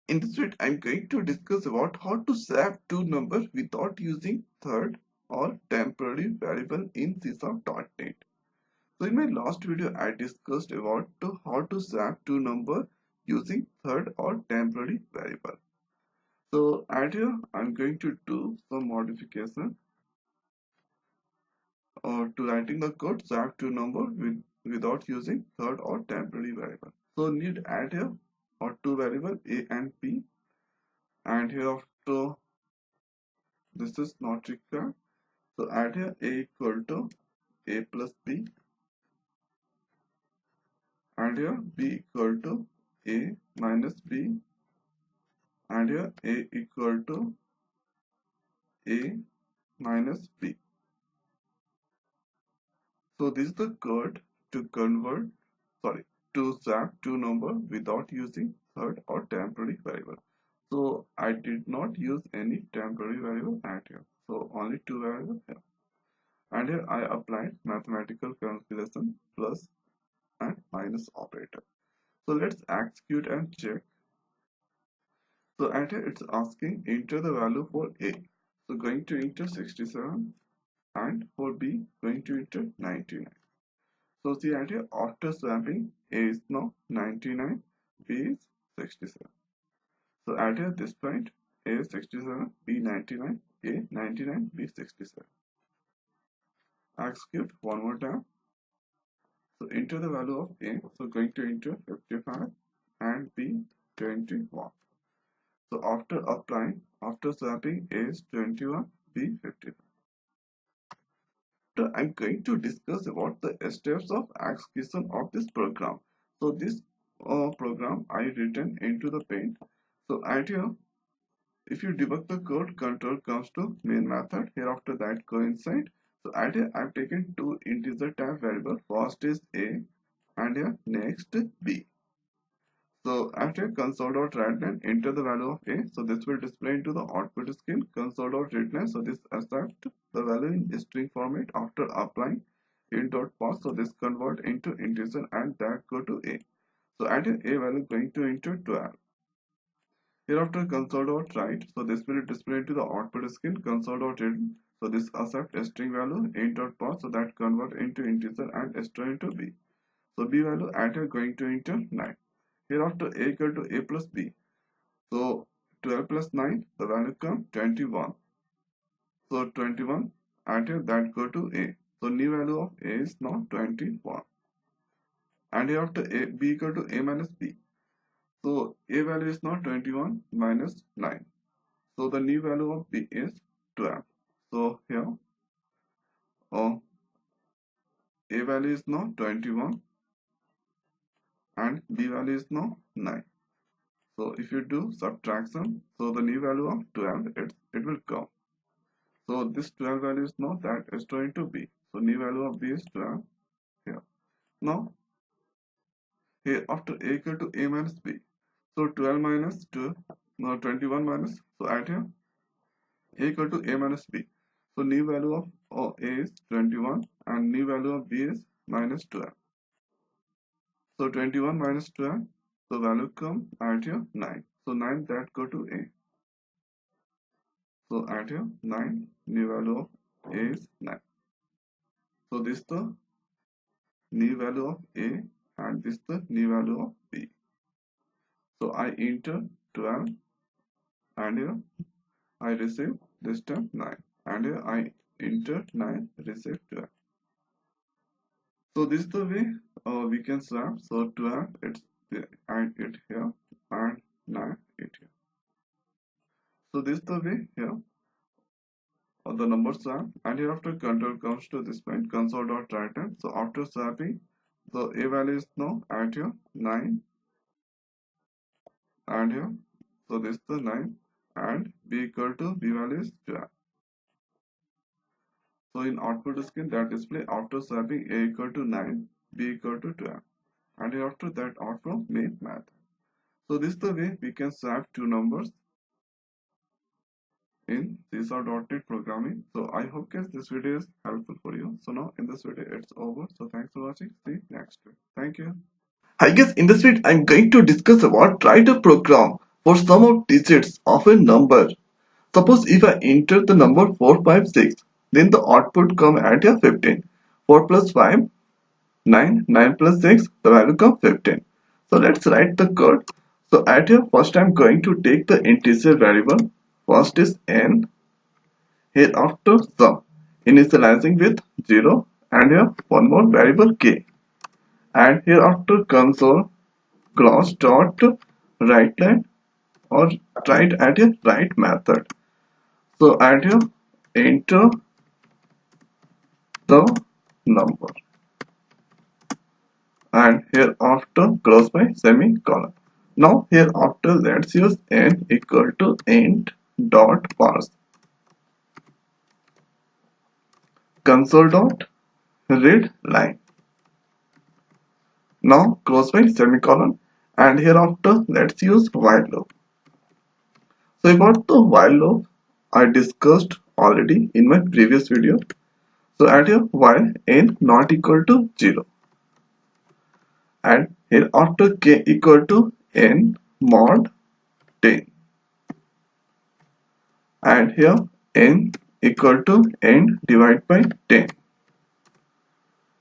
In this video, I'm going to discuss about how to swap two numbers without using third or temporary variable in C#.NET. So in my last video, I discussed about how to swap two numbers using third or temporary variable. So at here, I'm going to do some modification to writing the code swap two numbers without using third or temporary variable. So need add here or two variable a and b, and here after this is not required. So add here a equal to a plus b, and here b equal to a minus b, and here a equal to a minus b. So this is the code to swap two numbers without using third or temporary variable. So I did not use any temporary variable at here. So only two variables here. And here I applied mathematical calculation plus and minus operator. So let's execute and check. So at here it's asking enter the value for A. So going to enter 67, and for B going to enter 99. So see at here after swapping A is now 99, B is 67. So at here this point A is 67, B 99, A 99, B 67. Execute one more time. So enter the value of A. So going to enter 55 and B 21. So after swapping A is 21, B 55. So I'm going to discuss about the steps of execution of this program. So this program I written into the paint. So at here, if you debug the code, control comes to main method. Hereafter that go inside. So at here I've taken two integer type variable. First is A, and here next B. So after console.writeline, enter the value of A. So this will display into the output screen console.writeline. So this accept the value in string format after applying int.pass. So this convert into integer and that go to A. So at A value going to enter 12. Hereafter console.write. So this will display into the output screen console.read. So this accept a string value int.pass. So that convert into integer and store into B. So B value at A going to enter 9. Hereafter A equal to A plus B. So 12 plus 9, the value comes 21. So 21 at here that go to A. So new value of A is now 21. And hereafter A B equal to A minus B. So A value is now 21 minus 9. So the new value of B is 12. So here A value is now 21 and B value is now 9. So if you do subtraction, so the new value of 12 it will come. So this 12 value is not that is going to B. So new value of B is 12 here. Now here after A equal to A minus B. So 12 minus 2, now 21 minus. So at here A equal to A minus B. So new value of A is 21 and new value of B is minus 12. So 21 minus 12, the value come at here 9. So 9 that go to A. So at here 9, new value of A is 9. So this the new value of A and this the new value of B. So I enter 12 and here I receive this time 9 and here I enter 9 receive 12. So this is the way we can swap. So 12 it's and it here and 9 it here. So this is the way here the number swap, and hereafter control comes to this point console.writeline. So after swapping, the A value is now at here 9 and here. So this is the 9 and B equal to B value is 12. So in output screen that display after swapping A equal to 9, B equal to 12, and hereafter that out from main method. So this is the way we can swap two numbers in C#.NET programming. So I hope guys this video is helpful for you. So now in this video it's over. So thanks for watching. See you next week. Thank you. I guess in this video I'm going to discuss about write a program For sum of digits of a number, suppose if I enter the number 456, then the output come at a 15. 4 plus 5, 9, 9 plus 6, the value come 15. So let's write the code. So at here first I'm going to take the integer variable. First is n, hereafter sum, initializing with 0, and here one more variable k. And hereafter console class dot write line or write at a write method. So at here enter the number, and hereafter close by semicolon. Now hereafter let's use n equal to int dot parse console dot read line. Now close by semicolon, and hereafter let's use while loop. So about the while loop I discussed already in my previous video. So at here while n not equal to 0, and hereafter k equal to n mod 10, and here n equal to n divided by 10,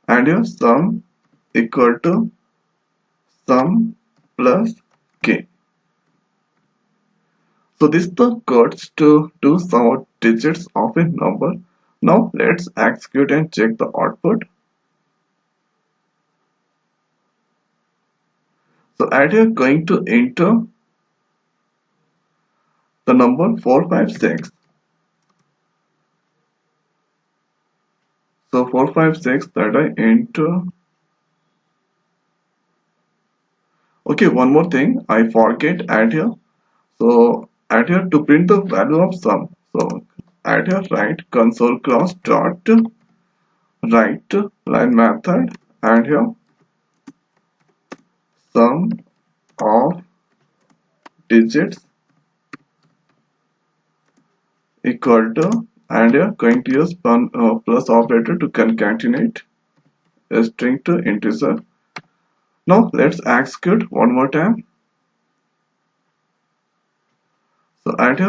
and here sum equal to sum plus k. So this is the codes to do some digits of a number. Now let's execute and check the output. So at here going to enter the number 456. So 456 that I enter. Okay, one more thing I forget at here. So at here to print the value of sum. So at here write console class dot write line method, and here sum of digits equal to, and here going to use plus operator to concatenate a string to integer. Now let's execute one more time. So at here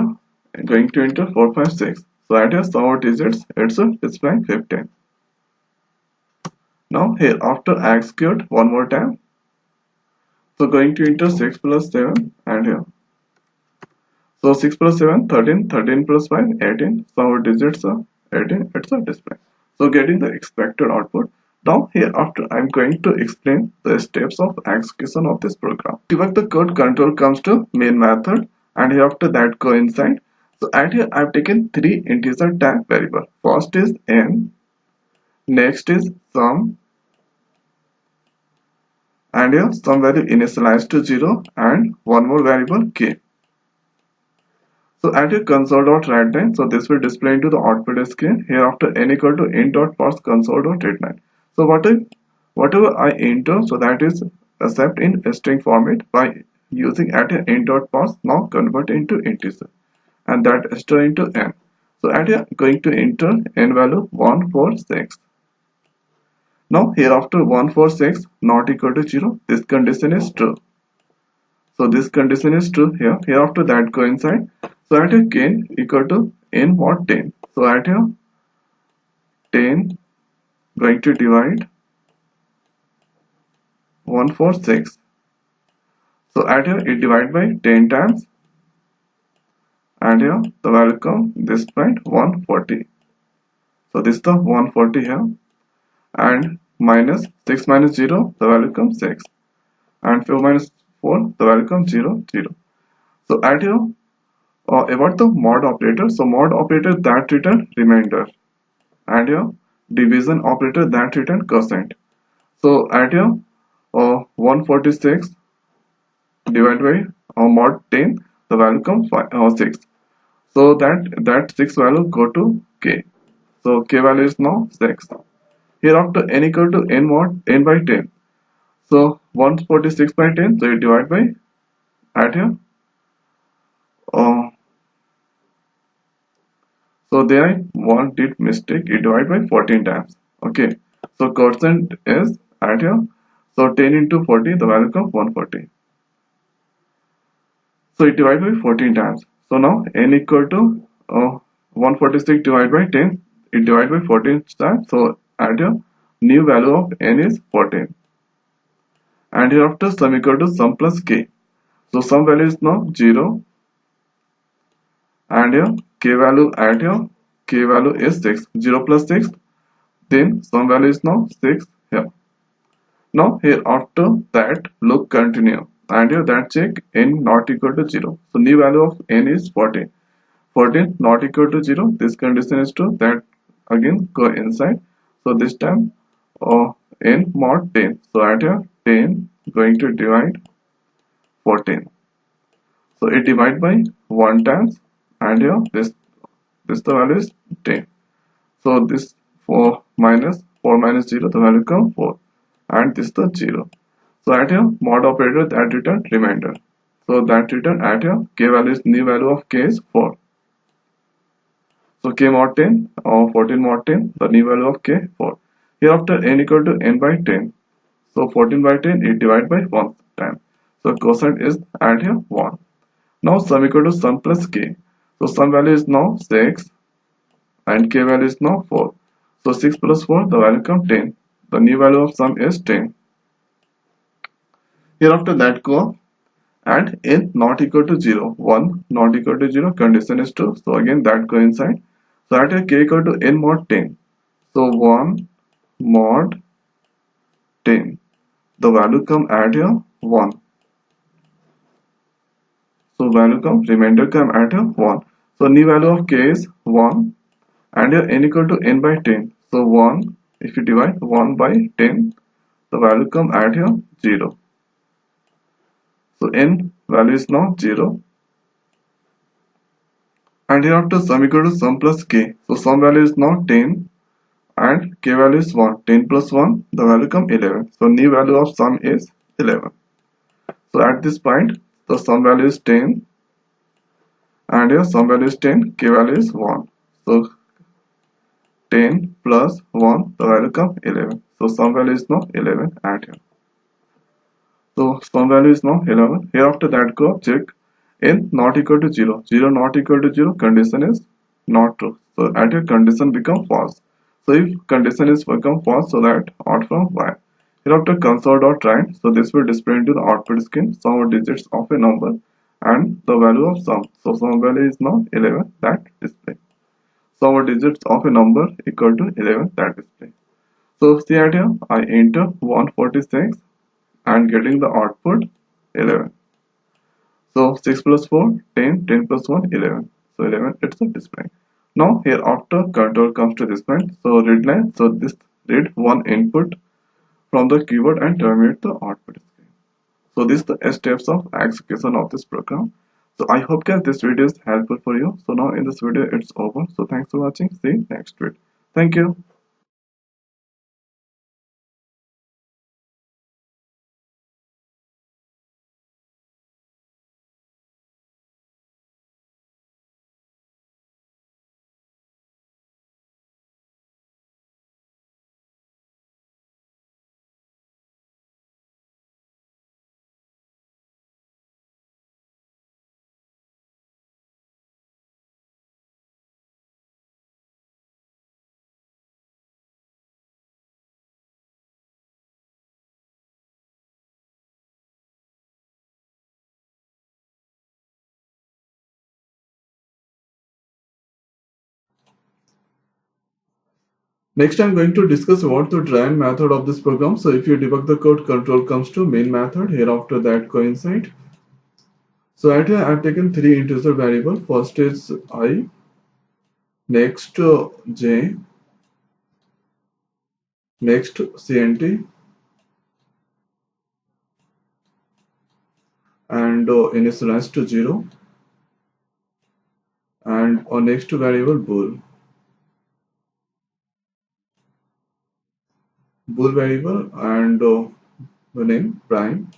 I'm going to enter 456. So at here sum of digits, it's a displaying 15. Now here after execute one more time. So going to enter 6 plus 7, and here. So 6 plus 7, 13, 13 plus 5, 18. So our digits are 18, it's a display. So getting the expected output. Now here after I'm going to explain the steps of execution of this program. Debug the code control comes to main method, and here after that go inside. So at here I've taken three integer type variable. First is n, next is sum, and here some value initialized to 0, and one more variable k. So at your console.writeLine, so this will display into the output screen. Hereafter n equal to int dot parse console.readline. So whatever I enter, so that is accept in string format by using at a int dot parse, now convert into integer, and that store into n. So at here going to enter n value 146. Now hereafter 146 not equal to 0, this condition is true. So this condition is true here. Hereafter that go inside. So at here k equal to n mod 10. So at here 10 going to divide 146. So at here it divide by 10 times, and here the value come this point 140. So this is the 140 here, and minus 6 minus 0, the value comes 6, and 4 minus 4, the value comes 0 0. So at here about the mod operator, so mod operator that return remainder, and here division operator that return quotient. So at here 146 divided by mod 10, the value comes 6. So that 6 value go to k. So k value is now 6. Hereafter n equal to n mod n by 10. So 146 by 10, so you divide by, at here uh, so there I one did mistake, you divide by 14 times. Okay, so quotient is at here, so 10 into 40, the value comes 140. So it divides by 14 times. So now n equal to 146 divided by 10. It divides by 14 times. So add a new value of n is 14. And hereafter sum equal to sum plus k. So sum value is now 0. And here k value at here k value is 6. 0 plus 6. Then sum value is now 6 here. Now here after that loop continue. And here that check n not equal to 0. So new value of n is 14. 14 not equal to 0. This condition is true. That again go inside. So this time n mod 10. So at here 10 going to divide 14. So it divide by 1 times and here this the value is 10. So this 4 minus 0 the value come 4 and this the 0. So at here mod operator that return remainder. So that return at here k value is new value of k is 4. So k mod 10 or 14 mod 10 the new value of k 4. Hereafter n equal to n by 10. So 14 by 10 it divide by 1 time. So quotient is at here 1. Now sum equal to sum plus k. So sum value is now 6 and k value is now 4. So 6 plus 4 the value come 10. The new value of sum is 10. Hereafter that go and n not equal to 0. 1 not equal to 0 condition is true. So again that go inside. So at here k equal to n mod 10. So 1 mod 10. The value come at here 1. So value come remainder come at here 1. So new value of k is 1 and here n equal to n by 10. So 1 if you divide 1 by 10 the value come at here 0. So n value is now 0 and hereafter sum equal to sum plus k. So sum value is now 10 and k value is 1. 10 plus 1 the value come 11. So new value of sum is 11. So at this point the sum value is 10 and here sum value is 10, k value is 1. So 10 plus 1 the value come 11. So sum value is now 11 at here. So sum value is now 11. Hereafter that go check n not equal to 0. 0 not equal to 0 condition is not true. So at here condition become false. So if condition is become false so that out from y. Hereafter console.write. So this will display into the output screen sum of digits of a number and the value of sum. So sum value is now 11 that display. Sum of digits of a number equal to 11 that display. So see at here I enter 146 and getting the output 11. So 6 plus 4 10, 10 plus 1 11. So 11 it's a display. Now here after control comes to this point. So read line. So this read one input from the keyboard and terminate the output screen. So this is the steps of execution of this program. So I hope guys this video is helpful for you. So now in this video it's over. So thanks for watching. See you next video. Thank you. Next, I'm going to discuss about the drawing method of this program. So if you debug the code, control comes to main method. Hereafter that coincide. So at here I've taken three integer variable. First is I, next j, next cnt, and initialize to 0, and next variable bool variable, and the name prime.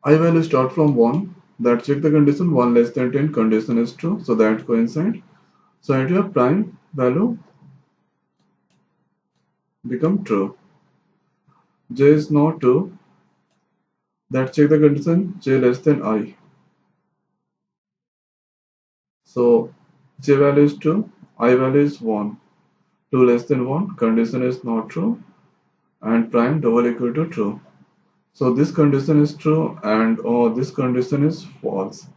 I value start from 1. That check the condition 1 less than 10 condition is true. So that coincide. So at your prime value become true. J is not true. That check the condition j less than I. So j value is 2, I value is 1. 2 less than 1, condition is not true, and prime double equal to true. So this condition is true and this condition is false.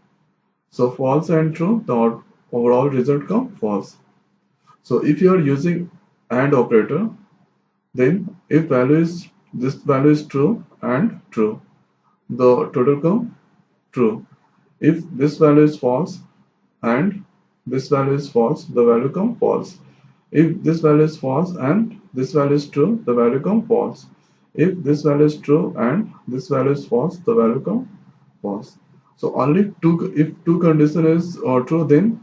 So false and true, the overall result come false. So if you are using AND operator, then if value is this value is true and true, the total come true. If this value is false and this value is false, the value come false. If this value is false and this value is true, the value come false. If this value is true and this value is false, the value come false. So only two, if two condition is true, then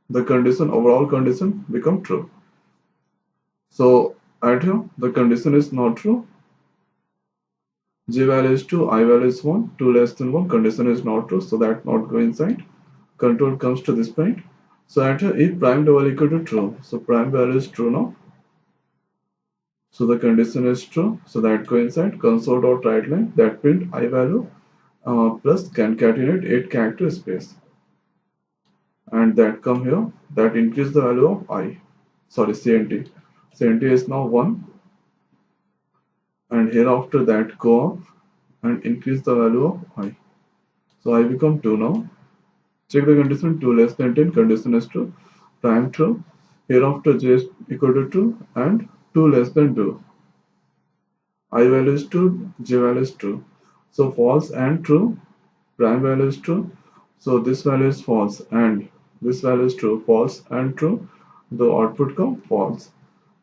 the condition overall condition become true. So at here the condition is not true. J value is 2, I value is 1, 2 less than 1, condition is not true, so that not go inside. Control comes to this point. So at here if prime double equal to true, so prime value is true now. So the condition is true, so that go inside console dot write line that print I value plus concatenate 8 character space. And that come here, that increase the value of I. Sorry, CNT. CNT is now 1. And hereafter that go up and increase the value of I. So I become 2 now. Check the condition 2 less than 10, condition is true, prime true. Hereafter j is equal to 2 and 2 less than 2. I value is 2, j value is true. So false and true, prime value is true. So this value is false and this value is true, false and true. The output come false.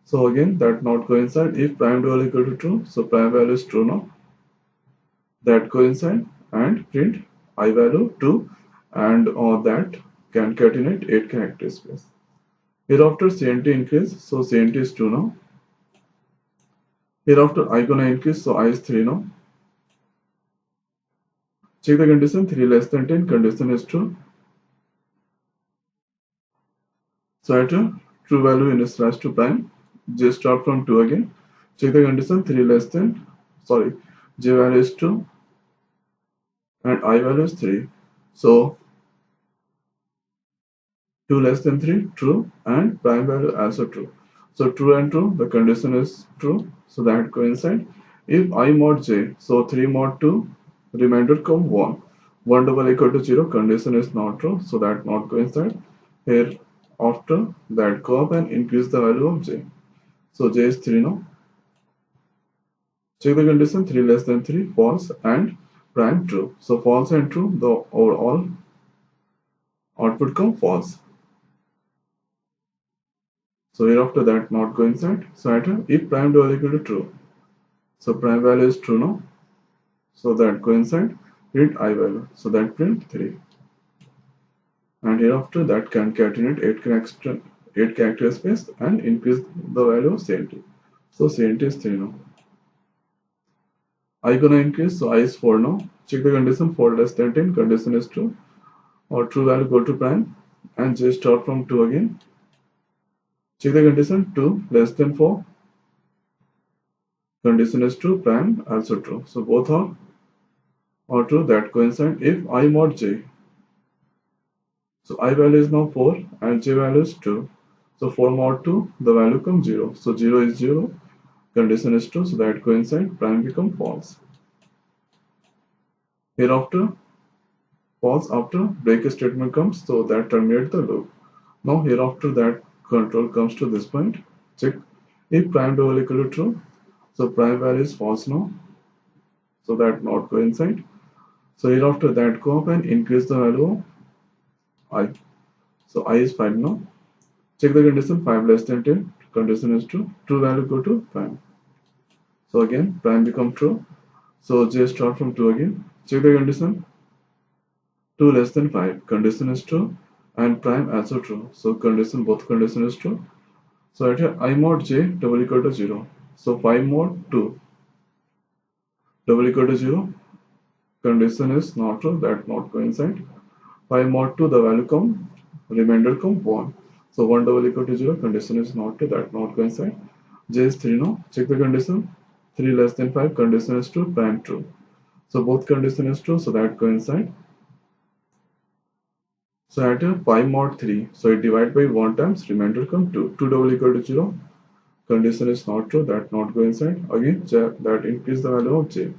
So again that not coincide if prime dual equal to true, so prime value is true now. That coincide and print I value 2 and that concatenate 8 character space. Hereafter CNT increase, so CNT is 2 now. Hereafter I gonna increase, so I is 3 now. Check the condition 3 less than 10, condition is true. So at a true value in slash to prime, j start from 2 again. Check the condition 3 less than, sorry, j value is 2 and I value is 3. So 2 less than 3 true and prime value also true. So true and true, the condition is true, so that coincide. If I mod j, so 3 mod 2, remainder come 1. 1 double equal to 0, condition is not true, so that not coincide. Here after that go up and increase the value of j. So j is 3 now. Check the condition 3 less than 3, false and prime true. So false and true, the overall output come false. So hereafter that not coincide. So at if prime dual equal to true. So prime value is true now. So that coincide print I value. So that print 3. And hereafter that concatenate 8 character space and increase the value of CNT. So CNT is 3 now. I gonna increase, so I is 4 now. Check the condition 4 less than 10, condition is true. Or true value go to prime and j start from 2 again. Check the condition 2 less than 4, condition is true, prime also true. So both are true, that coincide if I mod j. So I value is now 4 and j value is 2. So 4 mod 2, the value comes 0. So 0 is 0, condition is true, so that coincide prime become false. Hereafter false after break statement comes, so that terminate the loop. Now hereafter that control comes to this point. Check if prime double equal to true, so prime value is false now, so that not coincide. So hereafter that go up and increase the value of I. So I is 5 now. Check the condition 5 less than 10, condition is true, true value go to prime. So again prime become true, so j start from 2 again. Check the condition 2 less than 5, condition is true and prime also true, so condition both condition is true. So at here I mod j double equal to 0, so 5 mod 2 double equal to 0, condition is not true, that not coincide. 5 mod 2, the value come remainder come 1, so 1 double equal to 0, condition is not true, that not coincide. J is 3 now. Check the condition. 3 less than 5, condition is true, prime true. So both condition is true, so that coincide. So at 5 mod 3, so it divide by 1 times, remainder come 2. 2 double equal to 0. Condition is not true, that not coincide. Again, that increase the value of j.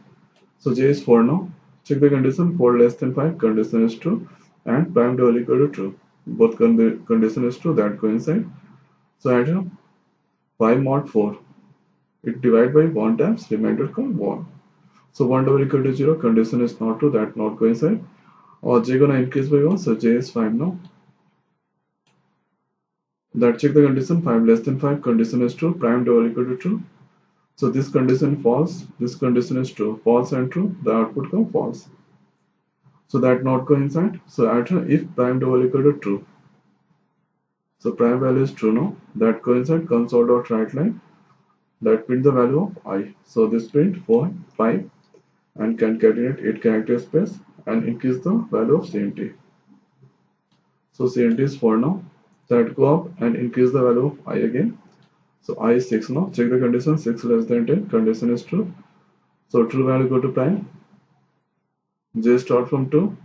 So j is 4 now. Check the condition. 4 less than 5, condition is true, and prime double equal to true. Both condition is true, that coincide. So at 5 mod 4, it divide by 1 times, remainder come 1. So 1 double equal to 0, condition is not true, that not coincide. Or j gonna increase by 1, so j is 5 now. That check the condition. 5 less than 5, condition is true, prime double equal to true. So this condition false, this condition is true, false and true, the output come false. So that not coincide. So at if prime double equal to true, so prime value is true now, that coincide console dot write line, that print the value of I. So this print 4, 5 and concatenate 8 character space and increase the value of CNT. So CNT is 4 now. That go up and increase the value of I again. So I is 6 now. Check the condition. 6 less than 10. Condition is true. So true value go to prime. J start from 2.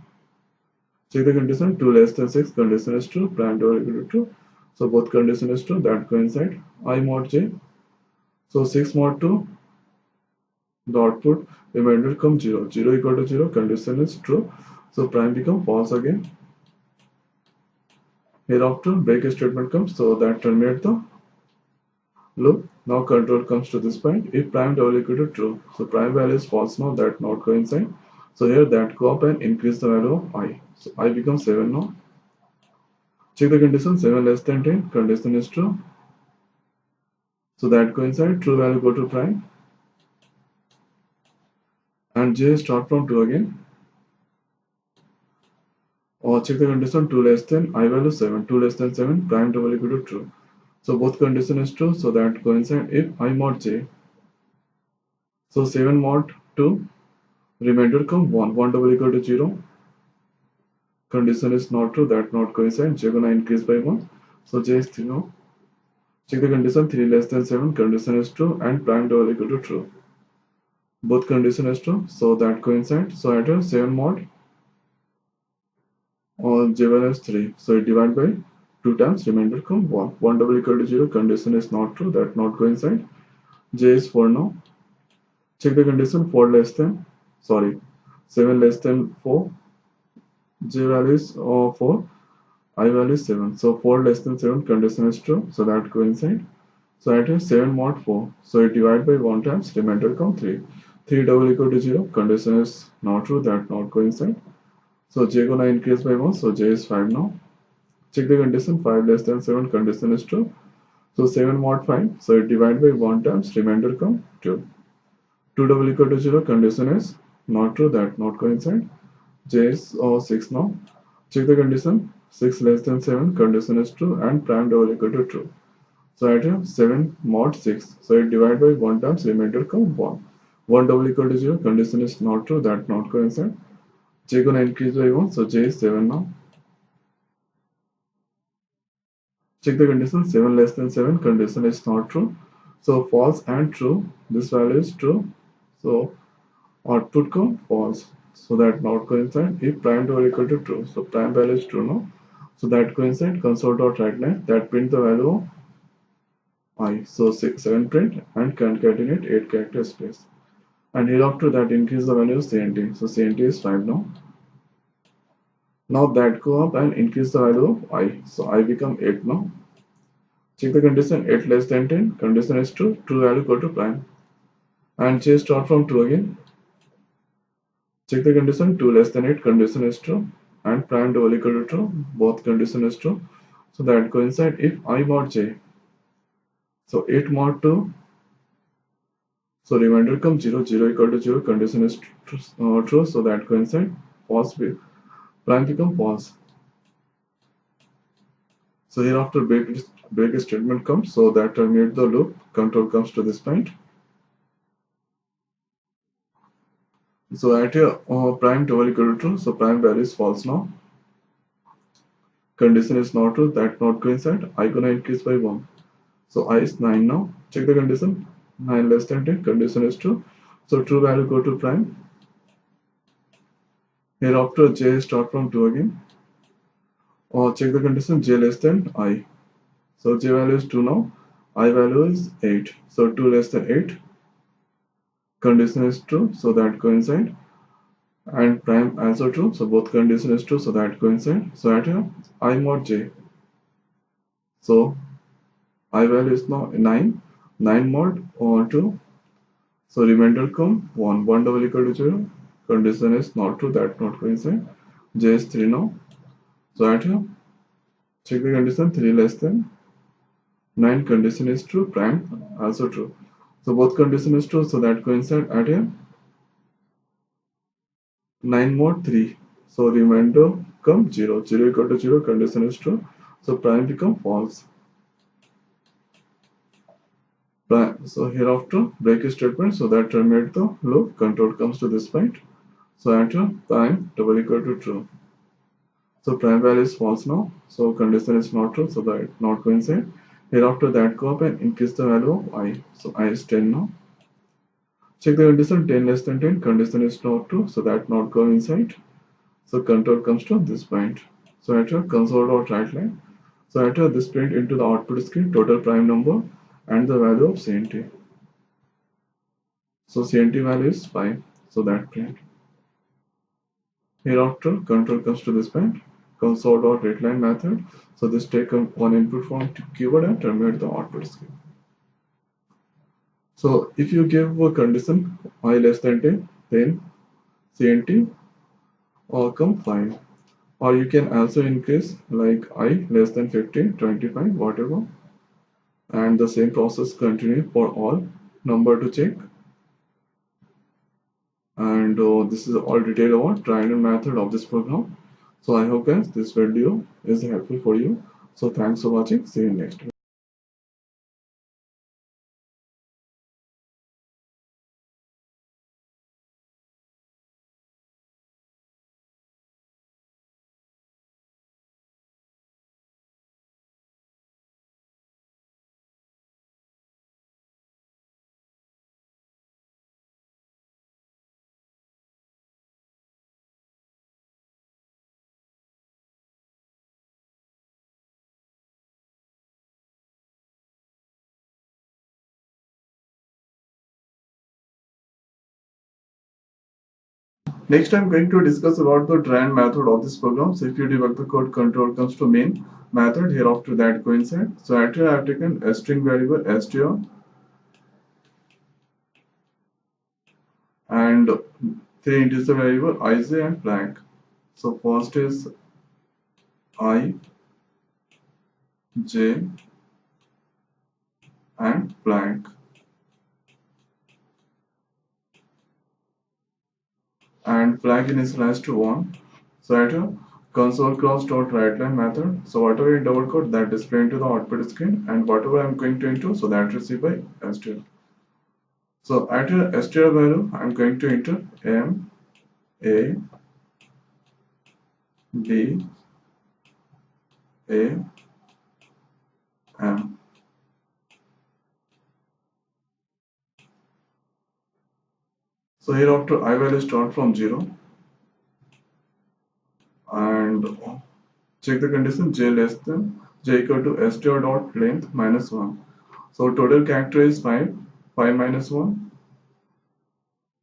Check the condition. 2 less than 6. Condition is true. Prime double equal to true. So both condition is true. That coincide. I mod j. So 6 mod 2. The output remainder come 0. 0 equal to 0. Condition is true. So prime become false again. Hereafter break statement comes. So that terminate the loop. Now control comes to this point. If prime double equal to true, so prime value is false now, that not coincide. So here that go up and increase the value of I. So I becomes 7 now. Check the condition. 7 less than 10. Condition is true. So that coincide. True value go to prime. And j start from 2 again. Or check the condition. 2 less than I value 7. 2 less than 7. Prime double equal to true. So both condition is true. So that coincide if I mod j. So 7 mod 2. Remainder come 1. 1 double equal to 0. Condition is not true, that not coincide. J gonna increase by 1. So j is 3 now. Check the condition. 3 less than 7. Condition is true and prime double equal to true. Both condition is true. So that coincide. So at 7 mod or j value is 3. So it divide by 2 times. Remainder come 1. 1 double equal to 0. Condition is not true. That not coincide. J is 4 now. Check the condition. 4 less than, sorry, 7 less than 4. J value is 4. I value is 7. So 4 less than 7, condition is true. So that coincide. So at 7 mod 4. So it divide by 1 times, remainder come 3. 3 double equal to 0. Condition is not true. That not coincide. So j gonna increase by 1. So j is 5 now. Check the condition. 5 less than 7. Condition is true. So 7 mod 5. So it divide by 1 times, remainder come 2. 2 double equal to 0. Condition is not true. That not coincide. J is 6 now. Check the condition. 6 less than 7. Condition is true and prime double equal to true. So at 7 mod 6. So it divide by 1 times, remainder come 1. 1 double equal to 0. Condition is not true. That not coincide. J gonna increase by 1. So j is 7 now. Check the condition. 7 less than 7. Condition is not true. So false and true. This value is true. So output come false. So that not coincide if prime double equal to true. So prime value is true now. So that coincide console dot write line, that print the value of I. So 7 print and concatenate 8 character space. And hereafter that increase the value of CNT. So CNT is 5 now. Now that go up and increase the value of I. So I become 8 now. Check the condition. 8 less than 10. Condition is true. True value go to prime. And j start from 2 again. Check the condition. 2 less than 8. Condition is true. And prime double equal to true. Both condition is true. So that coincide if I mod j. So 8 mod 2. So remainder comes 0. 0 equal to 0. Condition is true. So that coincide. False. Prime become false. So hereafter break statement comes. So that terminate the loop. Control comes to this point. So at your prime double equal to true. So prime value is false now. Condition is not true. That not coincide. I gonna increase by 1. So I is 9 now. Check the condition. 9 less than 10. Condition is true. So true value go to prime. Hereafter j start from 2 again. Or check the condition j less than I. So j value is 2 now. I value is 8. So 2 less than 8. Condition is true. So that coincide. And prime also true. So both condition is true. So that coincide. So at here I mod j. So I value is now 9. 9 mod or 2. So remainder come 1. 1 double equal to 0. Condition is not true. That not coincide. J is 3 now. So at here check the condition 3 less than 9. Condition is true. Prime also true. So both condition is true. So that coincide at here 9 mod 3. So remainder come 0. 0 equal to 0. Condition is true. So prime become false. So hereafter break statement, so that terminate the loop. Control comes to this point. So enter prime double equal to true. So prime value is false now. So condition is not true. So that not coincide. Hereafter that go up and increase the value of I. So I is 10 now. Check the condition 10 less than 10. Condition is not true. So that not go inside. So control comes to this point. So enter console.writeLine. So enter this print into the output screen total prime number and the value of CNT. So CNT value is 5. So that print. Hereafter, control comes to this point, console.readline method. So this take one input from keyword and terminate the output screen. So if you give a condition I less than 10, then CNT or come 5. Or you can also increase like I less than 15, 25, whatever. And the same process continue for all number to check. And this is all detail about triangle method of this program. So I hope guys this video is helpful for you. So thanks for watching. See you next time. Next I'm going to discuss about the trend method of this program. So if you debug the code, control comes to main method. Hereafter that coincide. So after I have taken a string variable str and three integer variable ij and blank. So first is I, j and blank. And flag initialized to 1. So at a console cross dot writeLine method. So whatever in double quote that display into the output screen and whatever I'm going to enter, so that received by str. So at a str value I'm going to enter m a d a m. So hereafter I value start from 0 and check the condition j less than j equal to str dot length minus 1. So total character is 5. 5 minus 1,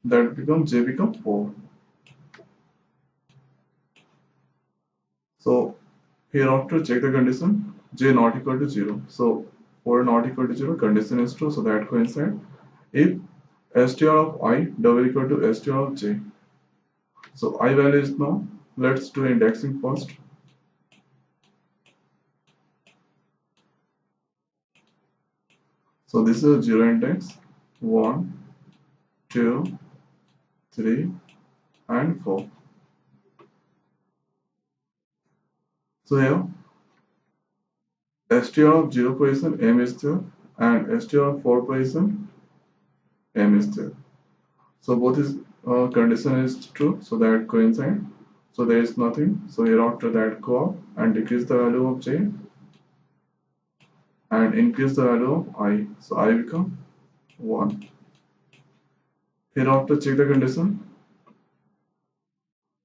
that becomes j become 4. So hereafter check the condition j not equal to 0. So 4 not equal to 0, condition is true, so that coincide. If str of I double equal to str of j. So I value is now, let's do indexing first. So this is a 0 index, 1, 2, 3 and 4. So here str of 0 position m is there and str of 4 position m is there. So both is condition is true, so that coincide. So there is nothing. So hereafter that go up and decrease the value of j. and increase the value of I. So I become 1. Hereafter check the condition.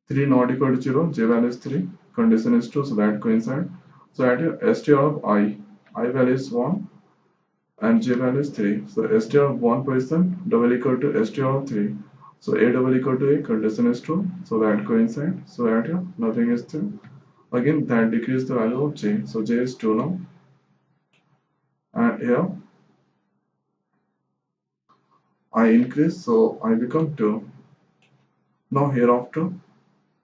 3 not equal to 0, j value is 3, condition is true, so that coincide. So at your str of I value is 1 and j value is 3. So str of 1 position double equal to str of 3. So a double equal to a, condition is true, so that coincide. So at here nothing is there. Again that decrease the value of j. So j is 2 now. And here I increase, so I become 2. Now hereafter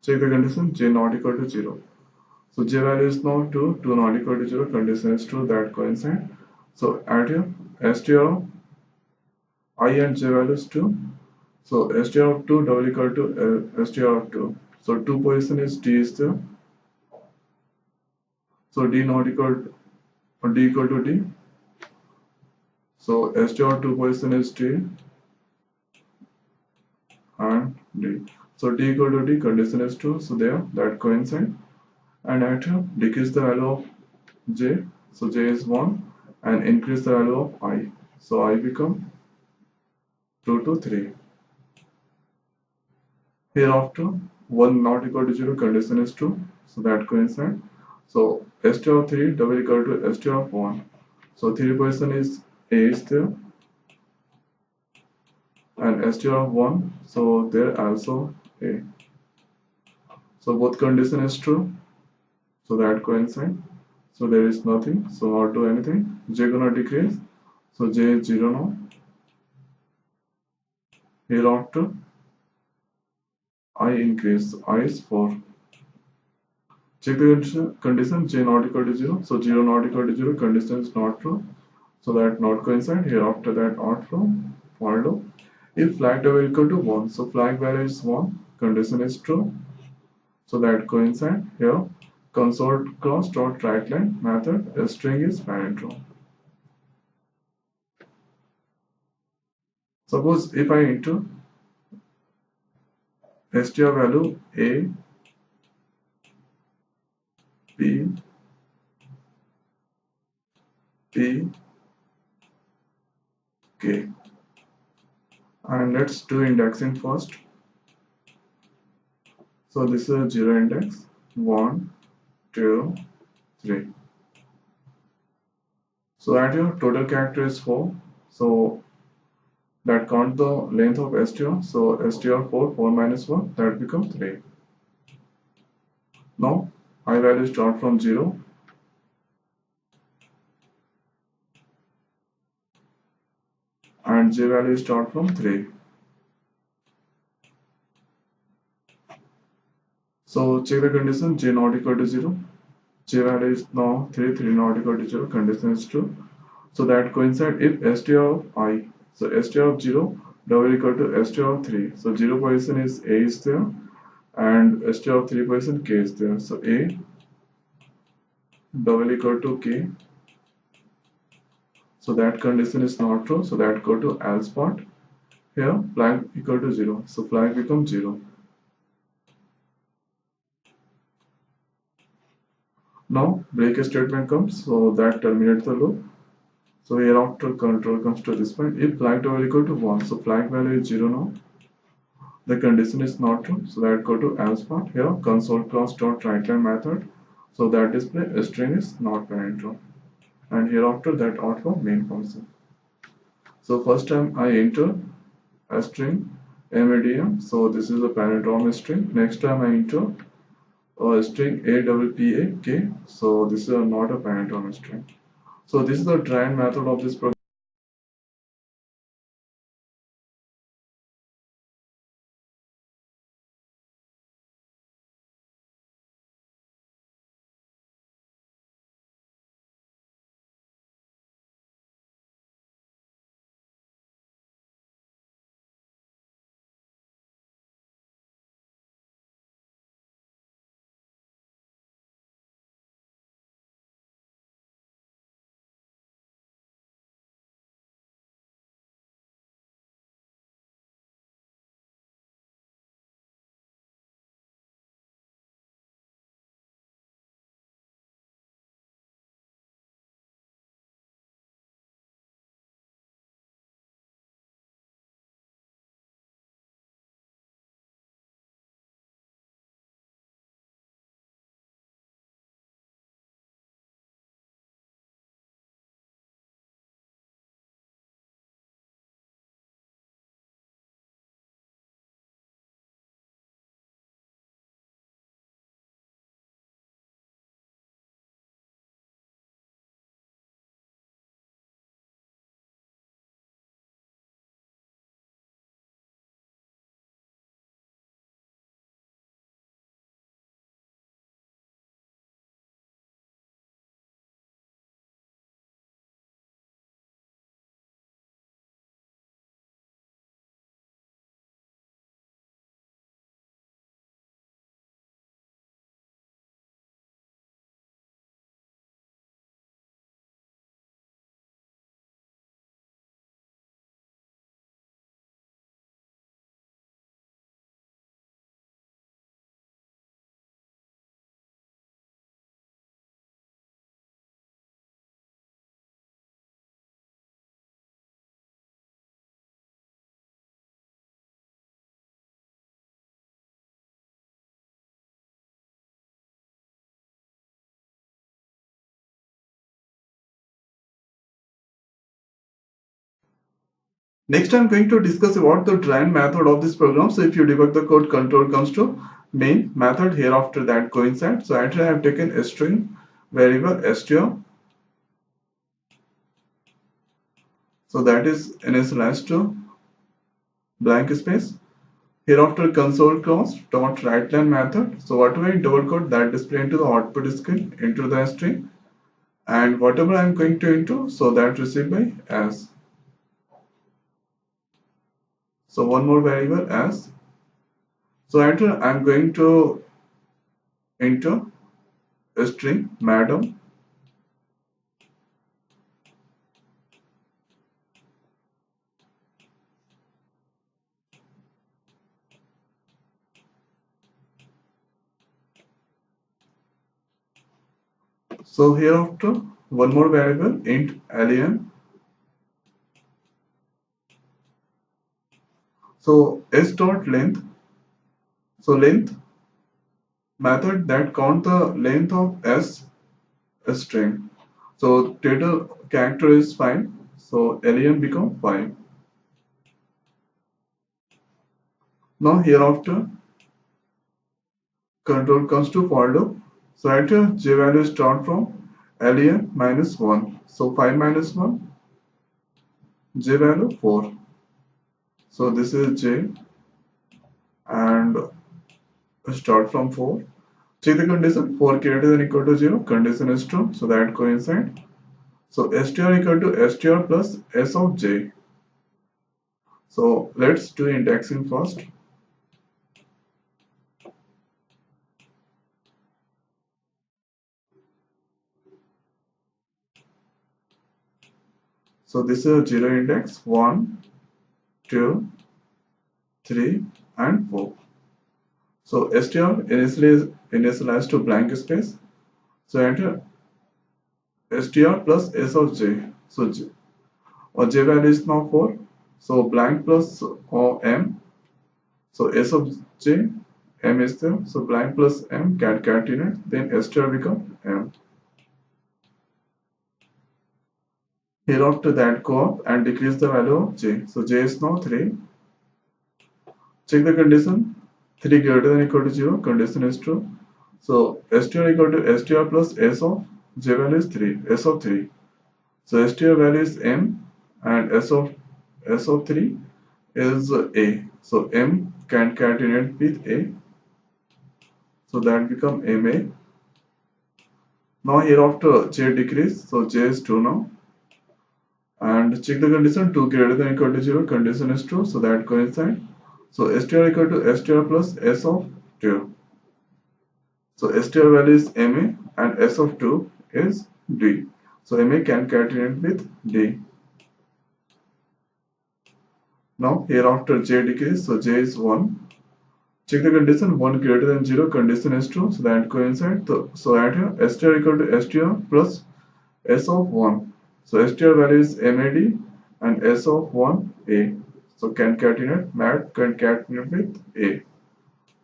check the condition j not equal to 0. So j value is now 2, 2 not equal to 0, condition is true, that coincide. So at here str of I and j values 2. So str of 2 double equal to str of 2. So 2 position is d is there. So d not equal to, or d equal to d. So str of 2 position is d and d. So d equal to d, condition is true. So there that coincide. And at here decrease the value of j. So j is 1 and increase the value of I. So I become 2 to 3. Hereafter, 1 not equal to 0, condition is true, so that coincide. So str of 3 double equal to str of 1. So 3 position is a is there and str of 1, so there also a. So both condition is true, so that coincide. So there is nothing, so not do anything. J gonna decrease, so j is 0 now. Hereafter, I increase, I is 4. Check the condition j not equal to 0. So 0 not equal to 0, condition is not true. So that not coincide. Here after that outflow follow. If flag double equal to 1, so flag value is 1, condition is true. So that coincide. Here console cross dot right line method, a string is parent row. Suppose if I enter str value a b p k, and let's do indexing first. So this is a 0 index, 1 2 3. So at your total character is 4, so that count the length of str. So str 4, 4 minus 1, that becomes 3. Now I value start from 0 and j value start from 3. So check the condition j not equal to 0. J value is now 3, 3 not equal to 0, condition is true. So that coincide if str of I, so str of 0 double equal to str of 3. So 0 position is a is there and str of 3 position k is there. So a double equal to k. So that condition is not true. So that go to else part. Here flag equal to 0. So flag becomes 0. Now break statement comes. So that terminates the loop. So hereafter control comes to this point. If flag double equal to 1. So flag value is 0 now. The condition is not true. So that go to else part. Here console cross dot right line method. So that display a string is not parent true. And hereafter that output main function. So first time I enter a string MADM. So this is a parent ROM string. Next time I enter a string APPAK. So this is not a parent ROM string. So this is the try and method of this program. Next, I'm going to discuss about the drain method of this program. So if you debug the code, control comes to main method. Hereafter that coincide. So actually I have taken a string variable str. So that is initialized to blank space. Hereafter console cross dot writeline method. So whatever in double quote that display into the output screen into the string, and whatever I'm going to enter, so that received by as. So one more variable as. So enter I'm going to enter a string madam. So hereafter one more variable int alien. So s dot length. So length method that count the length of s string. So total character is 5. So alien become 5. Now hereafter control comes to for loop. So at j value start from alien minus 1. So 5 minus 1 j value 4. So this is j and start from 4. Check the condition 4 greater than equal to 0. Condition is true. So that coincide. So str equal to str plus s of j. So let's do indexing first. So this is 0 index 1, 2, 3 and 4. So str initialized to blank space. So enter str plus s of j. So j, or j value is now 4. So blank plus or m. So s of j, m is there. So blank plus m concatenate. Then str become m. Hereafter that go up and decrease the value of j. So j is now 3. Check the condition. 3 greater than equal to 0. Condition is true. So str equal to str plus s of j value is 3. S of 3. So str value is m and s of 3 is a. So m concatenate with a. So that become ma. Now hereafter j decrease. So j is 2 now. And check the condition 2 greater than equal to 0. Condition is true. So that coincide. So str equal to str plus s of 2. So str value is ma and s of 2 is d. So ma concatenate with d. Now hereafter j decrease. So j is 1. Check the condition 1 greater than 0. Condition is true. So that coincide. So at here str equal to str plus s of 1. So str value is mad and s of 1 a. So concatenate mat concatenate with a.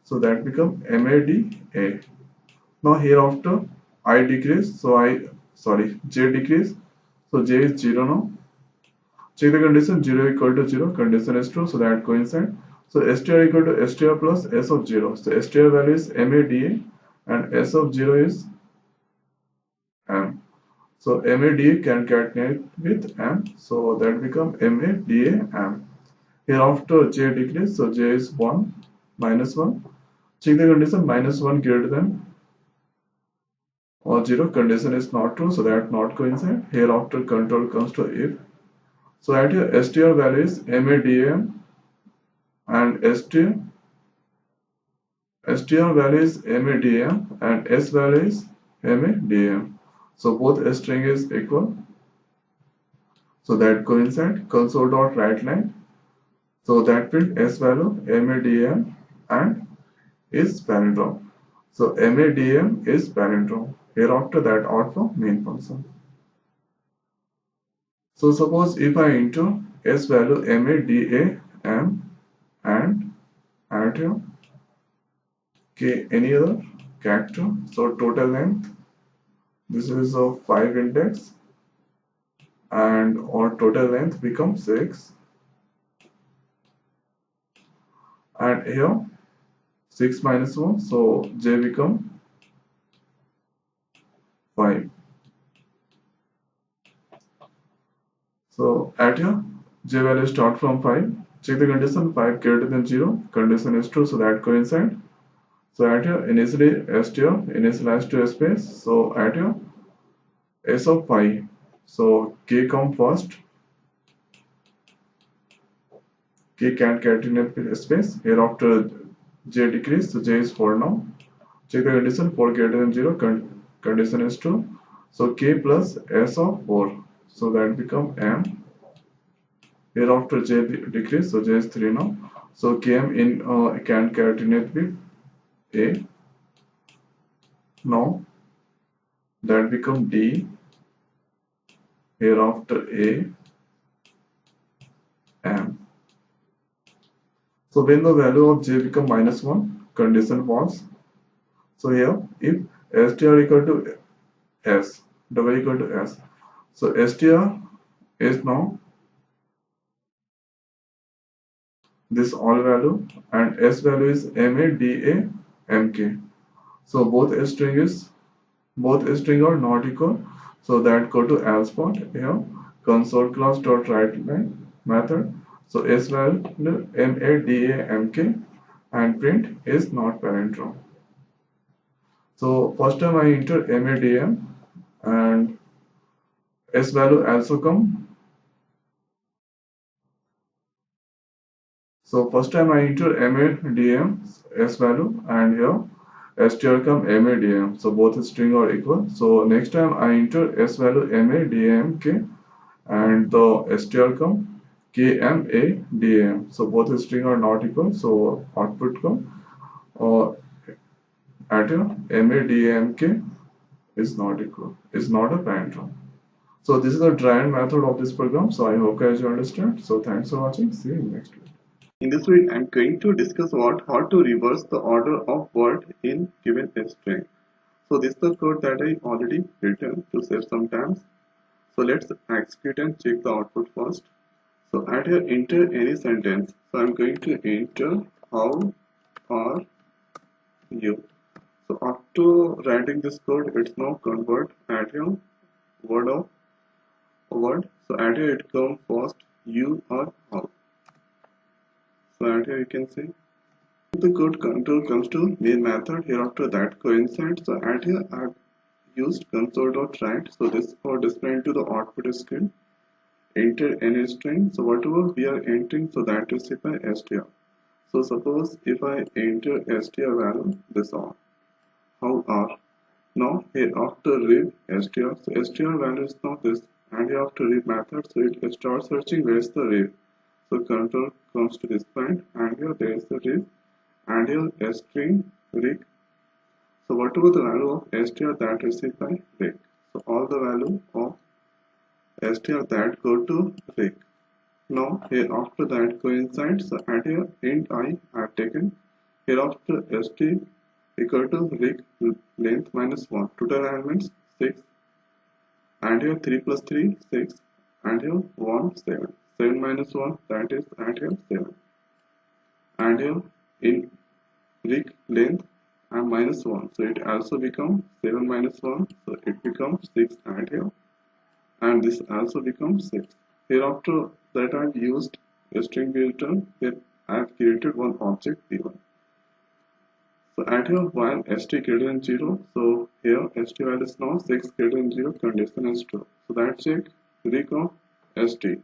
So that become mad a. Now hereafter I decrease. So j decrease. So j is 0 now. Check the condition 0 equal to 0. Condition is true. So that coincide. So str equal to str plus s of 0. So str value is MADA and s of 0 is m. So MADA concatenate with m. So that become MADA m. Hereafter j decrease. So j is 1 minus 1. Check the condition minus 1 greater than or 0. Condition is not true. So that not coincide. Hereafter control comes to if. So at here str value is MADA and str value is MADM and s value is MADM. So both string is equal. So that coincide console.writeline. So that print s value MADM and is palindrome. So MADM is palindrome. Hereafter that out for main function. So suppose if I enter s value MADAM and add here any other character. So total length. This is a 5 index and our total length becomes 6. and here 6 minus 1, so j become 5. So at here j value start from 5. Check the condition 5 greater than 0. Condition is true, so that coincide. So at here initially str initialize to space. So at here s of 5. So k come first. K can catenate with space. Hereafter j decrease. So j is 4 now. Check the condition 4 greater than 0. Condition is true. So k plus s of 4. So that become m. Hereafter j decrease. So j is 3 now. So km in can catenate with a. Now that become d. Hereafter a m. So when the value of j become minus 1, condition false. So here if str equal to s, double equal to s. So str is now this all value and s value is ma, da, mk. So both string are not equal. So that go to else part here console class dot write line method. So s value ma, da, mk and print is not parent row. So first time I enter ma, da, and s value also come. So first time I enter MADM S value and here str come MADM. So both string are equal. So next time I enter S value MADMK and the str come KMADM. So both string are not equal. So output come uh, at here MADMK is not equal. Is not a parent row. So this is the try and method of this program. So I hope guys you understand. So thanks for watching. See you in next video. In this video, I'm going to discuss how to reverse the order of word in given string. So this is the code that I already written to save some time. So let's execute and check the output first. So at here enter any sentence. So I'm going to enter how are you. So after writing this code, it's now convert at here word of word. So at here it comes first you or how. So at here you can see the code control comes to main method. Hereafter that coincides. So at here I've used console.write. So this for displaying to the output screen. Enter any string. So whatever we are entering, so that is by str. So suppose if I enter str value this on how are. Now here after read str. So str value is now this, and here after read method. So it starts searching where is the read. So control comes to this point, and here there is the read. And here string rig. So whatever the value of str that received by rig. So all the value of str that go to rig. Now here after that coincides. So at here int I have taken. Here after st equal to rig length minus 1. Total elements 6. And here 3 plus 3 6. And here 1 7. 7 minus 1 that is at here 7. And here in rig length and minus 1, so it also becomes 7 minus 1, so it becomes 6 and here, and this also becomes 6. Hereafter that I've used a string builder, then I've created one object p1. So at here while st greater than 0, so here st value is now 6 greater than 0, condition is true. So that's check rig of st.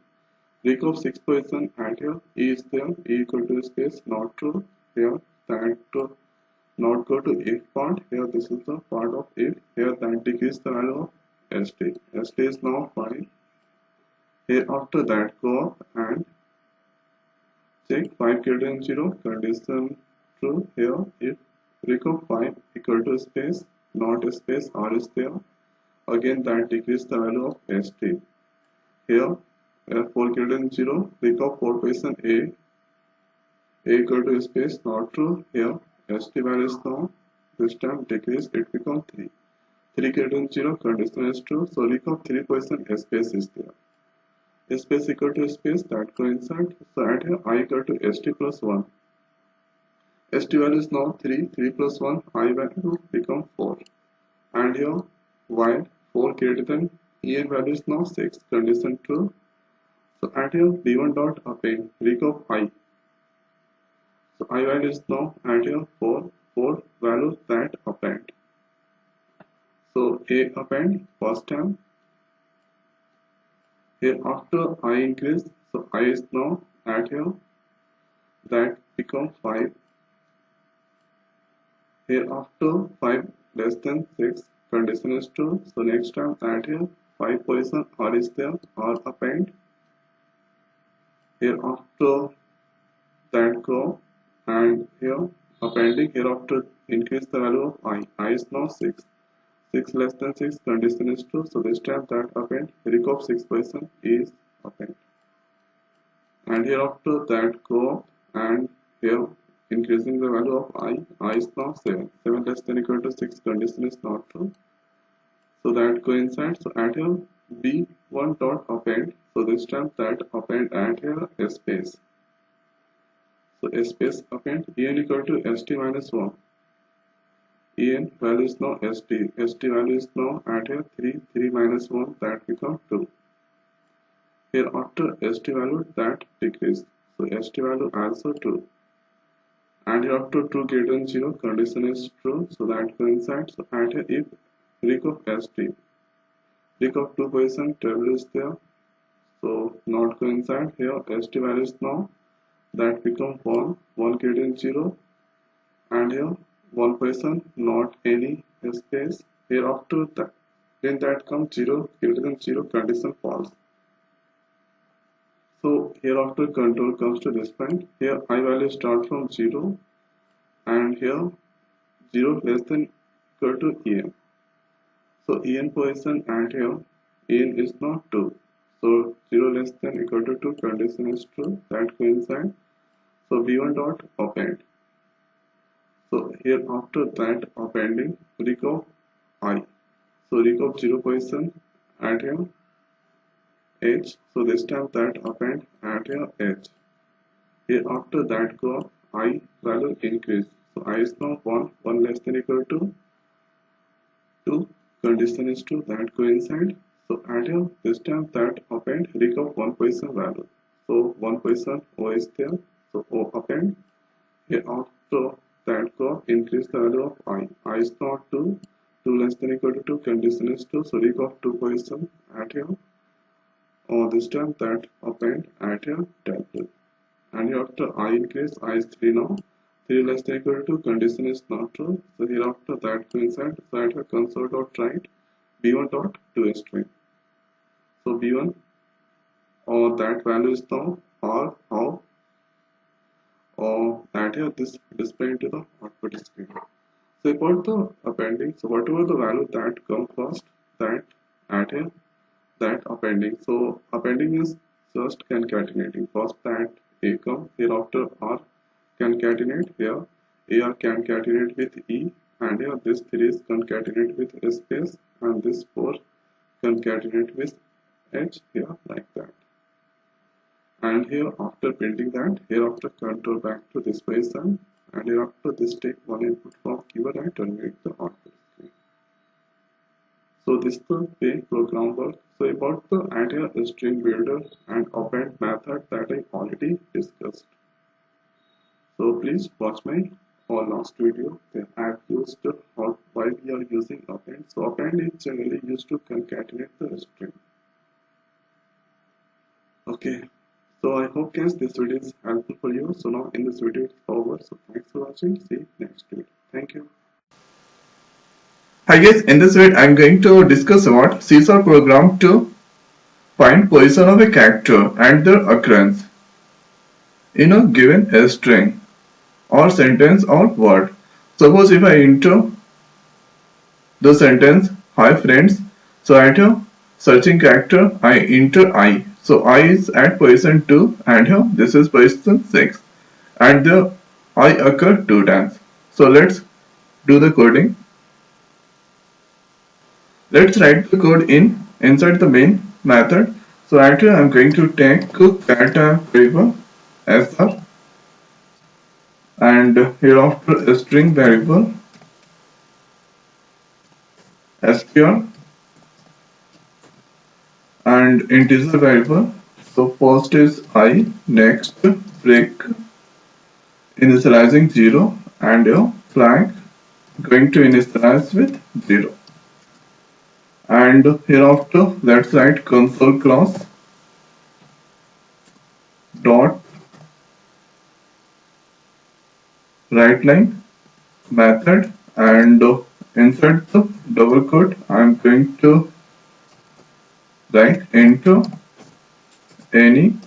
Rig of 6 position at here e is there, e equal to space not true, here that not go to if part. Here this is the part of if. Here that decrease the value of st. St is now 5. Here after that go up and check 5 greater than 0, condition true. Here if rig of 5 equal to space not space r is there, again that decrease the value of st. Here 4 greater than 0, rig of 4 position a equal to space not true. Here st value is now this time decrease, it becomes 3. 3 greater than 0, condition is true. So rig of 3 position space is there. Space equal to space that coincide. So at here I equal to st plus 1. st value is now 3, 3 plus 1, I value become 4. And here while 4 greater than en value is now 6, condition true. So at here b1 dot append rec of I. So I value is now at here 4, 4 value that append. So a append first time. Here after I increase, so I is now at here that become 5. Here after 5 less than 6, condition is true. So next time at here 5 position R is there, R append. Here after that go and here appending, hereafter increase the value of I is now 6. 6 less than 6, condition is true. So this time that append rec of 6 person is append. And hereafter that go and here increasing the value of I is now 7. 7 less than equal to 6, condition is not true. So that coincides. So at here b1 dot append. So this time that append at here a space. So a space append en equal to st minus 1. En value is now st. St value is now at here 3. 3 minus 1 that become 2. Here after st value that decrease. So st value also 2. And here after 2 greater than 0, condition is true. So that coincides. So at here if rec of st, rec of 2 position table is there. So not coincide. Here st value is now that become 1, 1 greater than 0. And here 1 position not any space. Here after that, then that comes 0 greater than 0, condition false. So hereafter control comes to this point. Here I value start from 0 and here 0 less than equal to en. So en position and here en is not 2. So 0 less than equal to 2, condition is true. That coincides. So b1 dot append. So here after that appending rec of I. So rec of 0 position at here h. So this time that append at here h. Here after that go I value increase. So I is now 1, 1 less than equal to 2, condition is true. That coincide. So at here this time that append rec of 1 position value. So 1 position O is there. So O append. Here after that go increase the value of I. I is not 2, 2 less than equal to 2, condition is true. So rec of 2 position at here. Or this time that append at here table. And here after I increase, I is 3 now. 3 less than equal to 2, condition is not true. So hereafter that coincides. So at here console dot write b1 dot to string. So b1 or that value is now or how or at here this display into the output screen. So about the appending, so whatever the value that come first, that at here that appending. So appending is just concatenating. First that A come, hereafter R concatenate, here AR concatenate with E, and here this 3 is concatenate with a space, and this 4 concatenate with H, here like that. And here after printing that, hereafter control back to this position, and hereafter this take one input from keyword and terminate the output screen. So this is the way program work. So about the add a string builder and append method that I already discussed. So please watch my last video. Then I have used why we are using append. So append is generally used to concatenate the string. Okay. So I hope guys this video is helpful for you. So now in this video it's over. So thanks for watching. See you next video. Thank you. Hi guys, in this video I am going to discuss about C# program to find position of a character and their occurrence in a given string or sentence or word. Suppose if I enter the sentence, hi friends, so at a searching character I enter I. So I is at position 2 and here this is position 6 and the I occur 2 times. So let's do the coding. Let's write the code inside the main method. So actually I'm going to take character paper sr and and hereafter a string variable str and integer variable. So first is I, next break initializing 0 and your flag going to initialize with 0. And hereafter let's write console class dot writeLine method and inside the double quote I'm going to write into any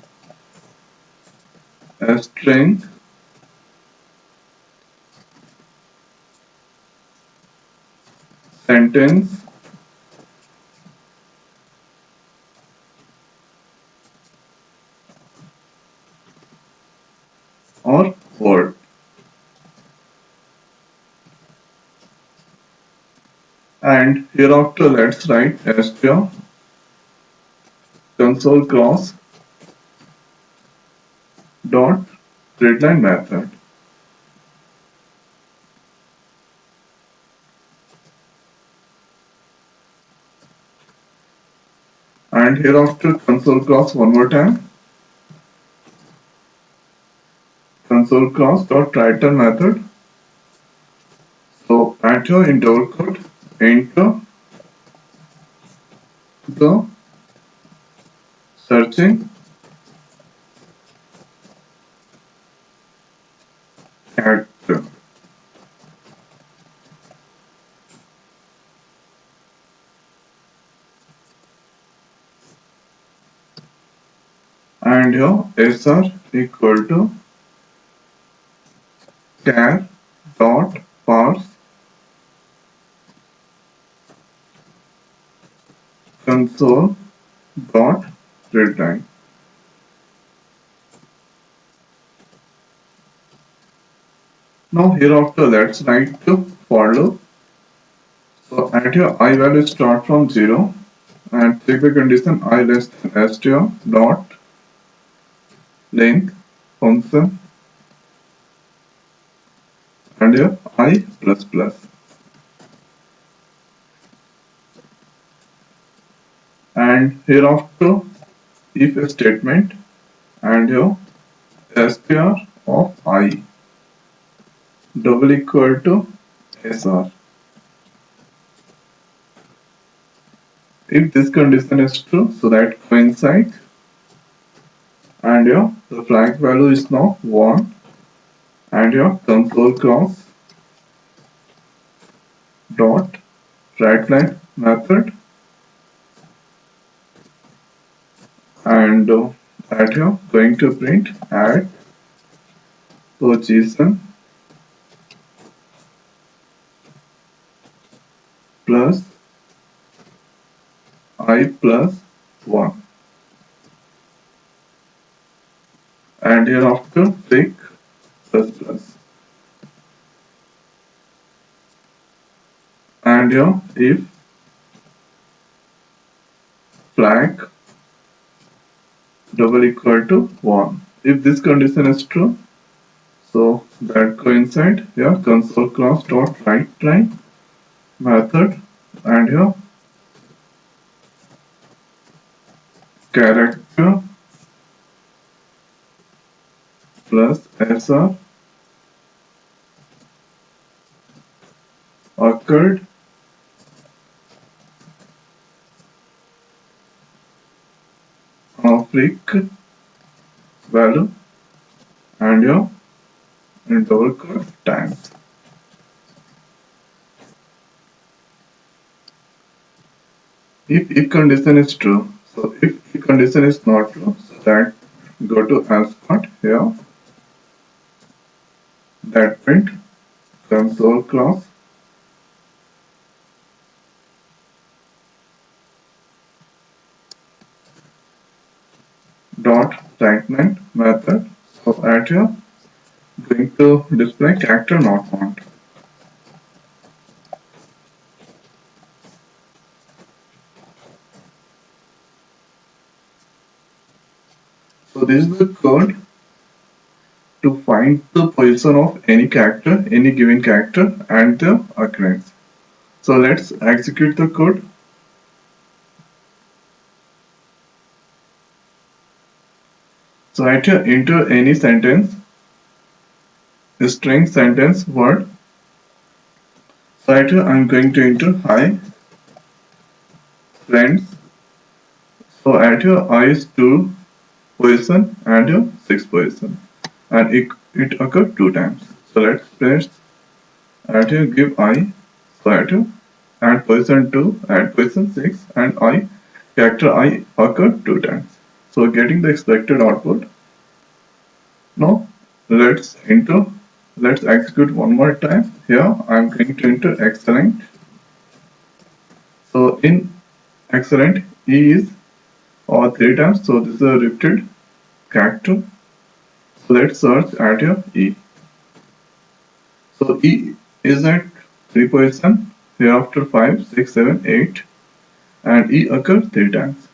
string sentence or word. And hereafter let's write str console class dot readline method. And hereafter console class one more time, console class dot writer method. So enter in double quote enter the searching character. And here sr equal to char dot parse console dot readline. Now hereafter let's write the for loop. So at here I value start from 0 and check the condition I less than str dot length function and here I plus plus. And hereafter if statement and here str of I double equal to sr. If this condition is true, so that coincides and here the flag value is now 1 and your console class dot writeLine method and at here going to print add position plus I plus 1 and hereafter pick plus plus and here if flag double equal to 1. If this condition is true, so that coincide here console class dot writeLine method and here character plus sr occurred of freq value and your in double quote times. If condition is true, so if condition is not true, so that go to else part here that print console class dot writeLine method. So at here going to display character not found. So this is the code to find the position of any character, any given character and the occurrence. So let's execute the code. So right here enter any sentence, string, sentence, word. So right here I'm going to enter hi friends. So at here I is 2 position and here 6 position, and it occurred 2 times. So let's press at here give I. So at here add position 2, add position 6, and I character I occurred 2 times. So getting the expected output. Now let's execute one more time. Here I'm going to enter excellent. So in excellent E is 3 times, so this is a repeated character. So let's search at here E. So E is at 3 position, hereafter 5, 6, 7, 8, and E occurs 3 times.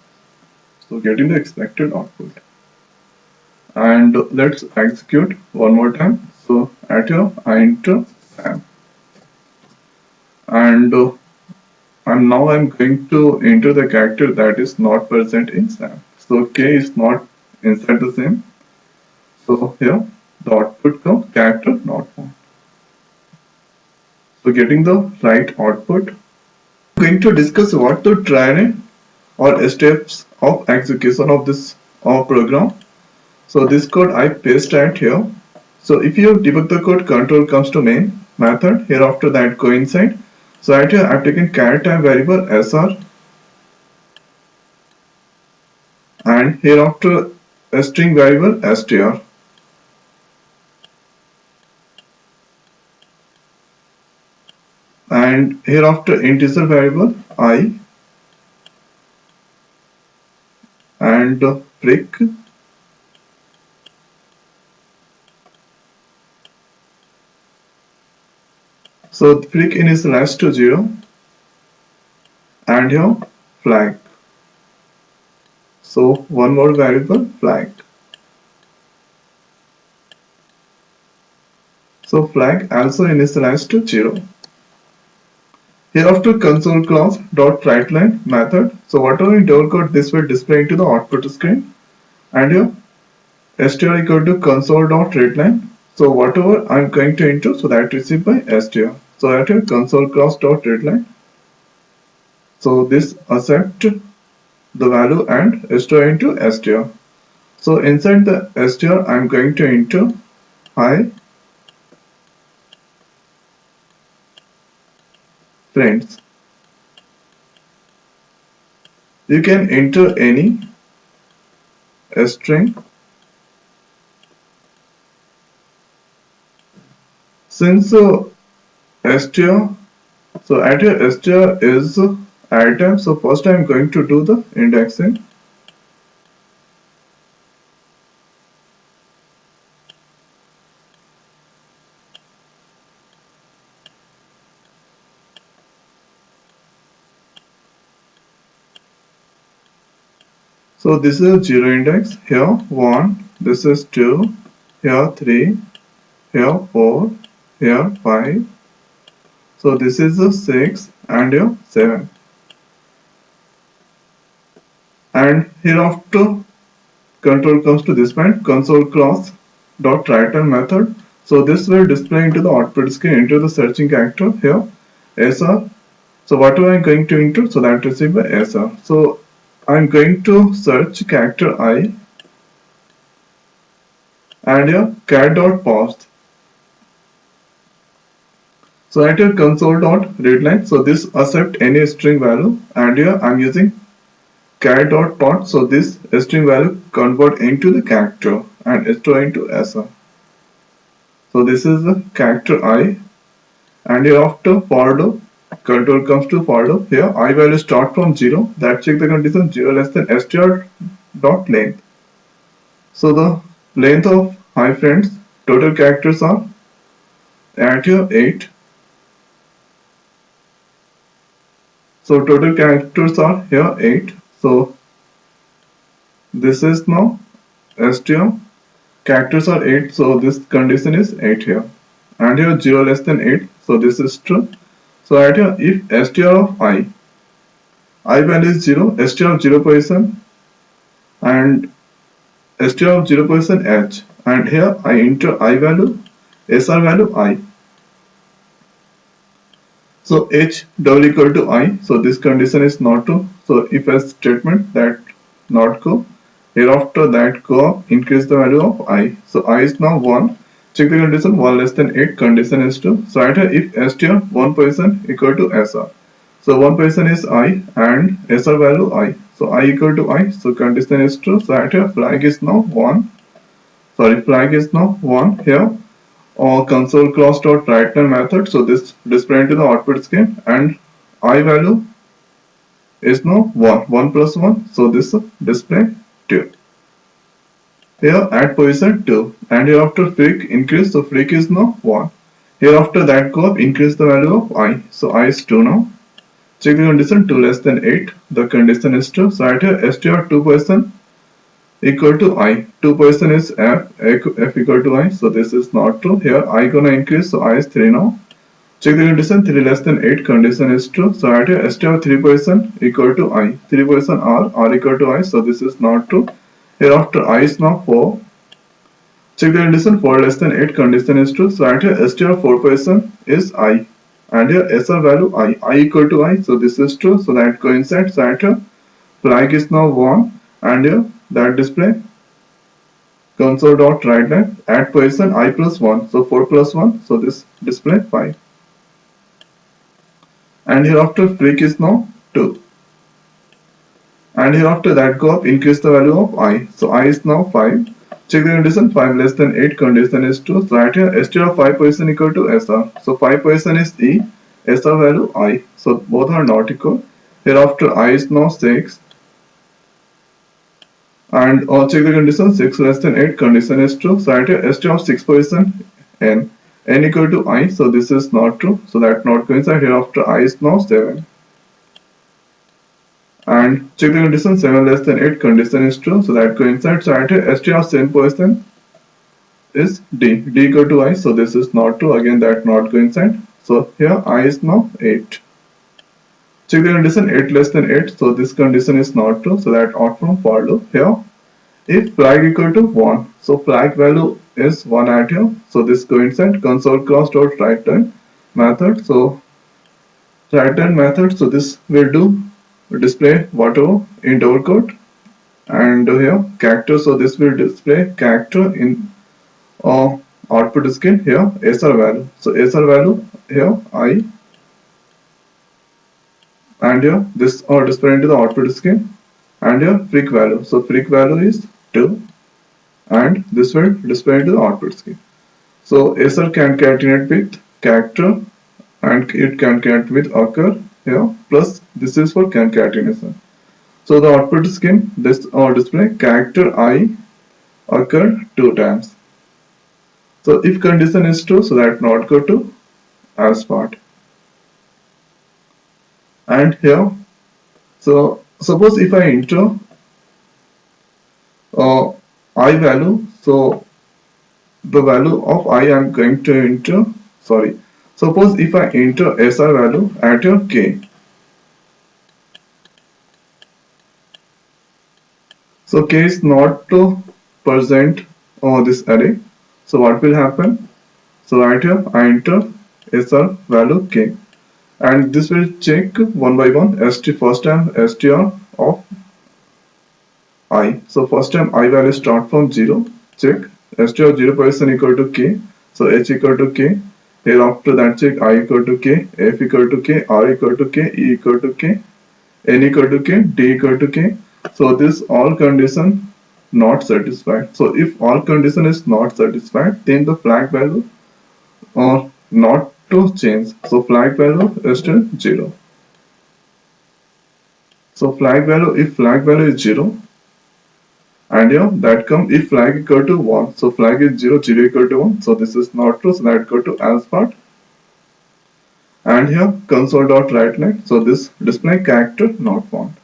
So getting the expected output. And let's execute one more time. So at here I enter Sam, and I'm going to enter the character that is not present in Sam. So K is not inside the same. So here the output comes character not found. So getting the right output. I'm going to discuss what to try or steps of execution of this program. So this code I paste at here. So if you debug the code, control comes to main method. Here after that go inside. So right here I've taken char type variable sr, and here after a string variable str, and here after integer variable I, and prick. So prick initialized to 0, and here flag. So one more variable flag. So flag also initialized to 0. Hereafter console class dot writeLine method. So whatever in double code, this will display into the output screen, and here str equal to console dot writeLine. So whatever I'm going to enter, so that received by str. So at here console class dot writeLine. So this accept the value and store into str. So inside the str I'm going to enter hi friends. You can enter any string. Since str, so at your str is item, so first I'm going to do the indexing. So this is 0 index, here 1, this is 2, here 3, here 4, here 5, so this is a 6, and here 7. And hereafter control comes to this point, console class dot writeLine method. So this will display into the output screen into the searching character here sr. So whatever I'm going to enter, so that received by sr. So I'm going to search character I, and here char dot path. So at your console dot readline, so this accept any string value, and here I'm using char dot path. So this string value convert into the character and store into sr. So this is the character I, and here after for loop, control comes to for loop. Here I value start from 0, that check the condition 0 less than str dot length. So the length of hi friends total characters are at here 8. So total characters are here 8. So this is now str, characters are 8, so this condition is 8 here. And here 0 less than 8, so this is true. So right here, if str of I value is 0, str of 0% and str of 0% h, and here I enter I value, sr value I. So h double equal to I, so this condition is not true. So if a statement that not go, hereafter that go up, increase the value of I. So I is now 1. Check the condition 1 less than 8, condition is true. So right here if str 1% equal to sr. So 1% is I and sr value I. So I equal to I, so condition is true. So right here flag is now 1. Sorry, flag is now 1 here. Or console cross dot write line method, so this display into the output screen, and I value is now 1 plus 1, so this display 2. Here at position 2, and hereafter freak increase, so freak is now 1. Hereafter that go up, increase the value of I, so I is 2 now. Check the condition 2 less than 8, the condition is true. So right here str 2% equal to I. 2% is f equal to I, so this is not true. Here I gonna increase, so I is 3 now. Check the condition 3 less than 8, condition is true. So right here str 3% equal to I. 3% r equal to I, so this is not true. Hereafter I is now 4. Check the condition 4 less than 8, condition is true. So right here str 4% is I. And here sr value I equal to I, so this is true. So that coincides. So right here flag is now 1, and here that display console dot write line at position I plus 1, so 4 plus 1, so this display 5. And hereafter freak is now 2. And hereafter that go up, increase the value of I, so I is now 5. Check the condition 5 less than 8, condition is true. So right here str of 5% equal to sr, so 5% is E, sr value I, so both are not equal. Hereafter I is now 6. And check the condition 6 less than 8, condition is true. So right here str of 6% n equal to I, so this is not true, so that not coincide. Hereafter I is now 7. And check the condition 7 less than 8, condition is true, so that coincides. So right here str of 7% is d equal to I, so this is not true, again that not coincide. So here I is now 8. Check the condition 8 less than 8, so this condition is not true, so that outcome for loop. Here if flag equal to 1, so flag value is 1 at here, so this coincide. Console cross dot write line method, so write line method, so this will do display whatever in double quote, and here character, so this will display character in output screen. Here sr value, so sr value here I, and here this are display into the output screen, and here freak value, so freak value is 2, and this will display into the output screen. So sr can concatenate with character, and it can concatenate with occur here, plus this is for concatenation. So the output scheme, this or display character I occur 2 times. So if condition is true, so that not go to as part. And here, so suppose if I enter I value, so the value of I am going to enter, sorry, suppose if I enter SR value at your K, so K is not present on this array, so what will happen? So right here I enter SR value K, and this will check one by one first time str of I. So first time I value start from 0, check str of 0% equal to K, so H equal to K. Hereafter that check I equal to K, F equal to K, R equal to K, E equal to K, N equal to K, D equal to K. So this all condition not satisfied. So if all condition is not satisfied, then the flag value or not to change. So flag value is still 0. So flag value, if flag value is 0, and here that come if flag equal to 1, so flag is 0, 0 equal to 1, so this is not true, so that go to else part. And here console dot write line, so this display character not found.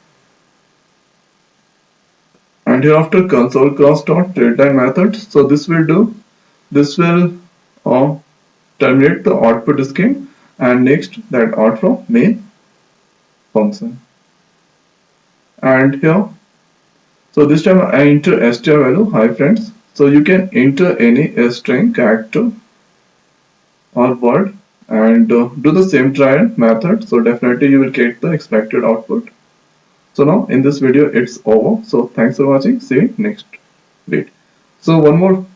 And hereafter console cross dot readline method. So this will uh, terminate the output scheme, and next that out from main function. And here, so this time I enter str value. Hi friends. So you can enter any string, character or word, and do the same trial method. So definitely you will get the expected output. So now in this video it's over. So thanks for watching. See you next video. So one more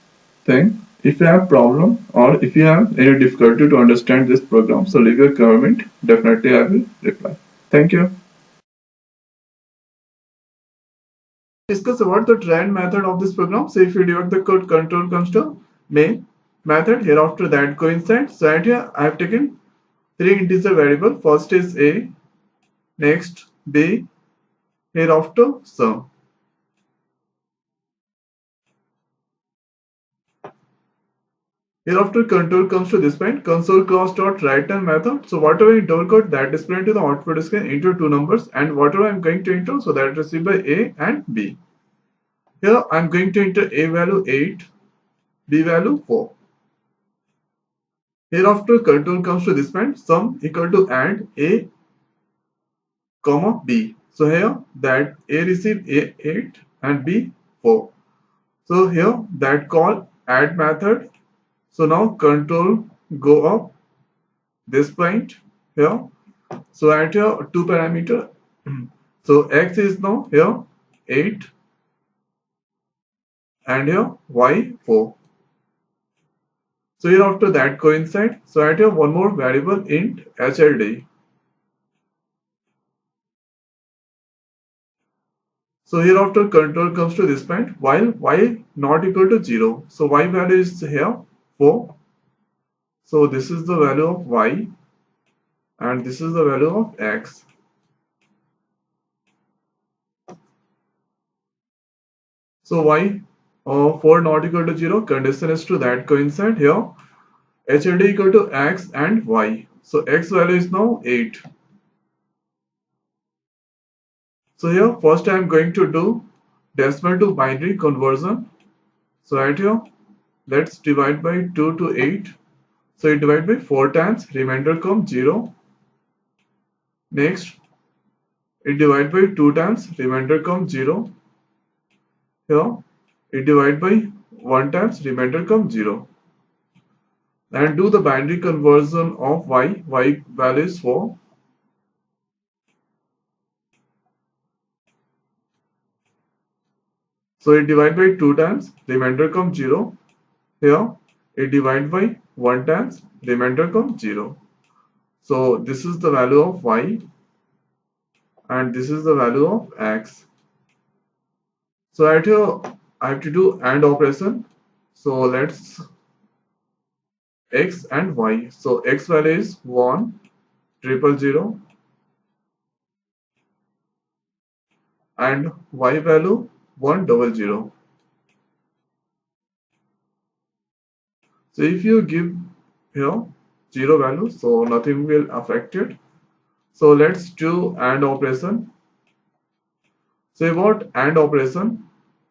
thing, if you have problem or if you have any difficulty to understand this program, so leave your comment. Definitely I will reply. Thank you. Discuss about the trend method of this program. So if you debug the code, control comes to main method. Hereafter that coincides. So right here I have taken three integer variable. First is a, next b, hereafter sum. Hereafter control comes to this point, console class dot writeTime method. So whatever you double code that display into the output screen enter two numbers, and whatever I'm going to enter, so that received by A and B. Here I'm going to enter A value 8, B value 4. Hereafter control comes to this point, sum equal to add A comma B. So here that A received A 8 and B 4. So here that call add method. So now control go up this point here. So at here two parameter. So x is now here 8 and here y 4. So here after that coincide. So at here one more variable int HLD. So here after control comes to this point while y not equal to 0. So y value is here 4. So this is the value of y and this is the value of x. So y 4 not equal to 0, condition is to that coincide here HLD equal to x and y. So x value is now 8. So here first I am going to do decimal to binary conversion. So right here let's divide by 2 to 8. So it divide by 4 times, remainder come 0. Next it divide by 2 times, remainder come 0. Here it divide by 1 times, remainder come 0. And do the binary conversion of y value is 4. So it divide by 2 times, remainder come 0. Here it divide by 1 times, remainder come 0. So this is the value of y and this is the value of x. So right here I have to do AND operation. So let's x and y. So x value is 1 triple 0 and y value 1 double 0. So if you give here 0 value, so nothing will affect it. So let's do AND operation. Say what AND operation.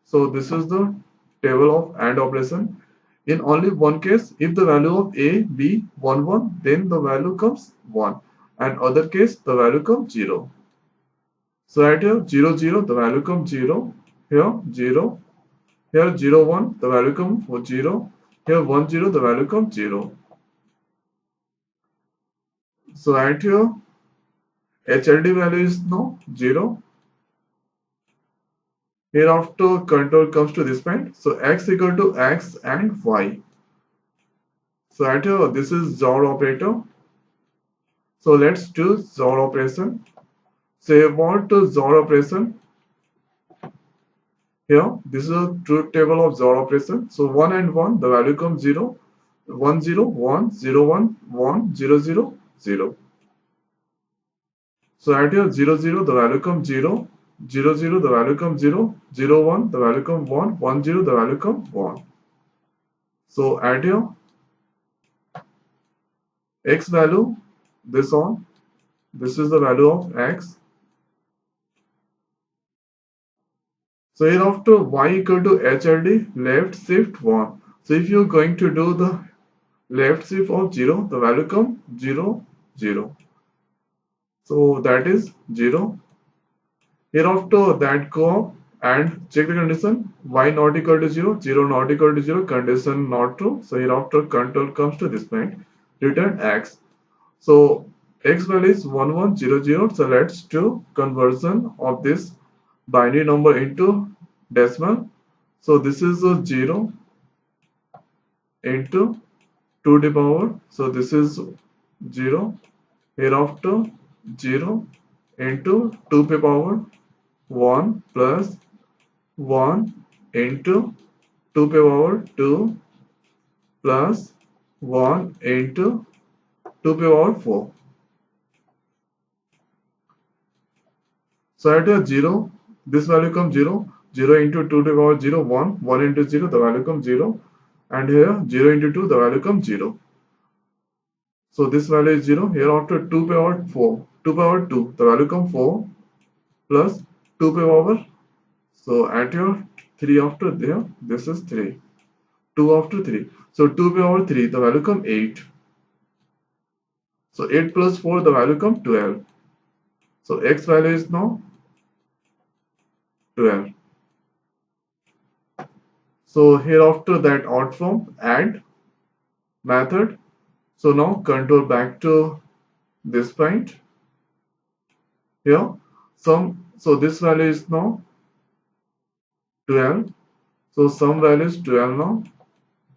So this is the table of AND operation. In only one case, if the value of A, B 1, 1, then the value comes 1. And other case, the value comes 0. So right here 0, 0, the value comes 0. Here 0. Here 0, 1, the value comes 0. Here 1, 0, the value comes 0. So right here HLD value is now 0. Hereafter control comes to this point. So x equal to x and y. So right here this is XOR operator. So let's do XOR operation. Say about the XOR operation. Here this is a truth table of XOR operation. So 1 and 1 the value comes 0. 1 0 1 0 1 1 0 0 0. So right here 0 0 the value comes 0. 0 0 the value comes 0. 0 1 the value comes 1. 1 0 the value comes 1. So add here x value this on. This is the value of x. So hereafter y equal to HLD left shift 1. So if you're going to do the left shift of 0, the value come 0, 0. So that is 0. Hereafter that go up and check the condition y not equal to 0, 0 not equal to 0, condition not true. So hereafter control comes to this point, return x. So x value is 1100. So let's do conversion of this binary number into decimal. So this is a 0 into 2 to the power. So this is 0. Hereafter 0 into 2 to the power 1 plus 1 into 2 to the power 2 plus 1 into 2 to the power 4. So at a 0, this value comes 0, 0 into 2 to the power 0, 1, 1 into 0, the value comes 0, and here 0 into 2, the value comes 0. So this value is 0, here after 2 to the power 4, 2 to the power 2, the value comes 4, plus 2 to the power, so at your 3 after there, this is 3, 2 after 3, so 2 to the power 3, the value comes 8, so 8 plus 4, the value comes 12, so x value is now 12. So hereafter that out from add method. So now control back to this point here. So this value is now 12. So sum value is 12 now.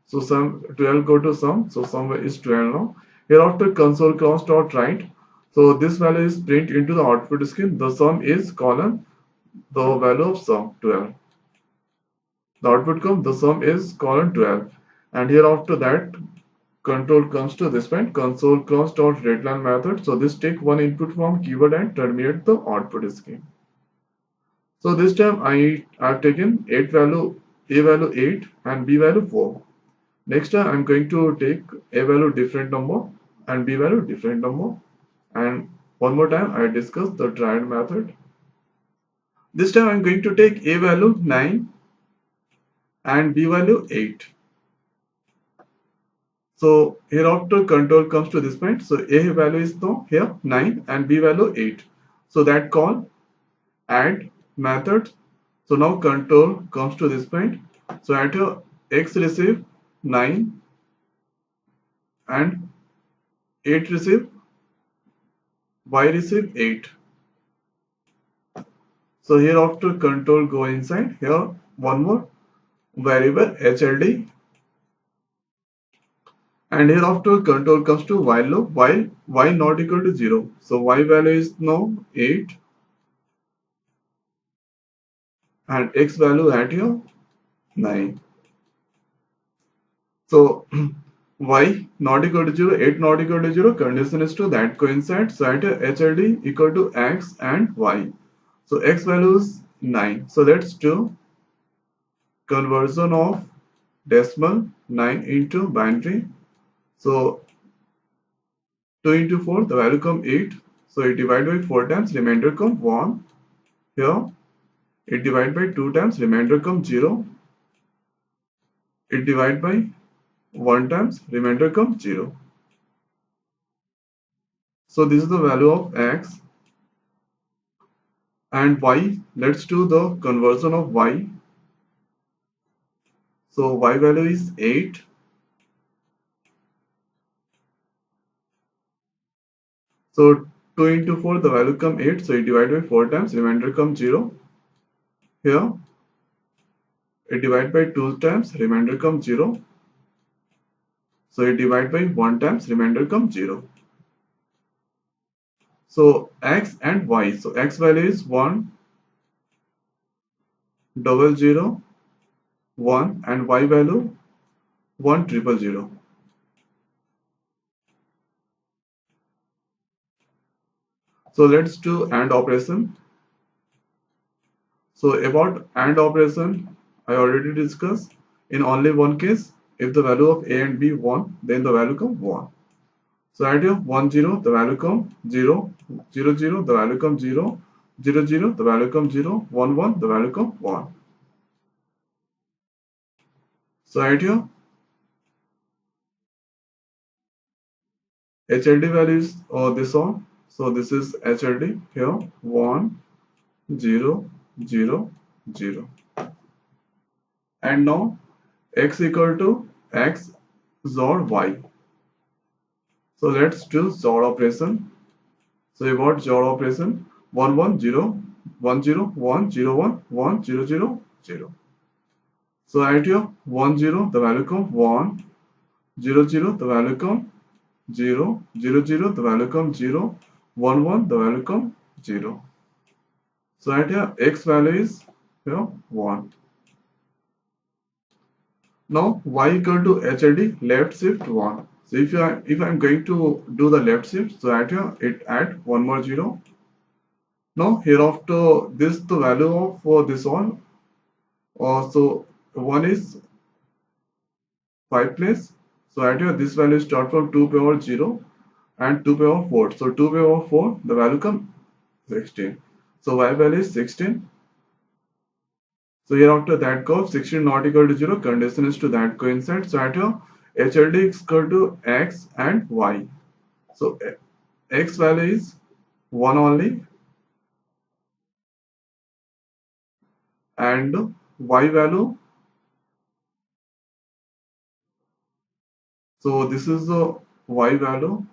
So sum 12 go to sum. So sum is 12 now. Hereafter console cross dot write. So this value is print into the output screen. The sum is colon the value of sum 12. The output comes the sum is colon 12. And hereafter that control comes to this point console cross dot readline method. So this take one input from keyword and terminate the output screen. So this time I have taken a value 8 and b value 4. Next time I'm going to take a value different number and b value different number, and one more time I discuss the triad method. This time I'm going to take a value 9 and b value 8. So hereafter control comes to this point. So a value is now here 9 and b value 8. So that call add method. So now control comes to this point. So at your x receive 9 and 8 receive y receive 8. So hereafter control go inside here one more variable HLD, and hereafter control comes to while loop while y not equal to 0. So y value is now 8 and x value at here 9. So y not equal to 0, 8 not equal to 0, condition is to that coincide. So at HLD equal to x and y. So x value is 9. So let's do conversion of decimal 9 into binary. So 2 into 4, the value come 8. So it divide by 4 times, remainder come 1. Here it divide by 2 times, remainder come 0. It divide by 1 times, remainder come 0. So this is the value of x and y. Let's do the conversion of y. So y value is 8. So 2 into 4, the value come 8. So it divide by 4 times, remainder come 0. Here it divide by 2 times, remainder come 0. So it divide by 1 times, remainder come 0. So x and y. So x value is 1 double 0 1 and y value 1 triple 0. So let's do AND operation. So about AND operation, I already discussed. In only one case, if the value of a and b 1, then the value come 1. So at here 1 0, the value come 0, 0 0, the value come 0, 0 0, the value come 0, 1 1, the value come 1. So right here, HLD value is this one. So this is HLD here 1 0 0 0. And now x equal to x XOR y. So let's do XOR operation. So about XOR operation 1 1 0 1 0 1 0 1 1 0 0 0. So right here 1 0 the value come 1 0 0 the value come 0 0 0 the value come 0 1 1 the value come 0. So right here x value is here 1. Now y equal to HLD left shift 1. So if I'm going to do the left shift, so right here it add one more 0. Now hereafter this the value of this one. So 1 is 5 place. So right here this value start from 2 power 0 and 2 power 4. So 2 power 4 the value come 16. So y value is 16. So hereafter that curve 16 not equal to 0, condition is to that coincide. So at here HLD is equal to x and y. So x value is 1 only and y value. So this is the y value.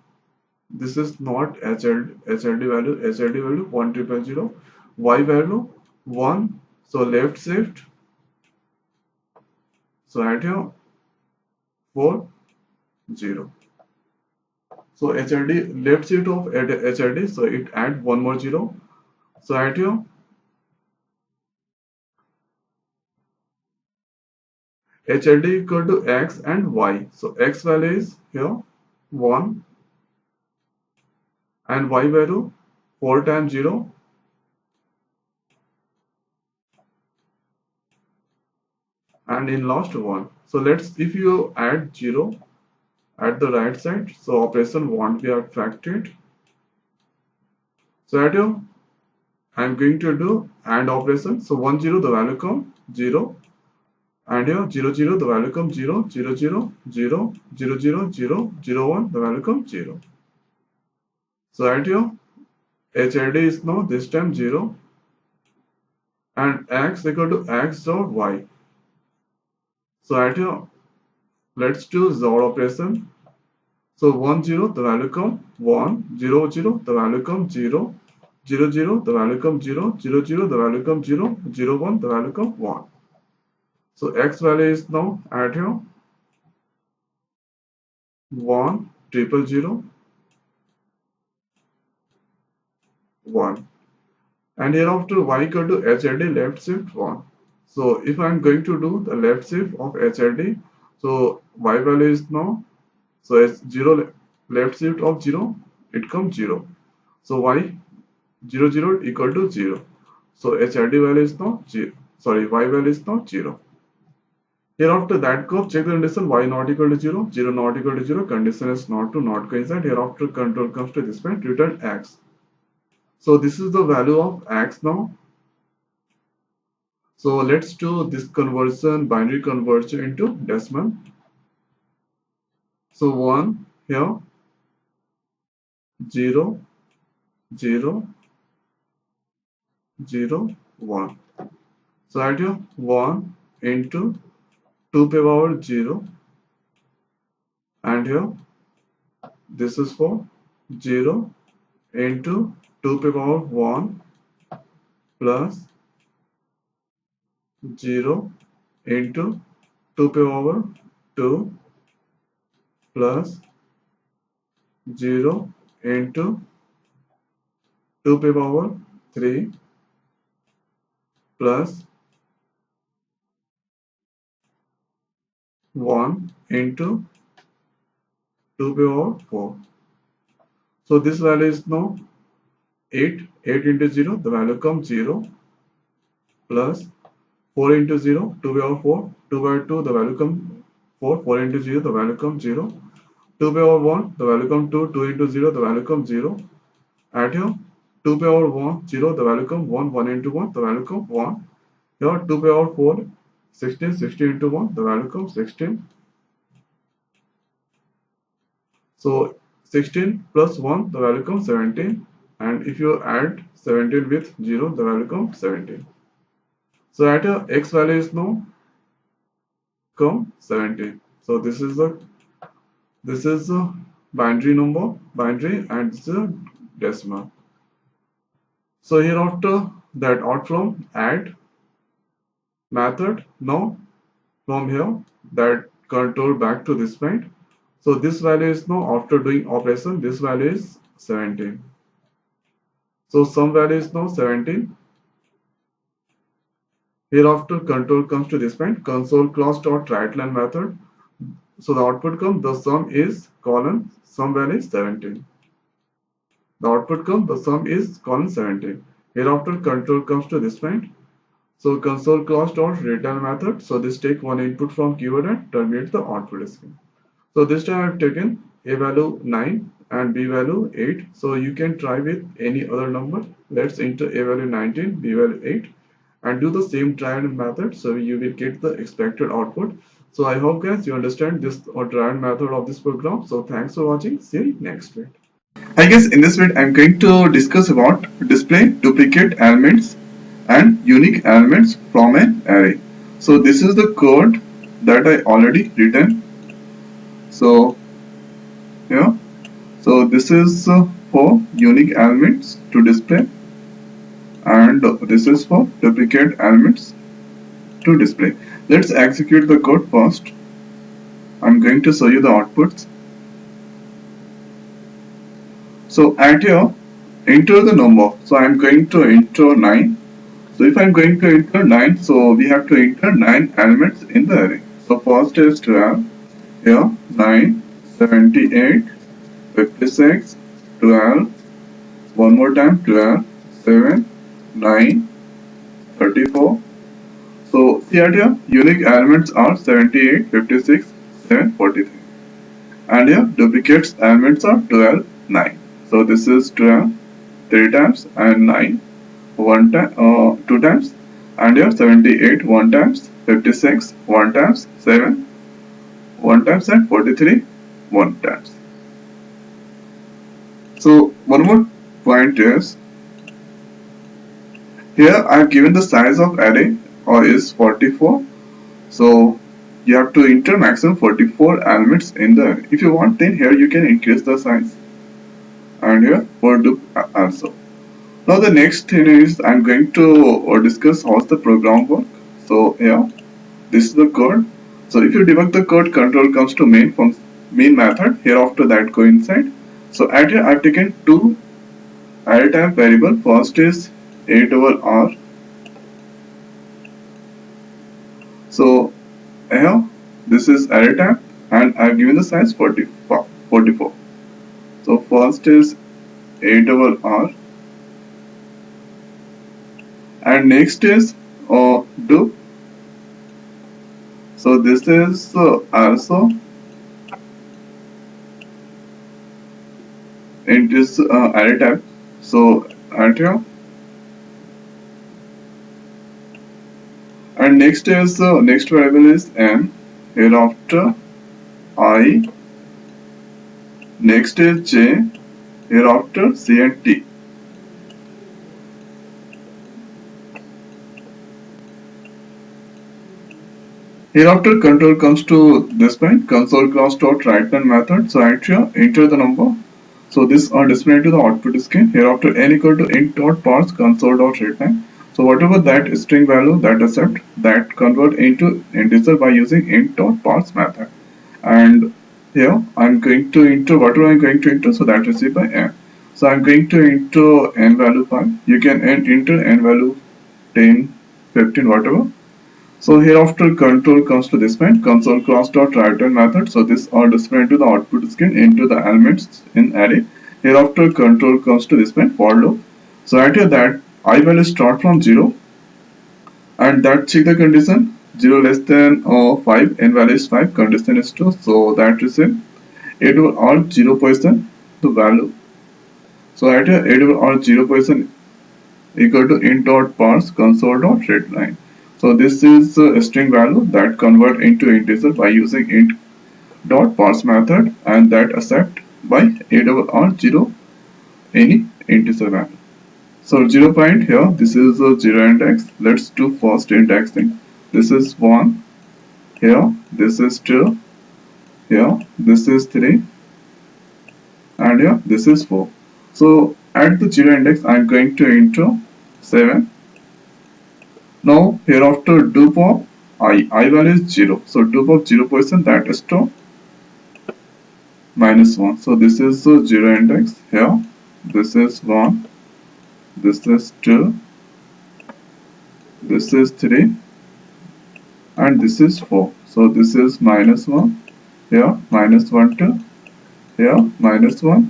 This is not HLD value. HLD value 1 triple 0. Y value 1. So left shift. So at here 4 0. So HLD left shift of HLD. So it add one more 0. So at here HLD equal to x and y. So x value is here 1 and y value 4 times 0 and in last 1. So let's if you add 0 at the right side, so operation won't be affected. So at here I'm going to do AND operation. So 1 0 the value come 0 and here 0 0 the value come 0 0 0 0 0 0 0 0 1 the value come 0. So at here HLD is now this time 0 and x equal to x dot y. So at here, let's do XOR operation. So 1 0 the value come 1 0 0 the value come 0 0 0 the value come 0 0 0 the value come 0 0 1 the value come 1. So x value is now at here 1 triple 0 1 and hereafter y equal to HLD left shift 1. So if I'm going to do the left shift of HLD, so y value is now so it's 0 left shift of 0 it comes 0. So y 0 0 equal to 0. So HRD value is not 0. Sorry, y value is not 0. Hereafter that curve check the condition y not equal to 0, 0 not equal to 0, condition is not to not coincide. Hereafter control comes to this point, return x. So this is the value of x now. So let's do this conversion, binary conversion into decimal. So 1 here, 0, 0, 0, 1. So at here 1 into 2 power 0 and here this is for 0 into 2 power 1 plus 0 into 2 power 2 plus 0 into 2 power 3 plus 1 into 2 power 4. So this value is now 8. 8 into 0, the value comes 0 plus 4 into 0, 2 power 4, 2 by 2, the value comes 4, 4 into 0, the value comes 0, 2 power 1, the value comes 2, 2 into 0, the value comes 0. Add here 2 power 1, 0, the value comes 1, 1 into 1, the value comes 1. Here 2 power 4, 16, 16 into 1, the value comes 16. So 16 plus 1, the value comes 17. And if you add 17 with 0, the value comes 17. So at a x value is now come 17. So this is a binary number, binary, and this is a decimal. So here after that out from add method, now from here that control back to this point. So this value is now after doing operation, this value is 17. So some value is now 17. Hereafter control comes to this point, console class dot write line method. So the output comes, the sum is colon, sum value is 17. The output comes, the sum is colon 17. Hereafter control comes to this point. So console class dot return method. So this take one input from keyword and terminate the output scheme. So this time I have taken a value 9 and b value 8. So you can try with any other number. Let's enter a value 19, b value 8 and do the same trial method. So you will get the expected output. So I hope guys you understand this or trial method of this program. So thanks for watching. See you next week. I guess in this video I'm going to discuss about display duplicate elements and unique elements from an array. So this is the code that I already written. So yeah, so this is for unique elements to display and this is for duplicate elements to display. Let's execute the code first. I'm going to show you the outputs. So at here, enter the number. So I'm going to enter 9. So if I'm going to enter 9, so we have to enter 9 elements in the array. So first is 12, here 9, 78, 56, 12, one more time 12, 7, 9, 34. So see at here, unique elements are 78, 56, 7, 43. And here duplicates elements are 12, 9. So this is 12 3 times and 9 1 time 2 times and here 78 1 times 56 1 times 7 1 times and 43 1 times. So one more point is here I have given the size of array or is 44. So you have to enter maximum 44 elements in the array. If you want then here you can increase the size and here for loop also. Now the next thing is I'm going to discuss how the program work. So yeah, this is the code. So if you debug the code, control comes to main method. Hereafter that go inside. So at here I've taken two array type variable. First is a_r. So here this is array type and I've given the size 44. So first is a_r and next is do. So this is also in this array type. So at here and next is next variable is m. Hereafter I. Next is j. Hereafter c and t. Hereafter control comes to this point, console class dot write line method. So at here enter the number. So this are displayed to the output screen. Hereafter n equal to int dot parse console dot write line. So whatever that string value that accept that convert into integer by using int dot parse method. And here I'm going to enter whatever I'm going to enter, so that received by n. So I'm going to enter n value 5. You can enter n value 10, 15, whatever. So hereafter control comes to this point, console class dot write line method. So this are displayed to the output screen into the elements in array. Hereafter control comes to this point, for loop. So at here that I value start from 0 and that check the condition 0 less than 5, n value is 5, condition is true. So that receive it will all 0% the value. So at here it will all 0% equal to int dot parse console dot readline. So this is a string value that convert into integer by using int dot parse method, and that accept by $0 any integer value. So 0 point here, this is a 0 index. Let's do first indexing. This is 1 here, this is 2 here, this is 3, and here this is 4. So at the 0 index I am going to enter 7. Now hereafter dupe of I value is 0. So dupe of 0%, that is to -1. So this is the 0 index here. This is 1, this is 2, this is 3, and this is 4. So this is -1 here, -1 2 here, -1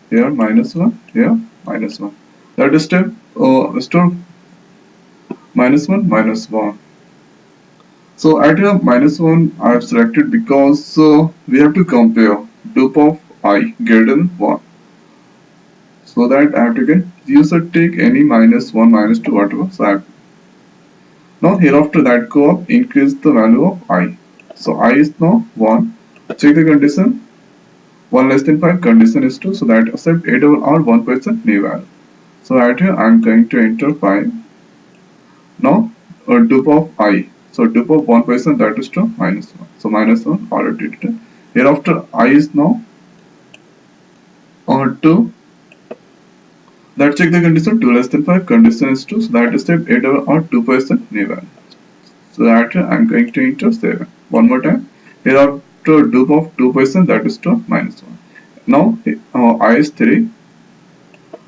here, -1 here, -1. That is step store -1 -1. So at here -1 I have selected because we have to compare dupe of I greater than 1. So that I have to get user take any -1 -2 whatever. So I have now hereafter that go up, increase the value of I. So I is now 1. Check the condition. 1 less than 5, condition is 2. So that accept $8 1% new value. So at here I am going to enter 5. Now dupe of I. So dupe of 1%, that is to -1. So -1 already did. Hereafter I is now 2. That check the condition 2 less than 5, condition is 2. So that is step 8 or 2% new value. So that I am going to enter 7. One more time. Hereafter dupe of 2%, that is to -1. Now I is 3.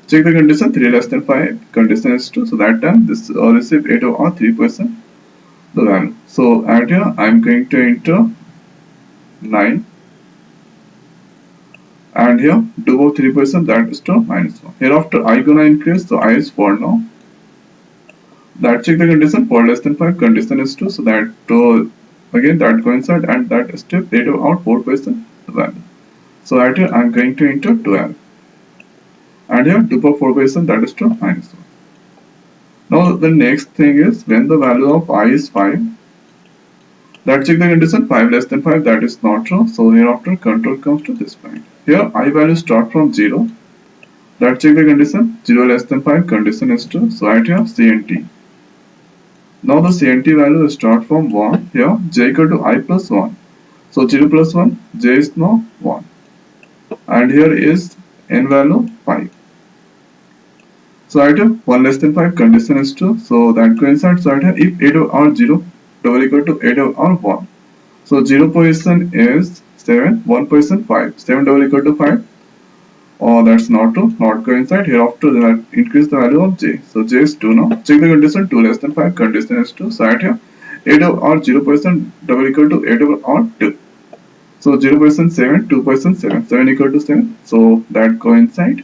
Check the condition 3 less than 5, condition is 2. So that time this receive 8 or 3% the value. So at here I am going to enter 9. And here dupe of 3%, that is to -1. Hereafter I gonna increase, so I is 4 now. That check the condition 4 less than 5, condition is 2. So that again that coincide, and that step 8 out 4% the value. So at here I am going to enter 12. And here dupe of 4%, that is to -1. Now the next thing is when the value of I is 5, that check the condition 5 less than 5, that is not true. So hereafter control comes to this point. Here I value start from 0. That check the condition 0 less than 5, condition is 2. So at here CNT. Now the CNT value start from 1. Here j equal to I plus 1. So 0 plus 1, j is now 1. And here is n value 5. So at here 1 less than 5, condition is 2. So that coincides. So at here if 8 or 0 double equal to 8 or 1. So 0 position is 7, 1 position 5. 7 double equal to 5. Oh, that's not true, not coincide. Hereafter that increase the value of j. So j is 2 now. Check the condition 2 less than 5, condition is 2. So at here 8 or 0% double equal to 8 or 2. So 0% 7, 2% 7. 7 equal to 7. So that coincide.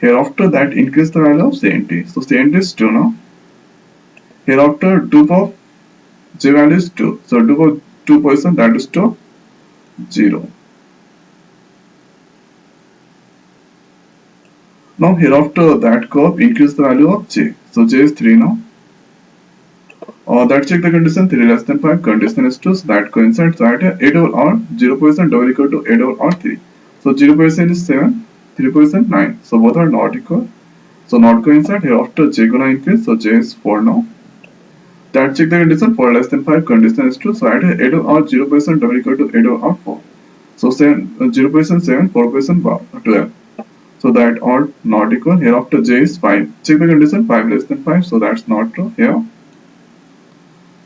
Hereafter that increase the value of CNT. So CNT is 2 now. Hereafter dupe of j value is 2. So dupe of 2%, that is to 0. Now hereafter that curve increase the value of j. So j is 3 now. That check the condition 3 less than 5, condition is 2. So that coincides. So at 8 or 0% double equal to 8 or 3. So 0% is 7, 3% 9. So both are not equal. So not coincide. Hereafter j gonna increase. So j is 4 now. That check the condition 4 less than 5, condition is 2. So at 8 or 0% double equal to 8 or 4. So 0% 7, 4% 12. So that are not equal. Hereafter j is 5. Check the condition 5 less than 5. So that's not true. Here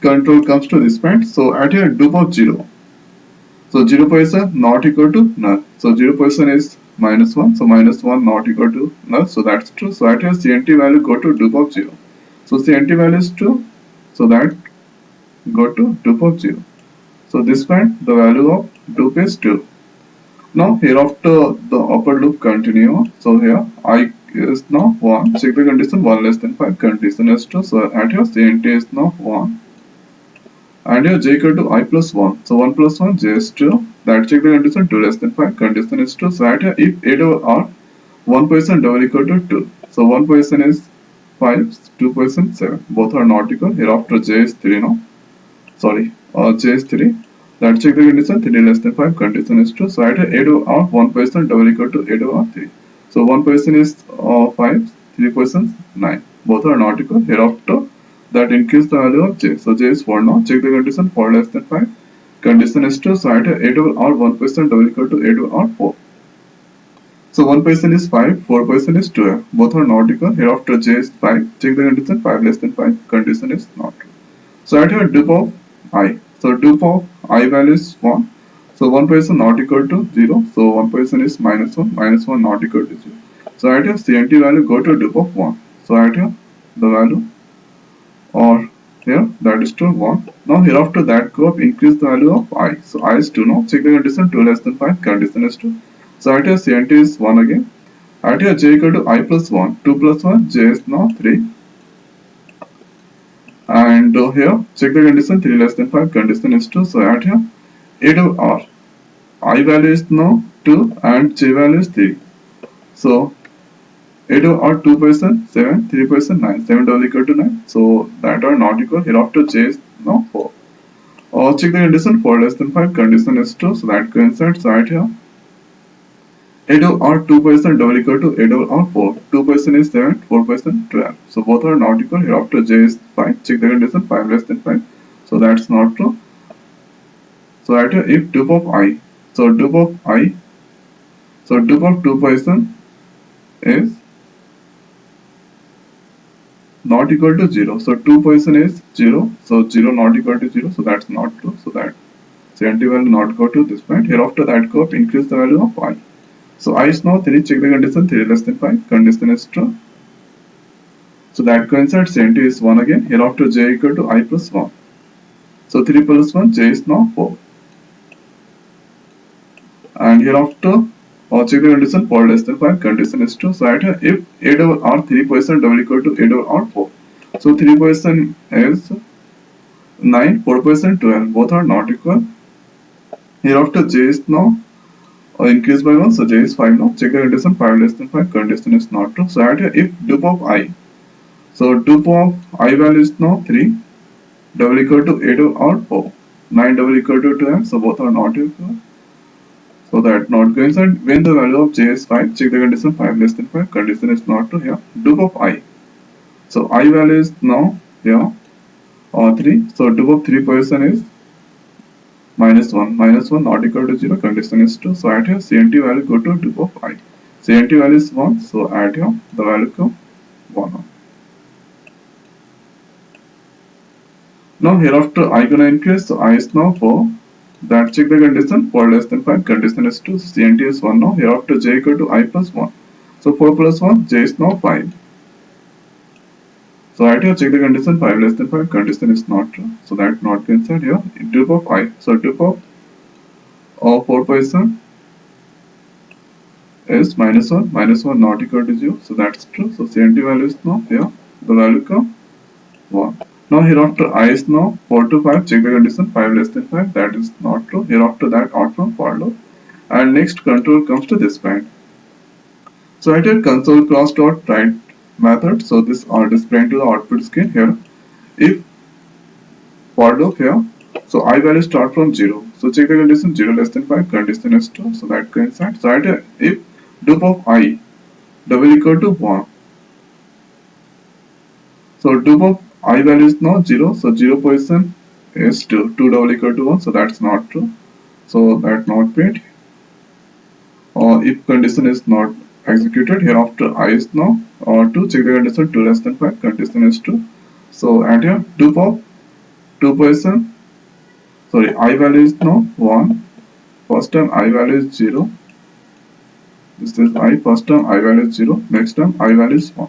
control comes to this point. So at here dupe of 0. So 0% not equal to null. So 0% is -1. So -1 not equal to null. So that's true. So at here CNT value go to dupe of 0. So CNT value is 2. So that go to dupe of 0. So this point the value of dupe is 2. Now hereafter the upper loop continue. So here I is now 1. Check the condition 1 less than 5, condition is 2. So at here CNT is now 1. And here j equal to I plus 1. So 1 plus 1, j is 2. That check the condition 2 less than 5, condition is 2. So at here if 8 over r, 1% double equal to 2. So 1% is 5, 2%, 7. Both are not equal. Hereafter j is 3 now. Sorry, j is 3. Let's check the condition. 3 less than 5. Condition is true. So at 8 over 1% double equal to 8 over 3. So 1% is 5, 3% 9. Both are not equal. Hereafter that increase the value of j. So j is 4 now. Check the condition. 4 less than 5. Condition is true. So at 8 over 1% double equal to 8 over 4. So 1% is 5, 4% is 12. Both are not equal. Hereafter j is 5. Check the condition. 5 less than 5. Condition is not true. So at here dupe of I. So dupe of I value is 1. So 1% not equal to 0. So 1% is minus 1. Minus 1 not equal to 0. So at here CNT value go to dupe of 1. So at here the value or here that is to 1. Now hereafter that curve increase the value of I. So I is 2 now. Check the condition 2 less than 5. Condition is 2. So at here CNT is 1 again. At here j equal to I plus 1. 2 plus 1 j is now 3. And here check the condition 3 less than 5. Condition is 2. So at here 8 over r. I value is now 2 and j value is 3. So 8 over r 2%, 7, 3%, 9. 7 double equal to 9. So that are not equal. Hereafter j is now 4. Check the condition 4 less than 5. Condition is 2. So that coincides right here. 8 over r 2% double equal to 8 over r 4. 2% is 7, 4% 12. So both are not equal. Hereafter j is 5. Check the condition 5 less than 5. So that's not true. So at here if dupe of I. So dupe of I. So dupe of 2% is not equal to 0. So 2% is 0. So 0 not equal to 0. So that's not true. So that CNT will not go to this point. Hereafter that curve increase the value of I. So I is now 3. Check the condition 3 less than 5. Condition is true. So that coincides. CNT is 1 again. Hereafter j equal to I plus 1. So 3 plus 1 j is now 4. And hereafter check the condition 4 less than 5. Condition is true. So at here if 8 over r 3% double equal to 8 over r 4. So 3% is 9, 4% 12. Both are not equal. Hereafter j is now increased by 1. So j is 5 now. Check the condition 5 less than 5. Condition is not true. So at here if dupe of I. So dupe of I value is now 3 double equal to 8 over r 4. 9 double equal to 12. So both are not equal. So that not coincide. When the value of j is 5, check the condition 5 less than 5. Condition is not true here. Dupe of I. So I value is now here 3. So dupe of 3% is minus 1. Minus 1 not equal to 0. Condition is true. So at here CNT value go to dupe of I. CNT value is 1. So at here the value come 1. Now hereafter I gonna increase. So I is now 4. That check the condition 4 less than 5. Condition is 2. So CNT is 1 now. Hereafter j equal to I plus 1. So 4 plus 1 j is now 5. So at here check the condition 5 less than 5. Condition is not true. So that not coincide here. Dupe of I. So dupe of 4% is minus 1. Minus 1 not equal to 0. So that's true. So CNT value is now here. The value come 1. Now hereafter I is now 4 to 5. Check the condition 5 less than 5. That is not true. Hereafter that outcome for loop. And next control comes to this point. So I did console cross dot write method. So this are displayed to the output screen here. If for loop here, so I value start from 0. So check the condition 0 less than 5. Condition is true. So that coincides. So I did if dupe of I double equal to 1. So dupe of I value is now 0. So 0% is 2. 2 double equal to 1. So that's not true. So that not print. Or if condition is not executed, hereafter I is now 2. Check the condition 2 less than 5. Condition is true. So at here dupe of 2%. Sorry, I value is now 1. First time I value is 0. This is I. First time I value is 0. Next time I value is 1.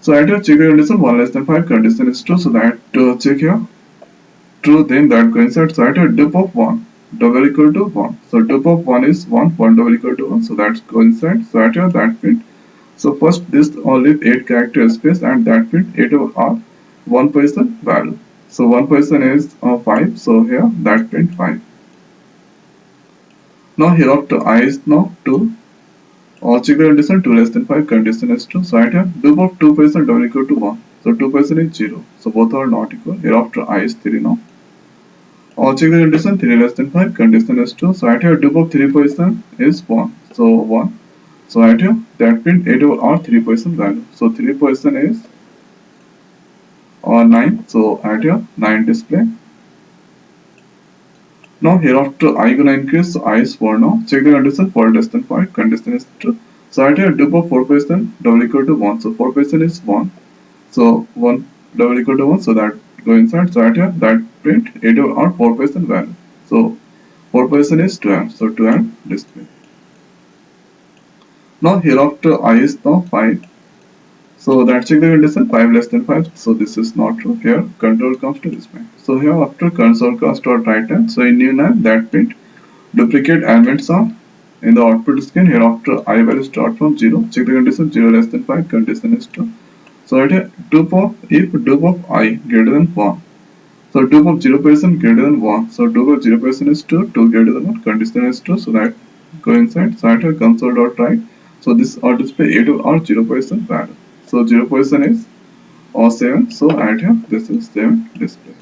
So at here check the condition 1 less than 5. Condition is true. So that check here. True, then that coincides. So at here dupe of 1 double equal to 1. So dupe of 1 is 1. 1 double equal to 1. So that coincides. So at here that print. So first this only 8 character space and that print 8 over r 1% value. So 1% is 5. So here that print 5. Now hereafter I is now 2. check the condition 2 less than 5, condition is true. So right here, do of 2% double equal to 1. So 2% is 0. So both are not equal. Hereafter I is 3 now. Check the condition 3 less than 5, condition is true. So right here, do of 3% is 1. So 1. So right here, that print 8 over our 3% value. So 3% is 9. So right here, 9 display. Now hereafter I gonna increase, so I is 4 now. Check the condition 4 less than 5, condition is true. So right here, do of 4% double equal to 1. So 4% is 1. So 1 double equal to 1, so that go inside. So right here, that print 8 over our 4% value. So 4% is 12. So 12 display. Now hereafter I is now 5. So that's check the condition 5 less than 5. So this is not true. Here control comes to this point. So here after console comes to our right hand. So in new line that print duplicate elements are in the output screen. Hereafter I value start from 0. Check the condition 0 less than 5. Condition is true. So right here dupe of if dupe of I greater than 1. So dupe of 0% greater than 1. So dupe of 0% is 2. 2 greater than 1. Condition is true. So that go inside. So right here console dot write. So this are display 8 or 0% value. So 0% is or 7. So right here this is 7 display.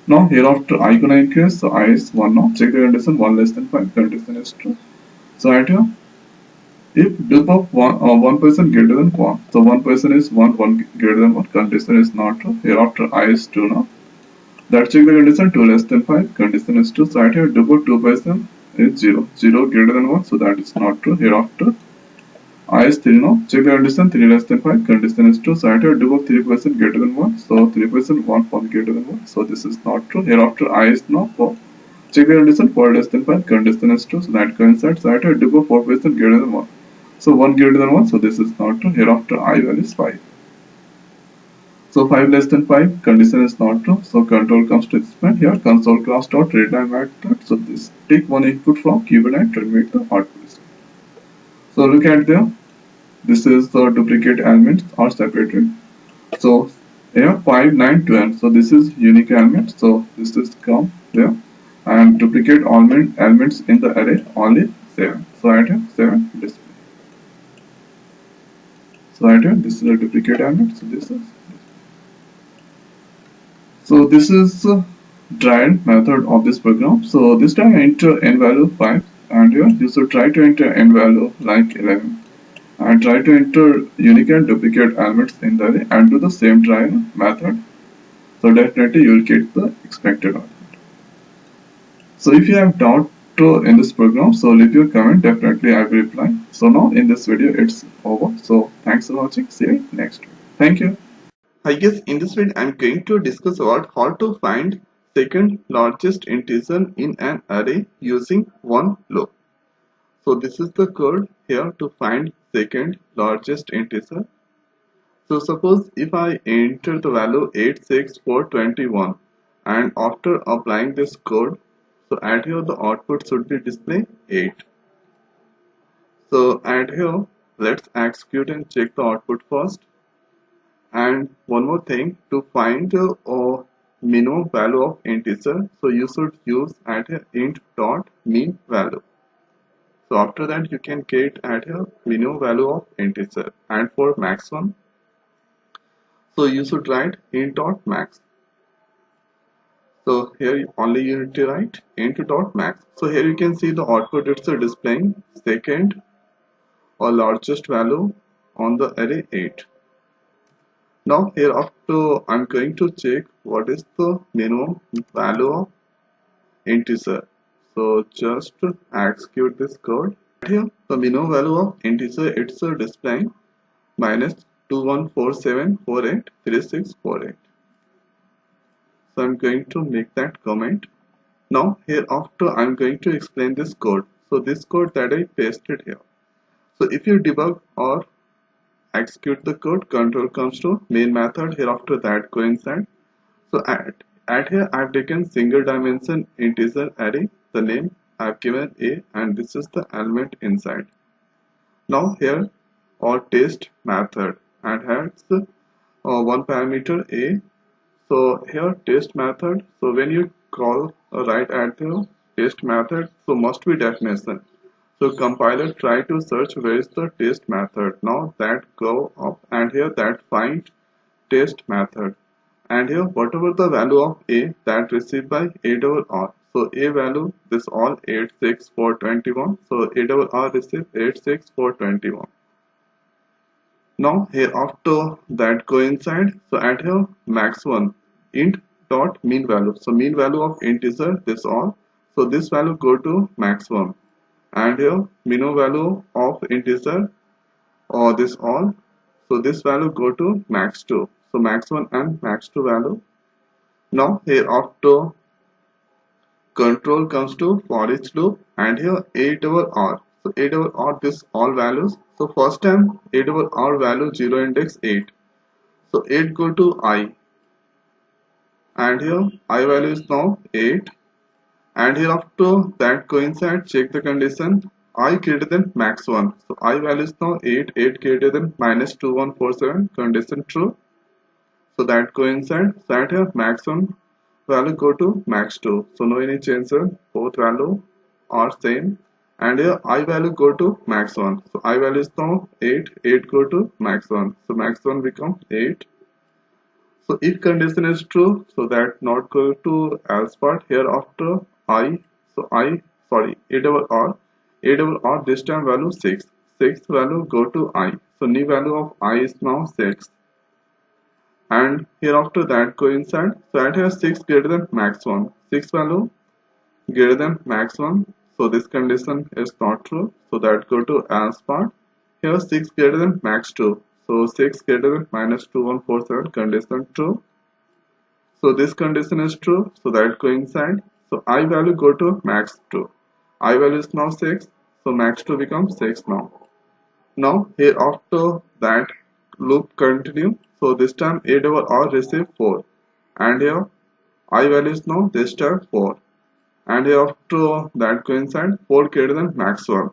Now hereafter I gonna increase. So I is 1 now. Check the condition 1 less than 5. Condition is true. So right here if dupe of 1% greater than 1. So 1% is 1. 1 greater than 1. Condition is not true. Hereafter I is 2 now. That check the condition 2 less than 5. Condition is true. So right here dupe of 2% is 0. 0 greater than 1. So that is not true. Hereafter I is 3 now. Check the condition 3 less than 5. Condition is true. So right here do of 3% greater than 1. So 3% 1 greater than 1. So this is not true. Hereafter I is now 4. Check the condition 4 less than 5. Condition is true. So that coincides. So right here do of 4% greater than 1. So 1 greater than 1. So this is not true. Hereafter I value is 5. So 5 less than 5. Condition is not true. So control comes to this point. Here console class dot readline method. So this take one input from keyboard and terminate the output. So look at there. This is the duplicate elements are separated. So here 5, 9, 12. So this is unique element. So this is come here and duplicate elements in the array only 7. So right here 7 display. So right here this is a duplicate element. So this is trial method of this program. So this time enter n value 5 and here you should try to enter n value like 11. And try to enter unique and duplicate elements in the array and do the same trial method. So definitely you will get the expected output. So if you have doubt in this program, so leave your comment, definitely I will reply. So now in this video it's over. So thanks for watching. See you next video. Thank you. I guess in this video I'm going to discuss about how to find second largest integer in an array using one loop. So this is the code here to find second largest integer. So suppose if I enter the value 86421 and after applying this code, so at here the output should be display 8. So at here let's execute and check the output first. And one more thing, to find the minimum value of integer, so you should use at here int dot mean value. So after that you can get at here minimum value of integer, and for maximum, so you should write int dot max. So here only you need to write int dot max. So here you can see the output, it's displaying second or largest value on the array 8. Now here after I'm going to check what is the minimum value of integer. So just execute this code. Here the minimum value of integer, it's displaying minus 2147483648. So I'm going to make that comment. Now hereafter I'm going to explain this code. So this code that I pasted here. So if you debug or execute the code, control comes to main method. Hereafter that go inside. So at here I've taken single dimension integer array. The name I've given a and this is the element inside. Now here our test method and has one parameter a. So here test method, so when you call right at the test method, so must be definition. So compiler try to search where is the test method. Now that go up and here that find test method. And here whatever the value of a that received by ARR. So a value this all 86421. So ARR received 86421. Now here after that go inside. So add here max1 int dot mean value. So mean value of integer this all. So this value go to max1 and here minimum value of integer or this all. So this value go to max2. So max1 and max2 value. Now here after control comes to for each loop and here a_r. So a_r this all values. So first time a_r value 0 index 8. So 8 go to I and here I value is now 8 and here after that coincide check the condition I greater than max 1. So I value is now 8, 8 greater than minus 2147 condition true. So that coincide so at here max 1 value go to max 2. So no any change both value are same and here I value go to max 1. So I value is now 8, 8 go to max 1. So max 1 become 8. So if condition is true, so that not go to else part here after I, so I, sorry, a_r this time value 6, 6 value go to I. So new value of I is now 6 and here after that go inside. So at here 6 greater than max 1, 6 value greater than max 1. So this condition is not true. So that go to else part. Here 6 greater than max 2. So 6 greater than minus 2147 condition true. So this condition is true. So that coincide. So I value go to max 2. I value is now 6. So max 2 becomes 6 now. Now here after that loop continue. So this time a_r receive 4. And here I value is now this time 4. And here after that coincide 4 greater than max 1.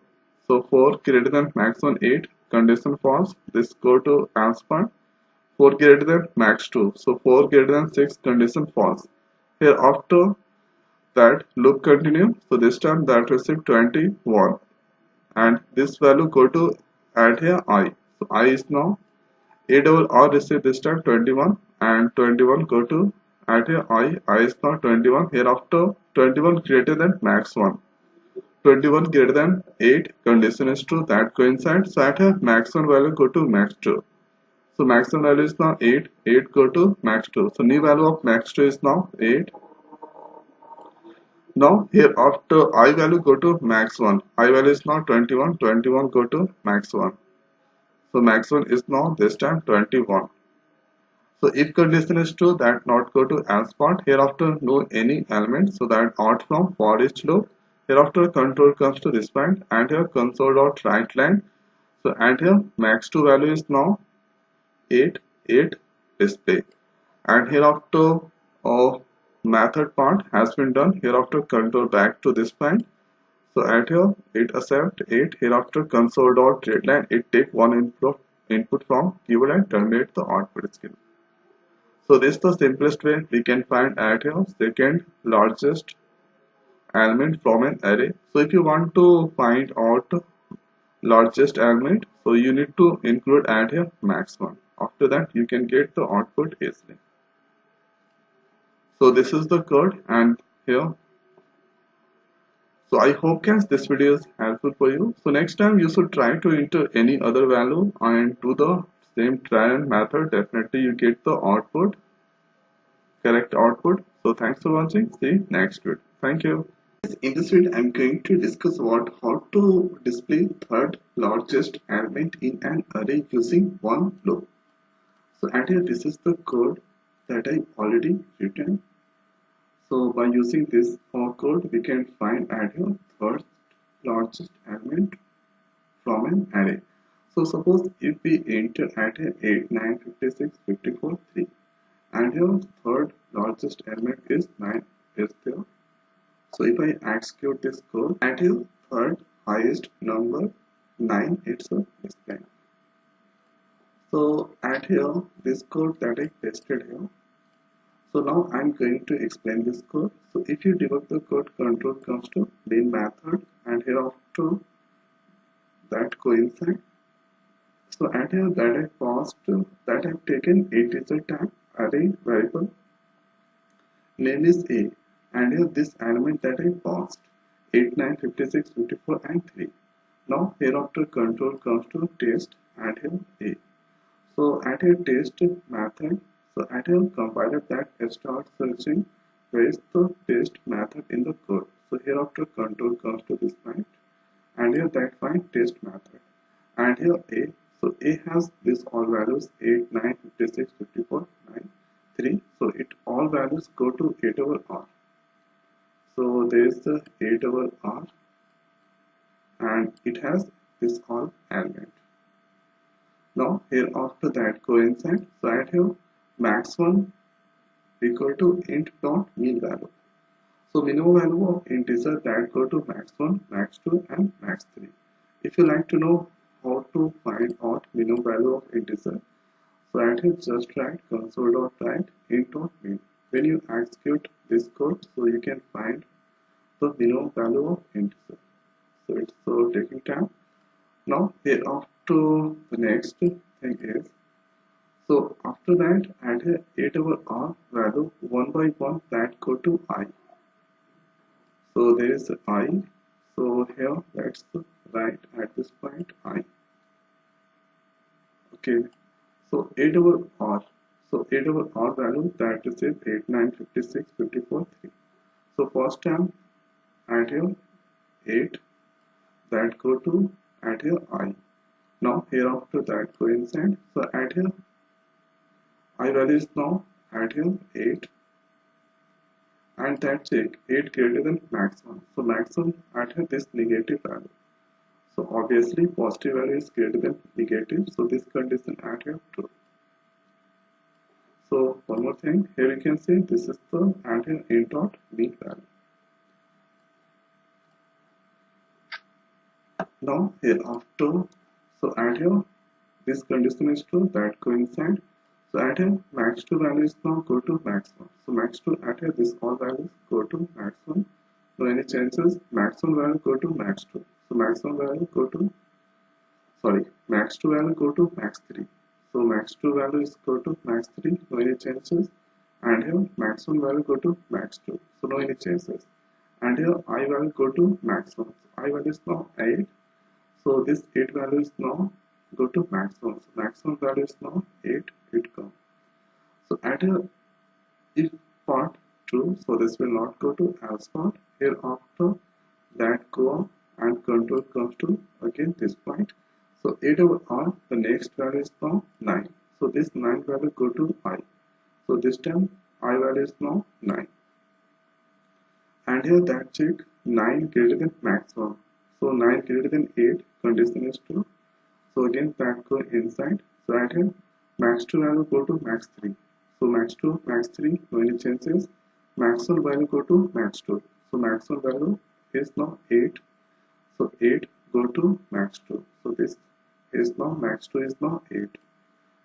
So 4 greater than max 1 8 condition false. This go to else part. 4 greater than max 2. So 4 greater than 6 condition false. Here after that loop continue. So this time that receive 21 and this value go to add here I. So I is now a_r receive this time 21 and 21 go to add here I is now 21. Hereafter 21 greater than max 1. 21 greater than 8 condition is true that coincides. So at here max 1 value go to max 2. So max 1 value is now 8, 8 go to max 2. So new value of max 2 is now 8. Now here after I value go to max 1. I value is now 21, 21 go to max 1. So max 1 is now this time 21. So if condition is true that not go to else part. Hereafter no any element. So that out from for each loop. Hereafter control comes to this point and here console dot write line. So and here max 2 value is now 8, 8 display and hereafter method part has been done. Hereafter control back to this point. So at here it accept 8. Hereafter console dot readline it take one input from keyboard and terminate the output skill. So this is the simplest way we can find at here second largest element from an array. So if you want to find out largest element, so you need to include add here max 1. After that you can get the output easily. So this is the code and here. So I hope guys this video is helpful for you. So next time you should try to enter any other value and do the same trial method. Definitely you get the output, correct output. So thanks for watching. See you next video. Thank you. In this video, I'm going to discuss about how to display third largest element in an array using one loop. So at here, this is the code that I already written. So by using this code, we can find at here third largest element from an array. So suppose if we enter at here 8, 9, 56, 54, 3, and here third largest element is 9 is there. So if I execute this code, at here third highest number 9 itself is displayed. So at here this code that I pasted here. So now I'm going to explain this code. So if you debug the code, control comes to main method and hereafter that coincide. So at here that I passed that I've taken integer tag array variable name is A, and here this element that I passed 8, 9, 56, 54 and 3. Now hereafter control comes to test and here A. So at a test method, so at a compiler that starts searching where is the test method in the code. So hereafter control comes to this line and here that find test method and here A. So A has this all values 8, 9, 56, 54, 9, 3. So it all values go to 8 over R. So there is the 8 over R and it has this all element. Now here after that coincide, so at here max1 equal to int dot mean value. So minimum value of integer that go to max1, max2 and max3. If you like to know how to find out minimum value of integer, so at here just write console.write int dot min. When you execute this code, so you can find the minimum value of integer. So it's taking time. Now here after the next thing is, so after that add here 8 over R value 1 by 1 that go to I. So there is I. So here let's write at this point I. Okay. So 8 over R. So 8 over R value that is 8, 9, 56, 54, 3. So first time add here 8 that go to add here I. Now here after that coincide. So add here I value is now add here 8 and that check 8 greater than maximum. So maximum at here this negative value. So obviously positive value is greater than negative. So this condition at here true. So one more thing here you can see this is the at here int dot mean value. Now here after so at here this condition is true that coincide. So at here max2 value is now go to max1. So max2 at here this all values go to max1. No any chances max1 value go to max2. So max1 value go to max2 value go to max3. So max2 value is go to max3. No any chances. And here max1 value go to max2. So no any chances. And here I value go to max1. So I value is now 8. So this 8 value is now go to maximum. So maximum value is now 8, it comes. So at a if part true, so this will not go to else part. Here after that go on and control comes to again this point. So 8 over R, the next value is now 9. So this 9 value go to I. So this time I value is now 9. And here that check 9 greater than maximum. So 9 greater than 8 condition is true. So again that go inside. So at here max2 value go to max3. So max2, max3, no any chances. Max1 value go to max2. So max1 value is now 8. So 8 go to max2. So this is now max2 is now 8.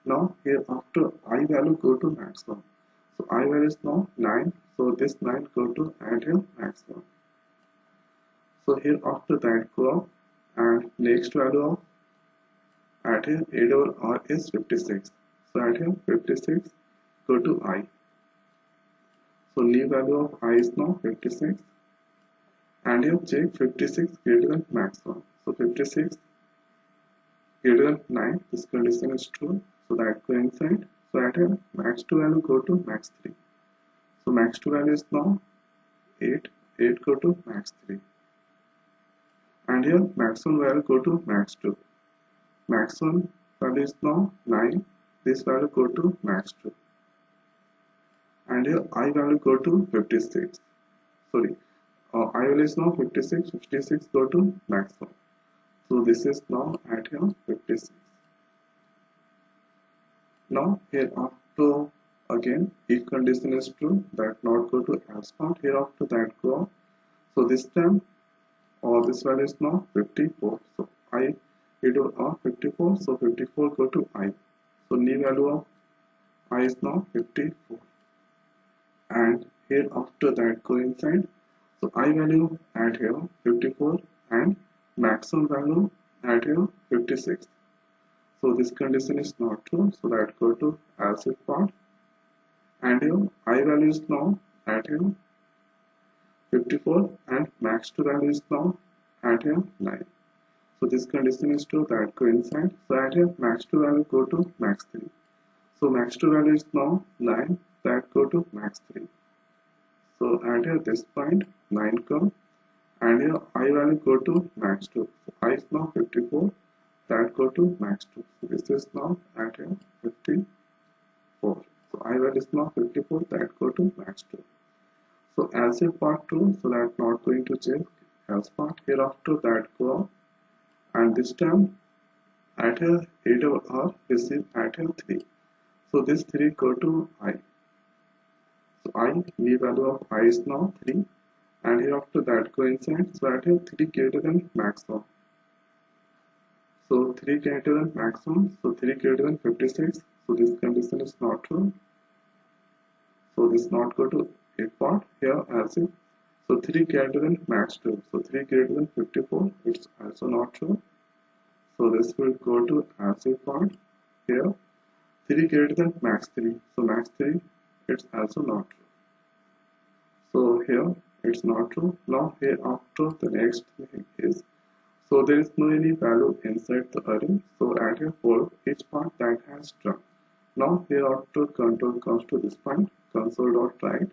Now here after I value go to maximum. So I value is now 9. So this 9 go to add here maximum. So here after that go up and next value of add here 8 over R is 56. So add here 56 go to I. So new value of I is now 56 and here check 56 greater than maximum. So 56 greater than 9, this condition is true. So that coincide. So at here max2 value go to max3. So max2 value is now 8, 8 go to max3. And here max1 value go to max2. Max1 value is now 9, this value go to max2. And here I value go to 56. Sorry, I value is now 56, 56 go to maximum. So this is now at here 56. Now here after again if condition is true that not go to else part, here after that go up. So this time this value is now 54. So I into 54. So 54 go to I. So new value of I is now 54. And here after that go inside. So I value add here 54 and maximum value at here 56. So this condition is not true, so that go to else if part, and here I value is now at here 54 and max 2 value is now at here 9. So this condition is true, that go inside. So at here max 2 value go to max 3. So max 2 value is now 9, that go to max 3. So at here this point 9 come, and here I value go to max 2. So I is now 54, that go to max 2. So this is now at here 54. So I value is now 54, that go to max 2. So as a part 2, so that not going to check else part, hereafter that go up, and this time at here 8 are receive at here 3. So this 3 go to I. So I, the value of I is now 3, and hereafter that go inside. So at here 3 greater than maximum. So 3 greater than maximum, so 3 greater than 56. So this condition is not true. So this not go to a part here as if. So 3 greater than max 2. So 3 greater than 54. It's also not true. So this will go to as a part here. 3 greater than max 3. So max 3, it's also not true. So here it's not true. Now here after the next thing is, so there is no any value inside the array. So at here for each part that has trunk. Now here after control comes to this point, console.write.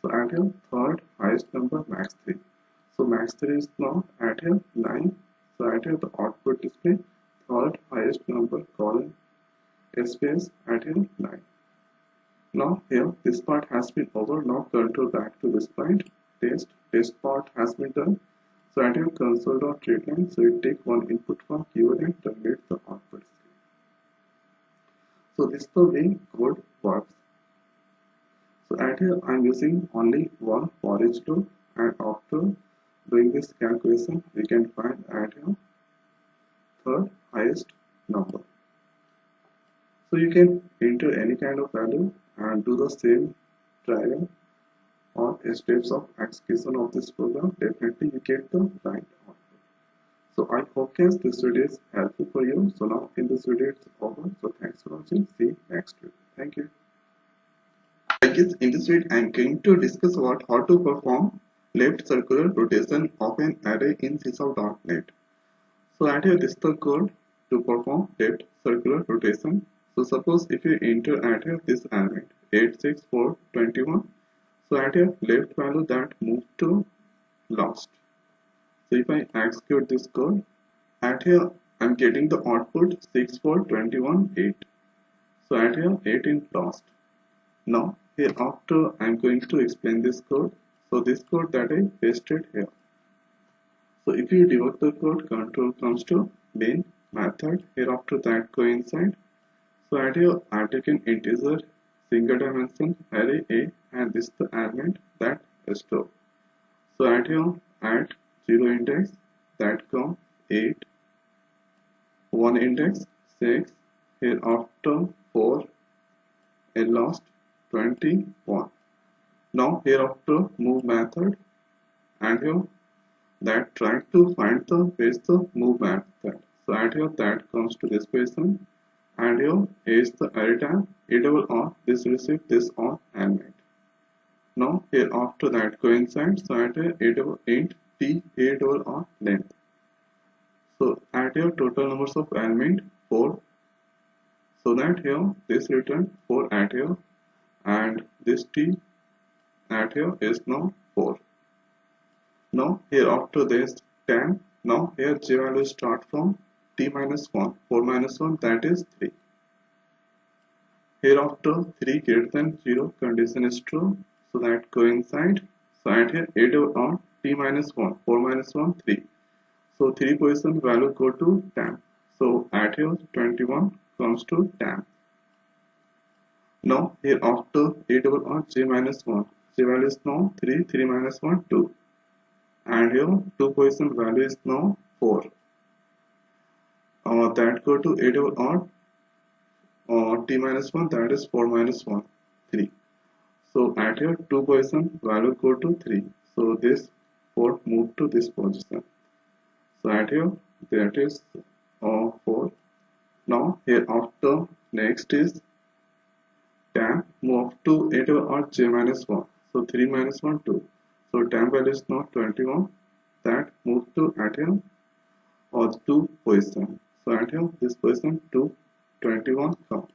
So at here third highest number max 3. So max 3 is now at here 9. So at here the output display third highest number colon space at here 9. Now here this part has been over. Now control back to this point. Test part has been done. So at your console.readline, so it take one input from keyword and terminate the output screen. So this is the way code works. So at here I am using only one for each loop, and after doing this calculation we can find at here third highest number. So you can enter any kind of value and do the same trial or steps of execution of this program. Definitely you get the right output. So I hope guys this video is helpful for you. So now in this video it's over. So thanks for watching. See you next video. Thank you. In this video I am going to discuss about how to perform left circular rotation of an array in C#.NET. So at here this is the code to perform left circular rotation. So suppose if you enter at here this element 86421, so at here left value that move to last. So if I execute this code, at here I am getting the output 6421 8. So at here 8 in last. Now here after I am going to explain this code. So this code that I pasted here. So if you debug the code, control comes to main method. Hereafter that go inside. So at here I take an integer single dimension array A, and this is the element that store. So at here at 0 index that come 8, 1 index 6, here after 4, and last 21. Now here after move method, and here that try to find the where's the move method. So at here that comes to this position, and here is the array type a double on this receive this on element. Now here after that go inside. So at here a double int t a double on length. So at here total numbers of element 4. So that here this return 4 at here, and this t at here is now 4. Now here after this 10. Now here j value start from t minus 1, 4 minus 1, that is 3. Hereafter 3 greater than 0 condition is true, so that go inside. So at here a double on t minus 1, 4 minus 1, 3. So 3 position value go to 10. So at here 21 comes to 10. Now here after a double on j minus 1, j value is now 3, 3 minus 1, 2. And here 2 position value is now 4. That go to a double on t minus 1, that is 4 minus 1, 3. So at here 2 position value go to 3. So this 4 move to this position. So at here that is Now here after next is temp move to 8 or j minus 1. So 3 minus 1 2. So temp value is now 21 that move to at here or 2 position. So at here this position to 21 come.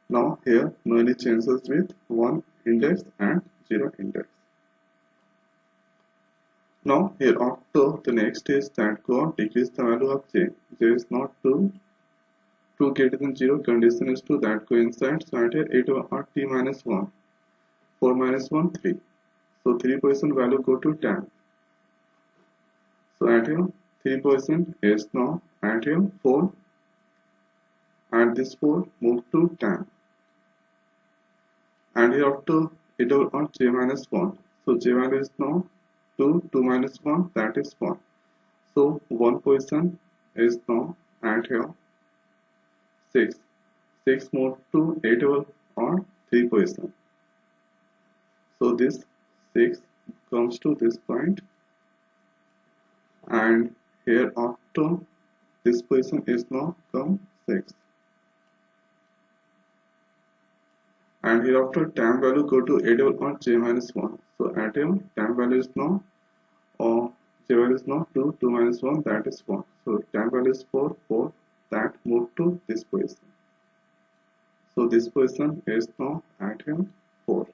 Now here no any changes with 1 index and 0 index. Now here after the next is that go on decrease the value of j. J is not 2 greater than 0 condition is 2 that coincides. So at here 8 or t minus 1 4 minus 1 3. So 3 position value go to 10. So at here 3 position is now at here 4 and this 4 move to 10. And here after it on j minus 1. So j value is now 2 minus 1 that is 1. So 1 position is now at here 6. 6 move to 8 on 3 position. So this 6 comes to this point and here after this position is now come 6. And here after temp value go to 8 on j minus 1. So at here temp value is now j value is now 2 minus 1 that is 1. So temp value is 4 that move to this position. So this position is now at here 4.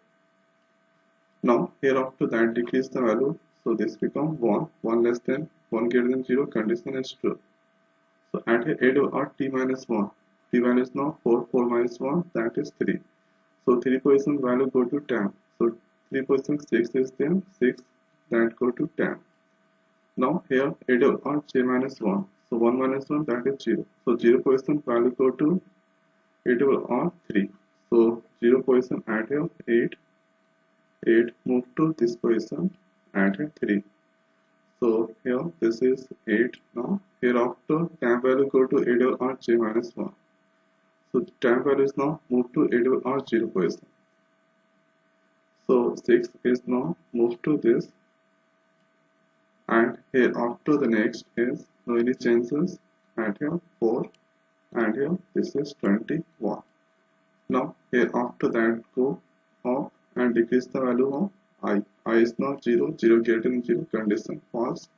Now here after that decrease the value. So this become 1 less than 1 greater than 0 condition is true. So at here 8 or t minus 1. T value is now 4 minus 1 that is 3. So 3 position value go to 10. So 3 position 6 is there 6 that go to 10. Now here 8 or j minus 1. So 1 minus 1 that is 0. So 0 position value go to 8 or 3. So 0 position at here 8 move to this position at here 3. So here this is 8 now. Here after temp value go to 8 or j minus 1. So temp value is now move to 8 or 0 position. So 6 is now moved to this and here after the next is no any changes and here 4 and here this is 21. Now here after that go off and decrease the value of I is not 0 greater than 0 condition false.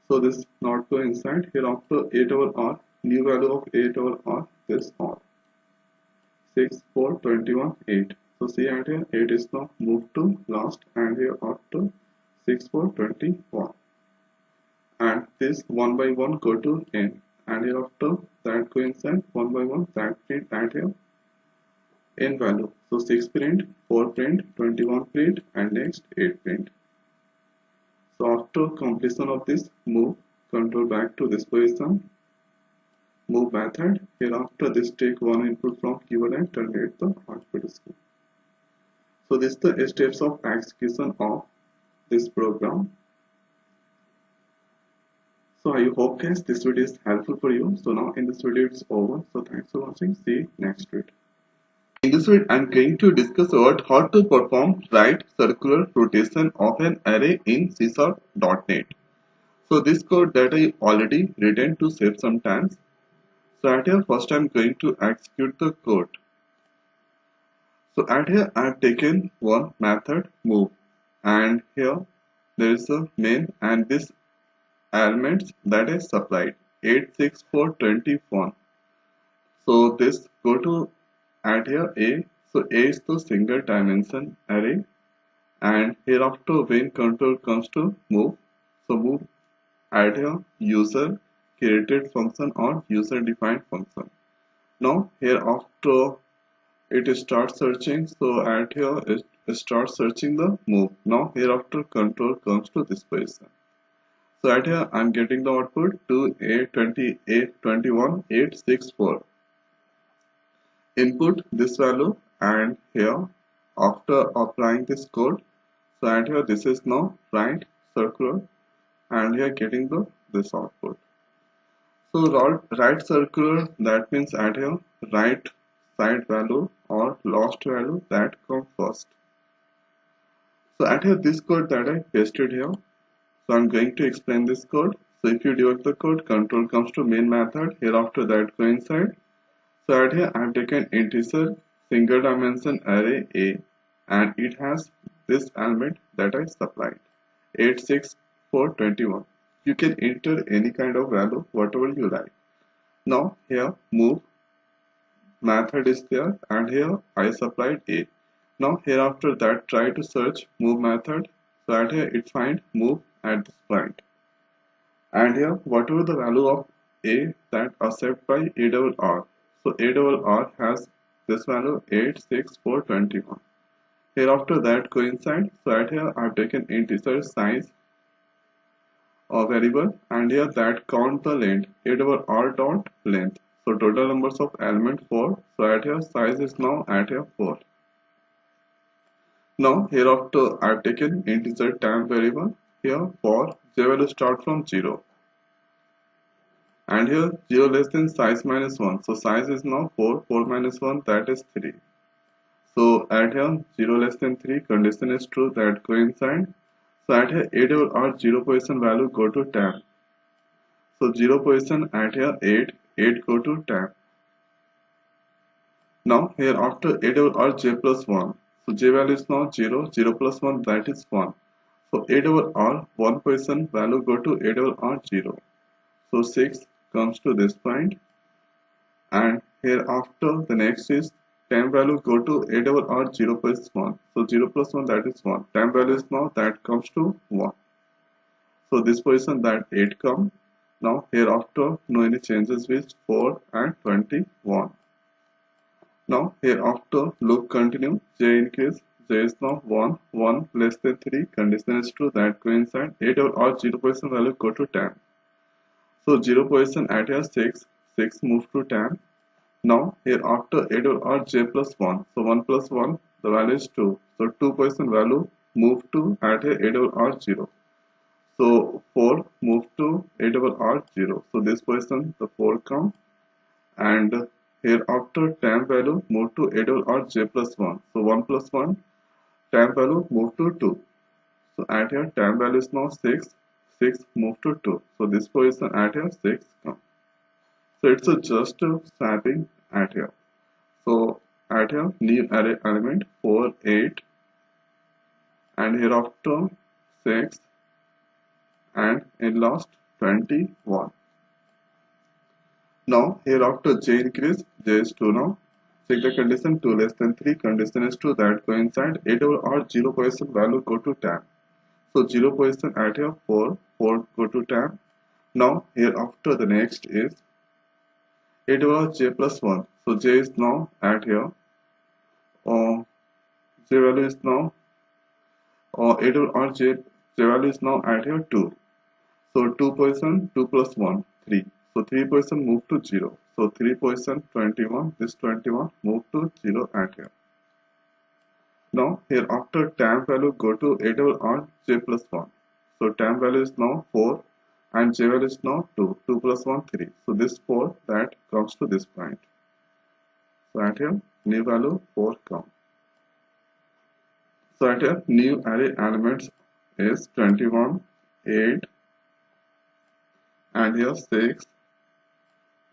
So this not go inside. Here after 8 over r new value of 8 over r this r 6 4 21 8. So see at here 8 is now moved to last and here after 6 4 21 and this 1 by 1 go to n and here after that go inside 1 by 1 that print at here n value. So 6 print 4 print 21 print and next 8 print. So after completion of this move control back to this position move method. Hereafter this take one input from keyboard and terminate the output screen. So this is the steps of execution of this program. So I hope guys this video is helpful for you. So now in this video it's over. So thanks for watching. See you next video. In this video I'm going to discuss about how to perform right circular rotation of an array in C#.NET. So this code that I already written to save some time. So at here first I'm going to execute the code. So at here I have taken one method move and here there is a main and this elements that is supplied 86421. So this go to add here A. So A is the single dimension array and hereafter when control comes to move. So move add here user created function or user defined function. Now hereafter it starts searching. So at here it starts searching the move. Now hereafter control comes to this position. So at here I'm getting the output to A20 A21 864. Input this value and here after applying this code. So at here this is now right circular and here getting the this output. So right circular that means at here right side value or last value that come first. So at here this code that I pasted here. So I'm going to explain this code. So if you debug the code, control comes to main method. Here after that go inside. So at here I have taken integer single dimension array A, and it has this element that I supplied 86421. You can enter any kind of value whatever you like. Now here move method is there, and here I supplied A. Now here after that try to search move method. So at here it find move at this point, and here whatever the value of A that accept by ARR. So ARR has this value 86421. Here after that go inside. So at here I have taken integer size of variable, and here that count the length ARR dot length. So total numbers of element 4. So at here size is now at here 4. Now hereafter I have taken integer temp variable here for j value start from 0, and here 0 less than size minus 1. So size is now 4, 4 minus 1 that is 3. So at here 0 less than 3 condition is true, that go inside. So at here ARR 0 position value go to temp. So 0 position at here 8 go to temp. Now here after ARR j plus 1. So j value is now 0, 0 plus 1 that is 1. So ARR 1 position value go to ARR 0. So 6 comes to this point, and here after the next is temp value go to ARR 0 plus 1. So 0 plus 1 that is 1. Temp value is now that comes to 1. So this position that 8 come. Now hereafter no any changes with 4 and 21. Now hereafter loop continue, j increase, j is now 1, 1 less than 3, condition is true, that go inside. ARR 0 position value go to 10. So 0 position at here 6, 6 move to 10. Now here after ARR j plus 1, so 1 plus 1 the value is 2. So 2 position value move to at here ARR 0. So 4 move to ARR 0. So this position the 4 come, and here after temp value move to ARR j plus 1. So 1 plus 1 temp value move to 2. So at here temp value is now 6, 6 move to 2. So this position at here 6 come. So it's a just swapping at here. So at here new array element 4, 8, and here after 6, and in last 21. Now here after j increase, j is 2 now. Check the condition 2 less than 3, condition is true, that go inside. ARR 0 position value go to 10. So 0 position at here 4, 4 go to 10. Now here after the next is ARR j plus 1. So j is now at here. J value is now ARR j value is now at here 2. So 2 position 2 plus 1 3. So 3 position move to 0. So 3 position 21. This 21 move to 0 at here. Now here after temp value go to ARR j plus 1. So temp value is now 4, and j value is now 2. 2 plus 1 3. So this 4 that comes to this point. So at here new value 4 come. So at here new array elements is 21, 8, and here 6,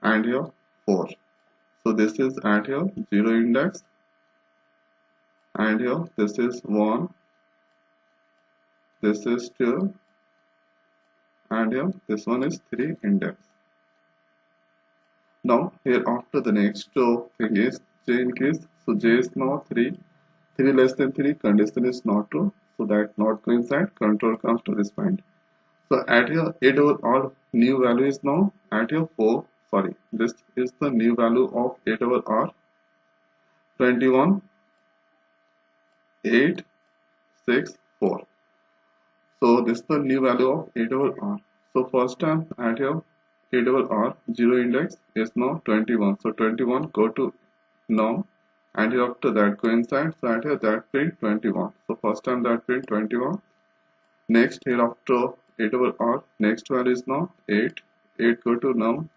and here 4. So this is at here 0 index, and here this is 1, this is 2, and here this one is 3 index. Now here after the next thing is j increase. So j is now 3, 3 less than 3, condition is not true, so that not go inside. Control comes to this point. So at here ARR new value is now at here 4. Sorry, this is the new value of ARR 21, 8, 6, 4. So this is the new value of ARR. So first time at here ARR 0 index is now 21. So 21 go to num, and here after that go inside. So at here that print 21. So first time that print 21. Next here after ARR next value is now 8. 8 go to num,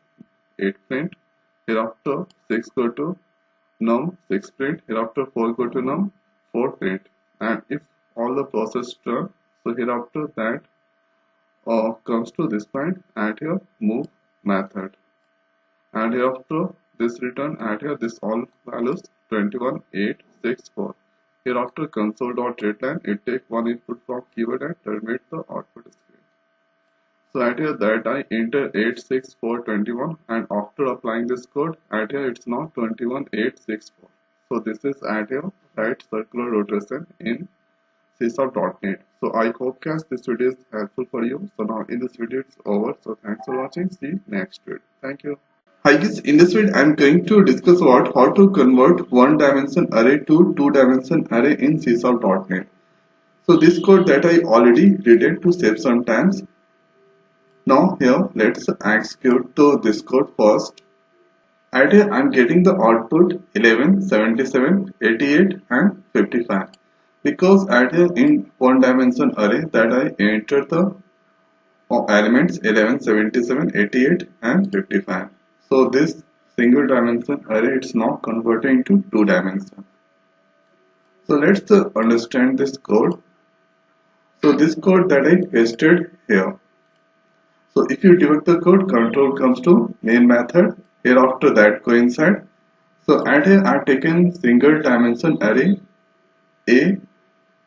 8 print. Hereafter 6 go to num, 6 print. Hereafter 4 go to num, 4 print. And if all the process done, so hereafter that comes to this point, add here move method, and hereafter this return add here this all values 21864. Hereafter console.readline, it take one input from keyword and terminate the output screen. So at here that I enter 86421, and after applying this code at here it's now 21864. So this is at here right circular rotation in C#.NET. So I hope guys this video is helpful for you. So now in this video it's over. So thanks for watching. See you next video. Thank you. Hi guys, in this video I am going to discuss about how to convert one dimension array to two dimension array in C#.NET. So this code that I already written to save some times. Now here let's execute this code first. At here I am getting the output 11, 77, 88 and 55. Because at here in one dimension array that I enter the elements 11, 77, 88 and 55. So this single dimension array it's now converting to two dimension. So let's understand this code. So this code that I pasted here. So if you debug the code, control comes to main method. Hereafter that go inside. So at here I have taken single dimension array A,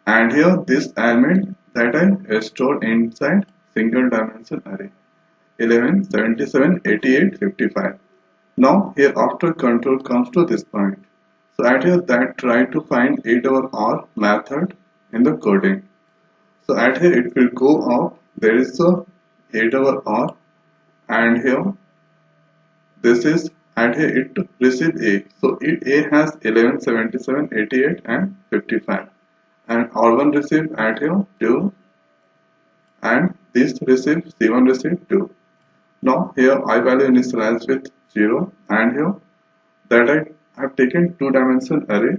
and here this element that I store inside single dimension array 11, 77, 88, 55. Now here after control comes to this point. So at here that try to find a_r method in the coding. So at here it will go up. There is a a_r, and here this is at here it receive A. So A has 11, 77, 88 and 55, and R1 receive at here 2, and this receive C1 receive 2. Now here I value initialized with 0, and here that I have taken two dimension array,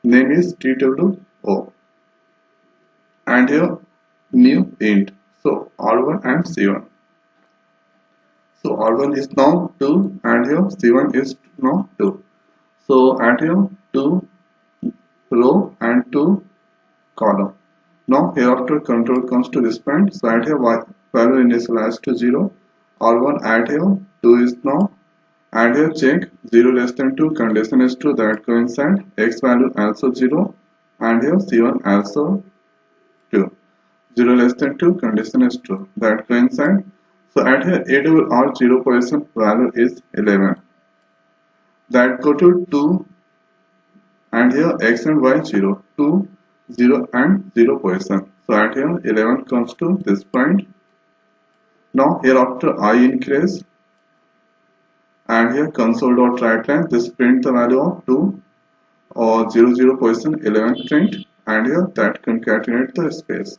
name is TWO, and here new int. So R1 and C1. So R1 is now 2 and here C1 is now 2. So at here 2 row and 2 column. Now hereafter control comes to this point. So at here value initialized to 0. R1 at here 2 is now, and here check 0 less than 2 condition is true, that go inside. X value also 0, and here C1 also 2. 0 less than 2 condition is true, that go inside. So at here a_r 0% value is 11, that go to 2, and here x and y 0, 2, 0 and 0%. So at here 11 comes to this point. Now hereafter I increase, and here console.writeline, this print the value of 2 or 0% 11 print, and here that concatenate the space.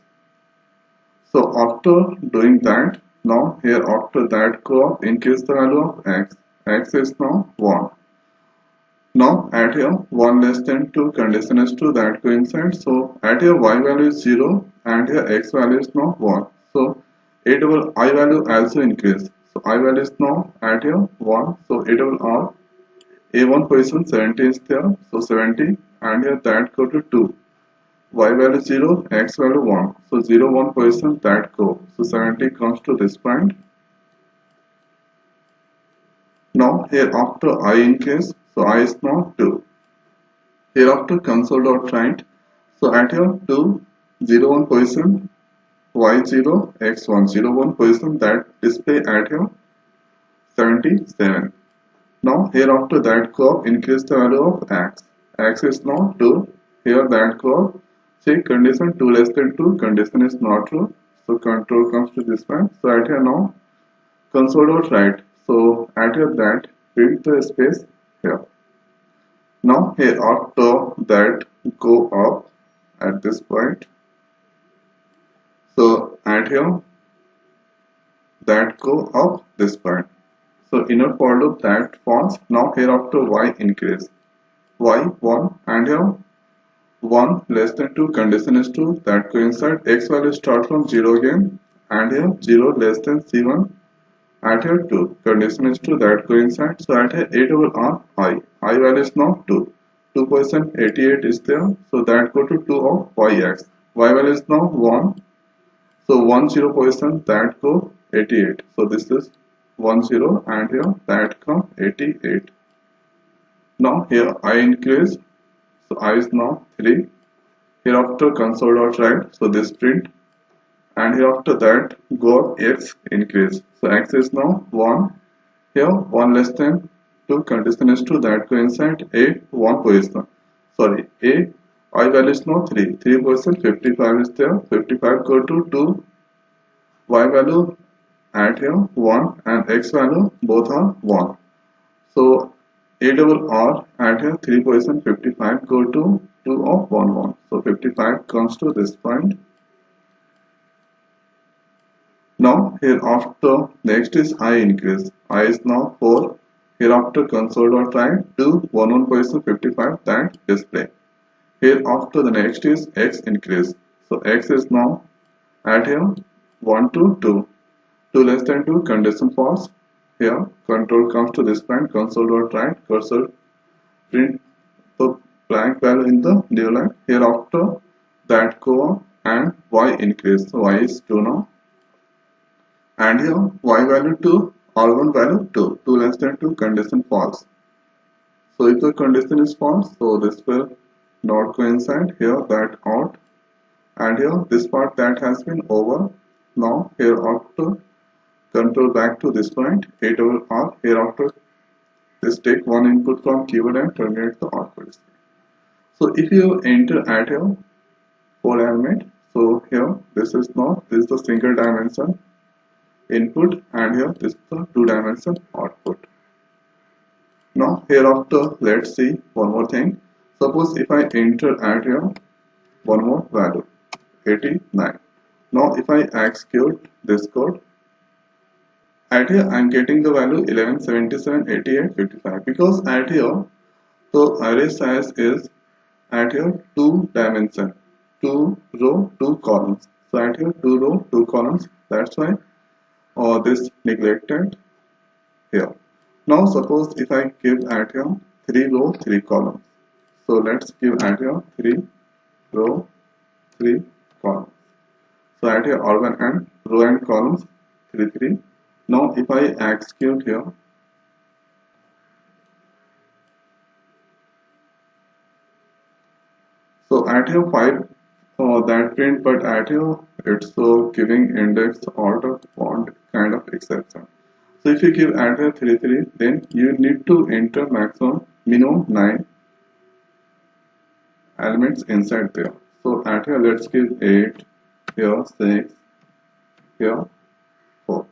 So after doing that, now here after that go up, increase the value of x. X is now 1. Now at here 1 less than 2 condition is true, that go inside. So at here y value is 0, and here x value is now 1. So I value also increase. So I value is now at here 1. So a_r a1 position 70 is there. So 70, and here that go to 2. Y value 0, x value 1. So 0, 1 position that go. So 70 comes to this point. Now here after I increase, so I is now 2. Hereafter console.write. So at here 2, 0, 1 position, y 0, x 1, 0, 1 position that display at here 77. Now hereafter that go up, increase the value of x. X is now 2. Here that go up. See condition 2 less than 2 condition is not true. So control comes to this one. So at here now console.write. So at here that print the space here. Now here after that go up at this point. So at here that go up this point. So inner for loop that false. Now hereafter y increase. Y 1, and here 1 less than 2 condition is true, that go inside. X value start from 0 again, and here 0 less than C1, at here 2 condition is true, that go inside. So at here a_r I value is now 2. 2% 88 is there, so that go to 2 of yx. Y value is now 1. So 10 position that go 88. So this is 10 and here that come 88. Now here I increase. So I is now 3. Hereafter console.write. So this print, and hereafter that go up x increase. So x is now 1. Here 1 less than 2 condition is true, that go inside a 1 position. Sorry, a I value is now 3. 3 position 55 is there. 55 go to 2. Y value add here 1 and x value both are 1. So a double r add here 3 position 55 go to 2 of 1 1. So 55 comes to this point. Now hereafter next is I increase. I is now 4. Hereafter console.write to 1 1 position 55 that display. Hereafter the next is x increase. So x is now add here 1 to 2. 2 less than 2 condition false. Here control comes to this point, console.write cursor print the blank value in the new line. Hereafter that go up and y increase. So y is 2 now. And here y value 2, r1 value 2. 2 less than 2 condition false. So if the condition is false, so this will not coincide. Here that out. And here this part that has been over. Now hereafter control back to this point, a double r. Hereafter this take one input from keyboard and terminate the output display. So if you enter at here 4 element, so here this is the single dimension input, and here this is the 2 dimension output. Now hereafter let's see one more thing. Suppose if I enter at here one more value 89. Now if I execute this code, at here I am getting the value 11, 77, 88, 55, because at here the array size is at here 2 dimension, 2 row, 2 columns. So at here 2 row, 2 columns. That's why this neglected here. Now suppose if I give at here 3 row, 3 columns. So let's give at here 3 row, 3 columns. So at here R1 and row and columns 3 3. Now if I execute here, so at here 5 that print, but at here it's giving index out of font kind of exception. So if you give at here 3 3, then you need to enter maximum minimum 9 elements inside there. So at here let's give 8, here 6, here 4.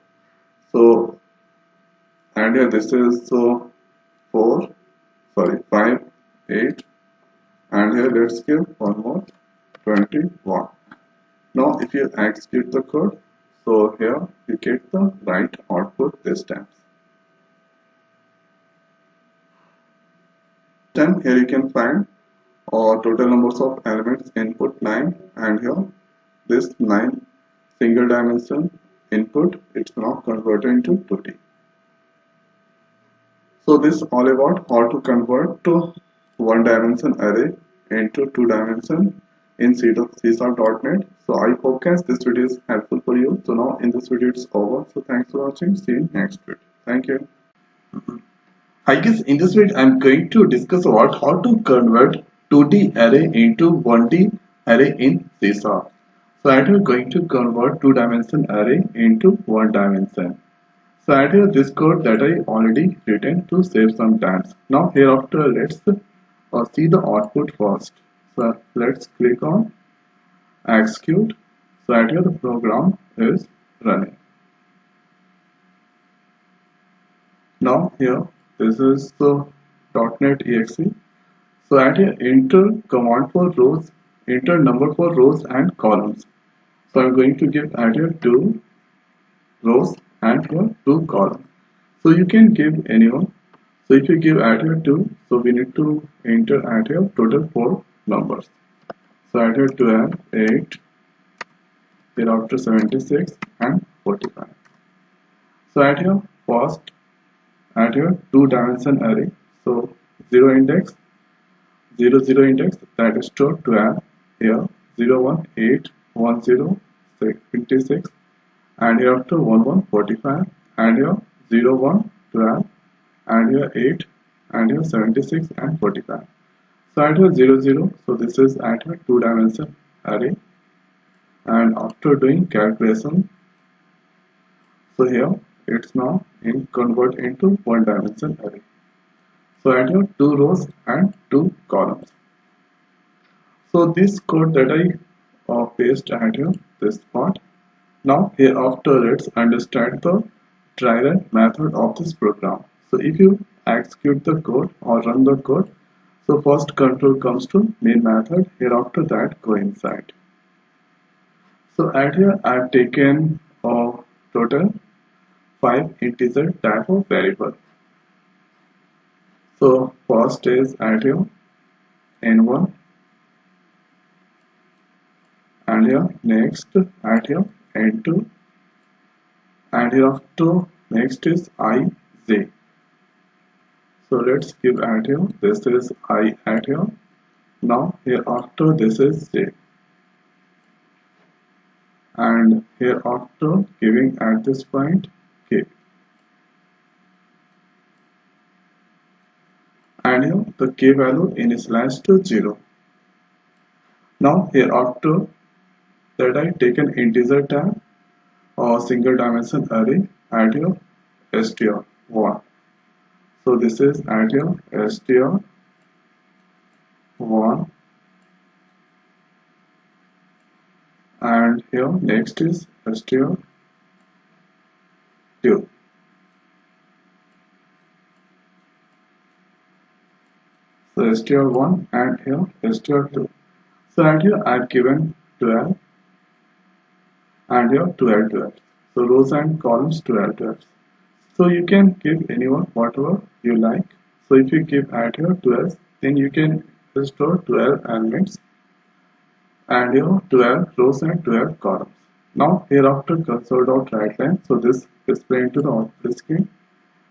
So and here this is 4, sorry 5, 8, and here let's give one more 21. Now if you execute the code, so here you get the right output this time. Then here you can find total numbers of elements input 9, and here this 9 single dimension input, it's now converted into 2D. So this is all about how to convert to 1 dimension array into 2 dimension in C#.NET. So I hope guys this video is helpful for you. So now in this video it's over. So thanks for watching. See you in next video. Thank you. Hi guys, in this video I'm going to discuss about how to convert 2D array into 1D array in C#. So I'm going to convert 2 dimension array into 1 dimension. So I have this code that I already written to save some time. Now hereafter let's see the output first. So let's click on execute. So at here the program is running. Now here this is the .NET exe. So at here enter command for rows, enter number for rows and columns. So I'm going to give at here 2 rows and here 2 columns. So you can give anyone. So if you give at here 2, so we need to enter at here total 4 numbers. So at here 12, 8, thereafter 76 and 45. So at here first at here 2 dimension array. So 0 index, 0 0 index, that is to 12, here 0 1 8 1 0 26, and here after 1 1 45, and here 0 1 12, and here 8, and here 76 and 45. So at here 0 0, so this is at a 2-dimensional array, and after doing calculation, so here it's now in convert into 1-dimensional array. So I have 2 rows and 2 columns. So this code that I paste at here, this part. Now hereafter let's understand the try run method of this program. So if you execute the code or run the code, so first control comes to main method, hereafter that go inside. So at here I have taken a total 5 integer type of variable. So first is at here n1, and here next at here n2, and here after next is ij. So let's give at here, this is I at here. Now here after this is j, and here after giving at this point k, and here the k value initialized to 0. Now here after that I take an integer type or single dimension array at here str1. So this is at here str1, and here next is str2. So str1 and here str2. So at here I have given 12 and here 12. So rows and columns 12. So you can give anyone whatever you like. So if you give at here 12, then you can store 12 elements and here 12 rows and 12 columns. Now hereafter console.writeLine. So this display into the output screen,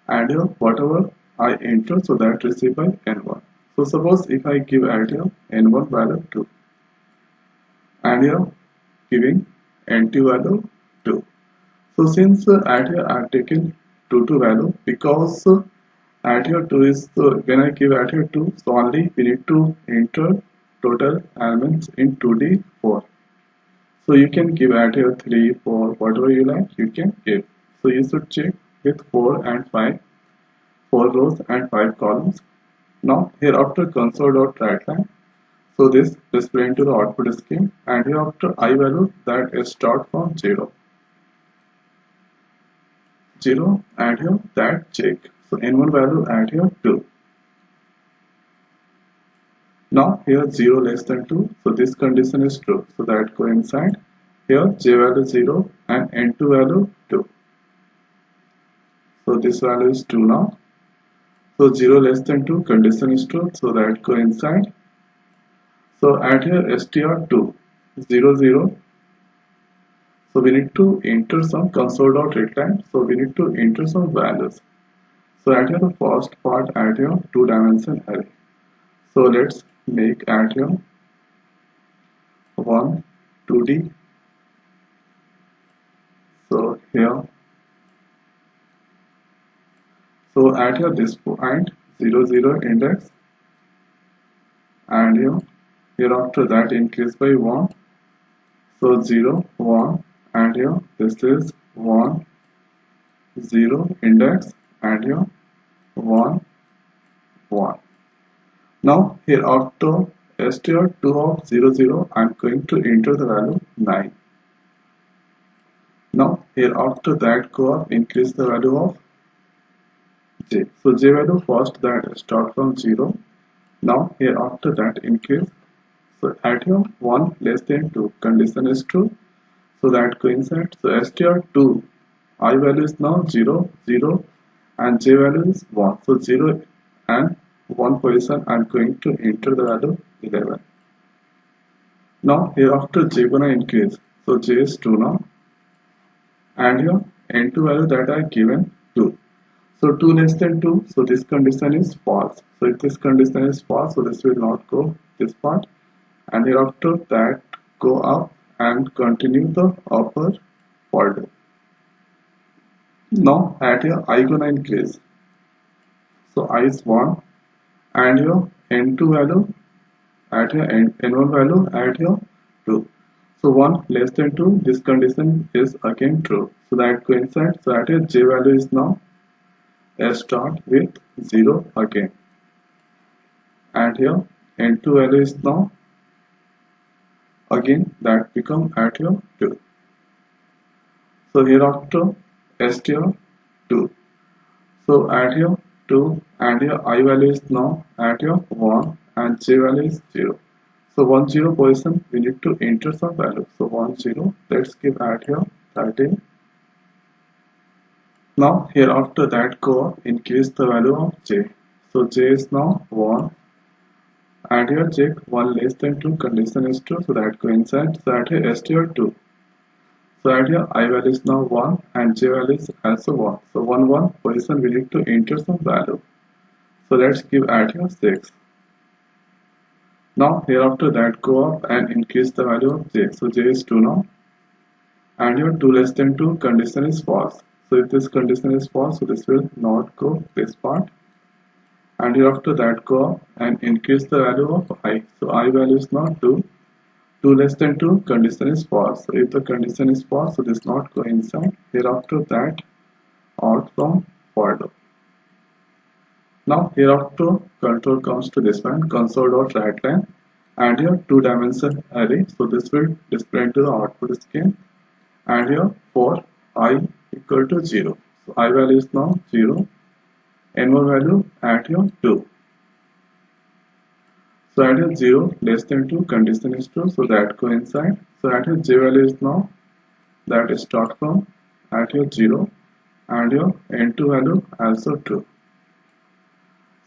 and here whatever I enter, so that received by n1. So suppose if I give at here n1 value 2, and here giving n2 value 2. So since at here I have taken 2 value, because at here 2 is when I give at here 2, so only we need to enter total elements in 2D 4. So you can give at here 3, 4, whatever you like, you can give. So you should check with 4 and 5, 4 rows and 5 columns. Now hereafter console.writeLine. So this display into the output scheme, and hereafter I value that is start from 0, and here that check. So n1 value at here 2. Now here 0 less than 2, so this condition is true, so that go inside. Here j value 0 and n2 value 2. So this value is 2 now. So 0 less than 2 condition is true, so that go inside. So at here str2 0 0. So we need to enter some console.writeLine. So we need to enter some values. So at here the first part at here 2-dimensional array. So let's make at here 1 2D. So here, so at here this point 0 0 index, and here after that increase by 1. So 0 1, and here this is 1 0 index, and here 1 1. Now here after str2 of 0 0, I am going to enter the value 9. Now here after that go up, increase the value of j. So j value first that start from 0. Now here after that increase. So at here 1 less than 2 condition is true, so that coincides. So str2 I value is now 0 0 and j value is 1. So 0 and 1 position I am going to enter the value 11. Now here after j gonna increase, so j is 2 now, and here n2 value that I given 2. So 2 less than 2, so this condition is false. So if this condition is false, so this will not go this part, and hereafter that go up, and continue the upper order. Now at your I gonna increase. So I is 1 and your n2 value at your n1 value at your 2. So 1 less than 2, this condition is again true. So that coincides. So at your j value is now start with 0 again. And here n2 value is now again that become at your 2. So hereafter str 2. So at your 2 and your I value is now at your 1 and j value is 0. So 1 0 position we need to enter some value. So 1 0, let's give at here 13. Now here after that go up, increase the value of j. So j is now 1 and here check 1 less than 2 condition is true, so that coincides. So at here str 2. So at here I value is now 1 and j value is also 1. So 1 1 position we need to enter some value. So let's give at here 6. Now here after that go up and increase the value of j. So j is 2 now and your 2 less than 2 condition is false. So if this condition is false, so this will not go this part. And here after that go up and increase the value of I. So I value is now 2. 2 less than 2 condition is false. So if the condition is false, so this not go inside. Here after that out from for loop. Now hereafter control comes to this one console.writeLine and here 2-dimensional array. So this will display into the output screen and here for I equal to 0. So I value is now 0. N1 value at your 2. So at your 0 less than 2 condition is true. So that coincide. So at your j value is now that is start from at your 0 and your n2 value also true.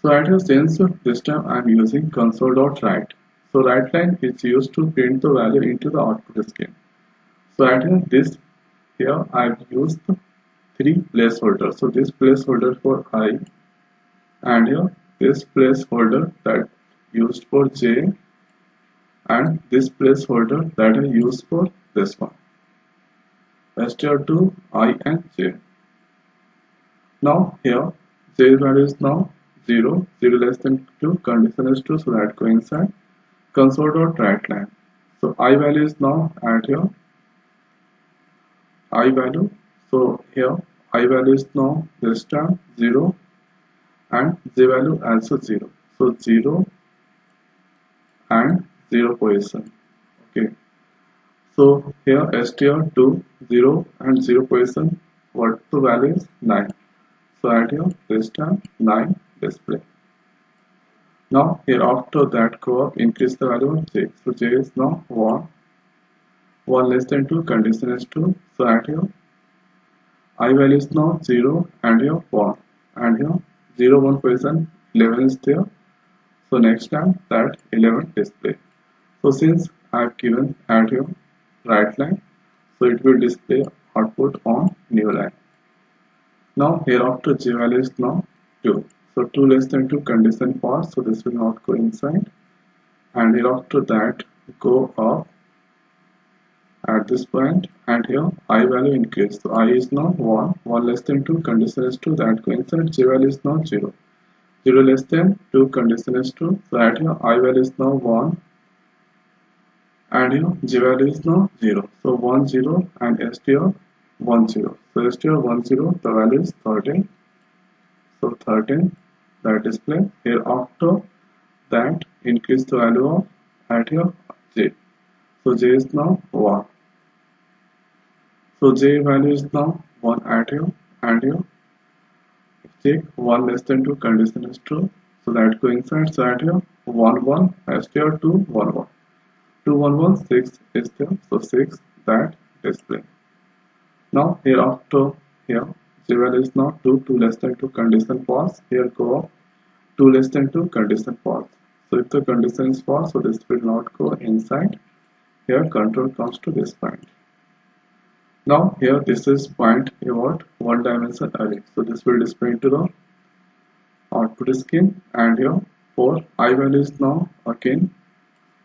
So at your sense this time I am using console.write. So WriteLine is used to print the value into the output screen. So at here I have used 3 placeholders. So this placeholder for I and here this placeholder that used for j and this placeholder that I used for this one. str2 I and j. Now here j value is now 0, 0 less than 2 condition is true, so that coincide. Console.writeLine. So I value is now at here I value. So here I value is now this time 0 and j value also 0. So 0 and 0 position. Okay. So here str2 0 and 0 position. What the value is 9. So at here this time 9 display. Now here after that go up increase the value of j. So j is now 1. 1 less than 2 condition is true. So at here I value is now 0 and here 1 and here 0 1 position 11 is there. So next time that 11 display. So since I have given at here WriteLine, so it will display output on new line. Now hereafter j value is now 2. So 2 less than 2 condition false, so this will not go inside. And hereafter that go up at this point and here I value increase. So I is now 1, 1 less than 2 condition is true, that coincide. J value is now 0. 0 less than 2 condition is true, so at here I value is now 1 and here j value is now 0. So 1 0 and str 1 0. So str 1 0 the value is 13. So 13 that display. Here after that increase the value of at here j. So j is now 1. So j value is now 1 at here and here check 1 less than 2 condition is true. So that coincides. So at here 1 1 str 2 1 1. 2 1 1 6 is there. So 6 that display. Now here after here j value is now 2, 2 less than 2 condition false. Here go up 2 less than 2 condition false. So if the condition is false, so this will not go inside. Here control comes to this point. Now here this is point about 1-dimensional array. So this will display into the output screen and here for I value is now again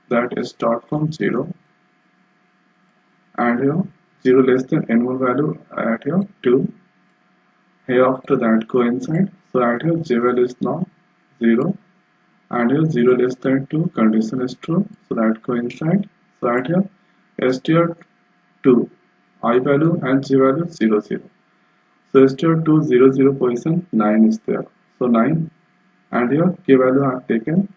that is start from 0 and here 0 less than n1 value at here 2. Here after that go inside, so at here j value is now 0, and here 0 less than 2 condition is true, so that go inside. So at here str2 I value and j value 0 0. So str2 0 0 position 9 is there, so 9, and here k value I have taken.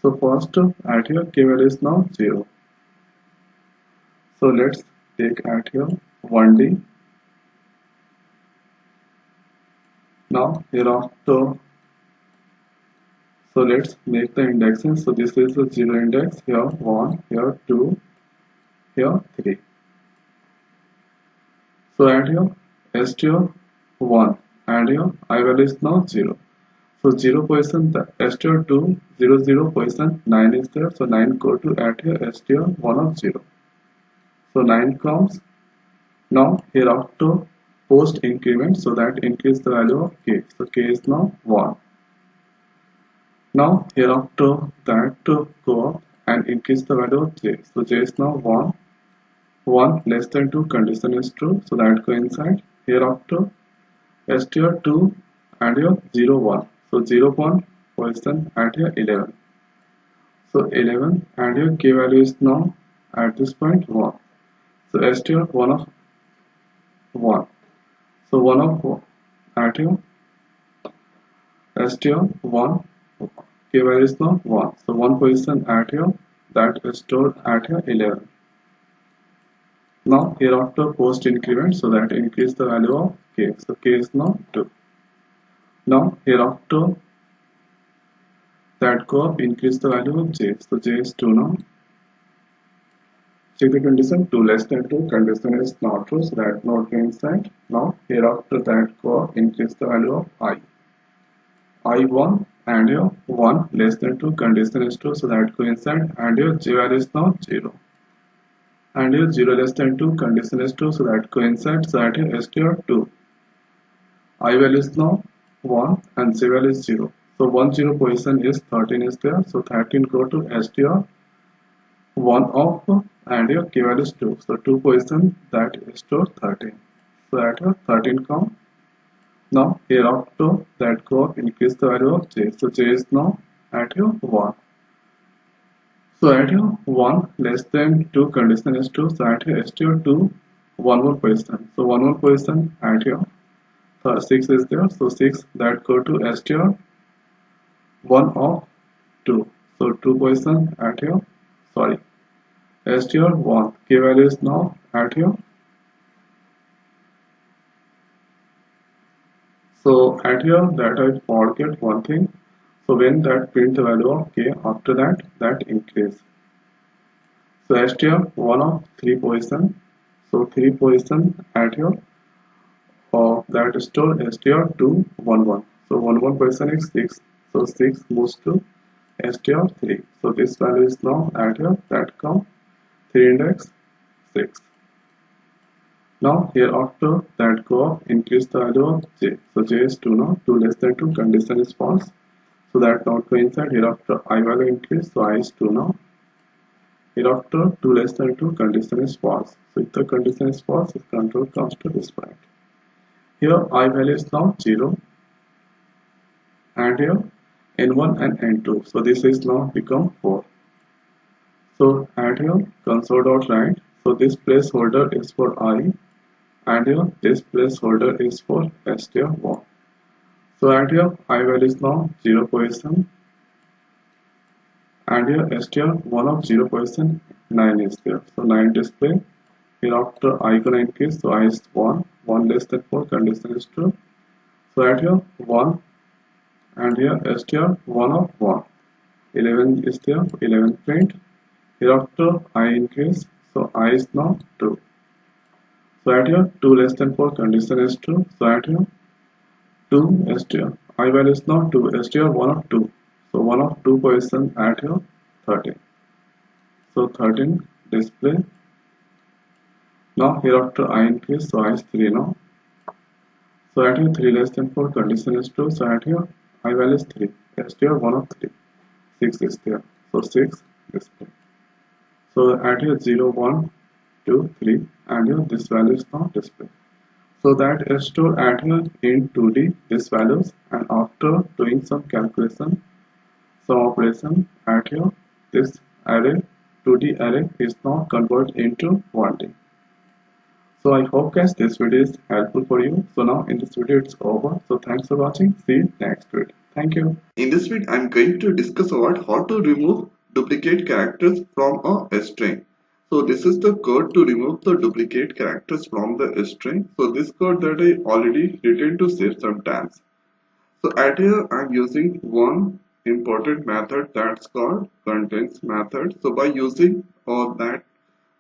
So first at here k value is now 0. So let's take at here 1D. Now hereafter, so let's make the indexes. So this is the 0 index, here 1, here 2, here 3. So at here str1 and here I value is now 0. So 0 position, the str2 0 0 position 9 is there. So 9 go to at here str1 of 0. So 9 comes. Now hereafter post increment, so that increase the value of k. So k is now 1. Now hereafter that go up and increase the value of j. So j is now 1. 1 less than 2 condition is true, so that go inside. Hereafter str2 and here 0 1. So 0 1 position at here 11. So 11 and here k value is now at this point 1. So str1 of 1. So 1 of 1 at here str1 k value is now 1. So 1 position at here, that is stored at here 11. Now hereafter post increment, so that increase the value of k. So k is now 2. Now hereafter that go up, increase the value of j. So j is 2 now. Check the condition, 2 less than 2 condition is not true, so that not go inside. Now hereafter that go up, increase the value of I. I1 and here 1 less than 2 condition is true, so that go inside, and here j value is now 0. And here 0 less than 2 condition is true, so that go inside. So at here str2 I value is now 1 and j value is 0. So 1 0 position is 13 is there, so 13 go to str1 of, and here k value is 2. So 2 position that is stored 13. So at here 13 come. Now hereafter that go up, increase the value of j. So j is now at here 1. So at here 1 less than 2 condition is true, so at here str2 1 1 position. So 1 1 position at here 6 is there, so 6 that go to str1 of 2. So 2 position at here, sorry, str1 k value is now at here. So at here that I forget one thing. So when that print the value of k, after that increase. So str1 of 3 position. So 3 position at here of that store str2 1 1. So 1 1 position is 6. So 6 moves to str3. So this value is now at here, that come 3 index 6. Now hereafter that go up, increase the value of j. So j is 2 now, 2 less than 2 condition is false. So that not go inside. Hereafter I value increase, so I is 2 now. Hereafter 2 less than 2 condition is false. So if the condition is false, its control comes to this point. Here I value is now 0, and here n1 and n2. So this is now become 4. So at here console.write. So this placeholder is for I, and here this placeholder is for str1. So at here I value is now 0 position, and here str1 of 0 position 9 is there. So 9 display. Hereafter I gonna increase, so I is 1, 1 less than 4 condition is true. So at here 1, and here str1 of 1. 11 is there, 11 print. Hereafter I increase, so I is now 2. So at here 2 less than 4 condition is true. So at here 2 str I value is now 2, str1 of 2. So 1 of 2 position at here 13. So 13 display. Now hereafter I increase, so I is 3 now. So at here 3 less than 4 condition is true. So at here I value is 3, str1 of 3. 6 is there. So 6 display. So at here 0 1 2, 3, and here this value is not displayed. So that is stored at here in 2D these values, and after doing some calculation, some operation at here, this array 2D array is now converted into 1D. So I hope guys this video is helpful for you. So now in this video it's over. So thanks for watching. See you next video. Thank you. In this video I'm going to discuss about how to remove duplicate characters from a string. So this is the code to remove the duplicate characters from the string. So this code that I already written to save some time. So at here I'm using one important method that's called contains method. So by using that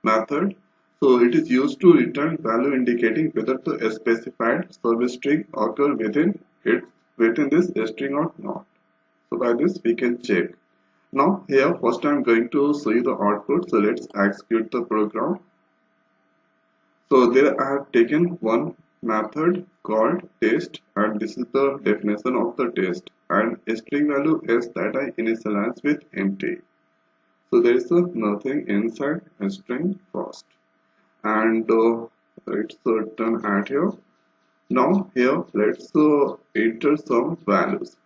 method, so it is used to return value indicating whether the specified substring occur within this string or not. So by this we can check. Now here first I'm going to show you the output. So let's execute the program. So there I have taken one method called test, and this is the definition of the test, and string value is that I initialize with empty. So there is nothing inside a string first, and let's turn at here. Now here let's enter some values.